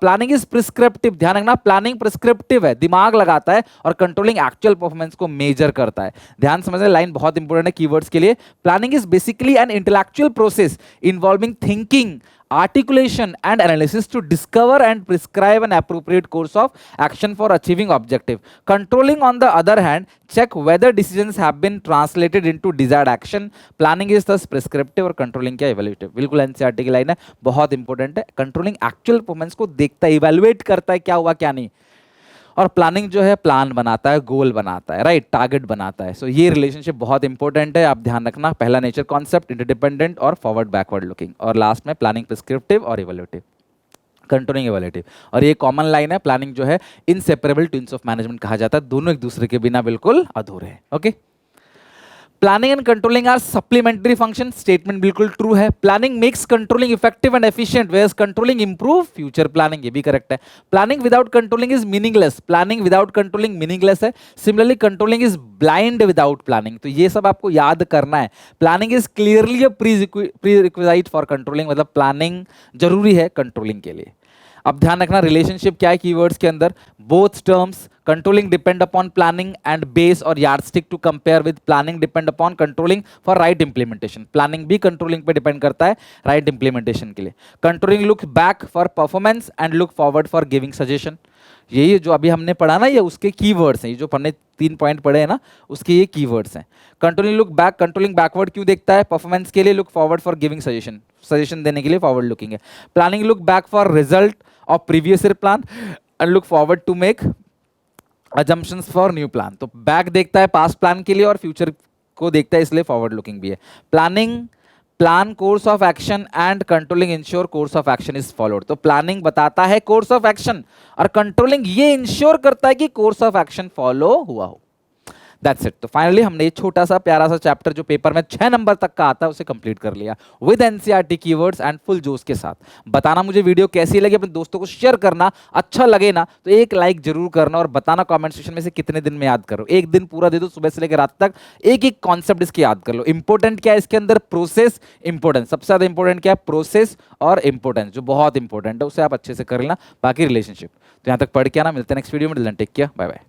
प्लानिंग इज प्रिस्क्रिप्टिव, ध्यान रखना, प्लानिंग प्रिस्क्रिप्टिव है, दिमाग लगाता है, और कंट्रोलिंग एक्चुअल परफॉर्मेंस को मेजर करता है। ध्यान समझना, लाइन बहुत इंपॉर्टेंट है कीवर्ड्स के लिए। Planning is basically an intellectual process involving thinking, articulation and analysis to discover and prescribe an appropriate course of action for achieving objective. Controlling, on the other hand, check whether decisions have been translated into desired action. Planning is thus prescriptive और controlling क्या evaluative। बिल्कुल NCERT की line है, बहुत important है। Controlling actual performance को देखता है, इवेलुएट करता है क्या हुआ क्या नहीं, और प्लानिंग जो है प्लान बनाता है, गोल बनाता है, राइट, टारगेट बनाता है। सो ये रिलेशनशिप बहुत इंपॉर्टेंट है, आप ध्यान रखना। पहला नेचर कॉन्सेप्ट, इंटरडिपेंडेंट और फॉरवर्ड बैकवर्ड लुकिंग, और लास्ट में प्लानिंग प्रिस्क्रिप्टिव और इवोल्यूटिव। Controlling evaluative. और ये कॉमन लाइन है, प्लानिंग जो है इनसेपरेबल ट्विन्स ऑफ मैनेजमेंट कहा जाता है, दोनों एक दूसरे के बिना बिल्कुल अधूरे हैं। Okay, planning and controlling are supplementary function, statement बिल्कुल ट्रू है। Planning makes controlling effective and efficient, whereas controlling improve future planning, ये भी करेक्ट है। Planning without controlling is meaningless, planning without controlling meaningless है। Similarly controlling is blind without planning, तो ये सब आपको याद करना है। Planning is clearly a prerequisite for controlling, मतलब प्लानिंग जरूरी है कंट्रोलिंग के लिए। अब ध्यान रखना रिलेशनशिप क्या है कीवर्ड्स के अंदर, both terms controlling depend upon planning and base और yardstick to compare with planning depend upon controlling for right implementation, planning भी कंट्रोलिंग पे डिपेंड करता है राइट इंप्लीमेंटेशन के लिए। Controlling look back for performance and look forward for giving suggestion, यही जो अभी हमने पढ़ा ना, ये उसके कीवर्ड्स हैं, ये जो पढ़ने 3 पॉइंट पढ़े हैं ना, उसके ये कीवर्ड्स हैं। Controlling look back, controlling backward क्यों देखता है, परफॉर्मेंस के लिए, look forward for giving suggestion, suggestion देने के लिए फॉरवर्ड लुकिंग है। Planning look back for result of previous year plan and look forward to make assumptions for new plan, तो बैक देखता है पास्ट प्लान के लिए और फ्यूचर को देखता है, इसलिए फॉरवर्ड लुकिंग भी है। Planning plan course of action and controlling ensure course of action is followed, तो प्लानिंग बताता है कोर्स ऑफ एक्शन और कंट्रोलिंग ये इंश्योर करता है कि कोर्स ऑफ एक्शन फॉलो हुआ हो। That's it. तो फाइनली हमने ये छोटा सा प्यारा सा चैप्टर जो पेपर में 6 नंबर तक का आता है उसे कंप्लीट कर लिया with NCERT keywords and full जोश के साथ। बताना मुझे वीडियो कैसी लगी, अपने दोस्तों को शेयर करना, अच्छा लगे ना तो एक लाइक जरूर करना और बताना कमेंट सेक्शन में से कितने दिन में याद करो। एक दिन पूरा दे दो, सुबह से लेकर रात तक एक एक कॉन्सेप्ट इसके याद कर लो। इंपॉर्टेंट क्या है इसके अंदर, प्रोसेस, इंपॉर्टेंस, सबसे ज्यादा इंपॉर्टेंट क्या है, प्रोसेस और इंपॉर्टेंस, जो बहुत इंपॉर्टेंट है उसे आप अच्छे से कर लेना। बाकी रिलेशनशिप तो यहाँ तक पढ़ के आना। मिलते हैं नेक्स्ट वीडियो में, टेक केयर, बाय बाय।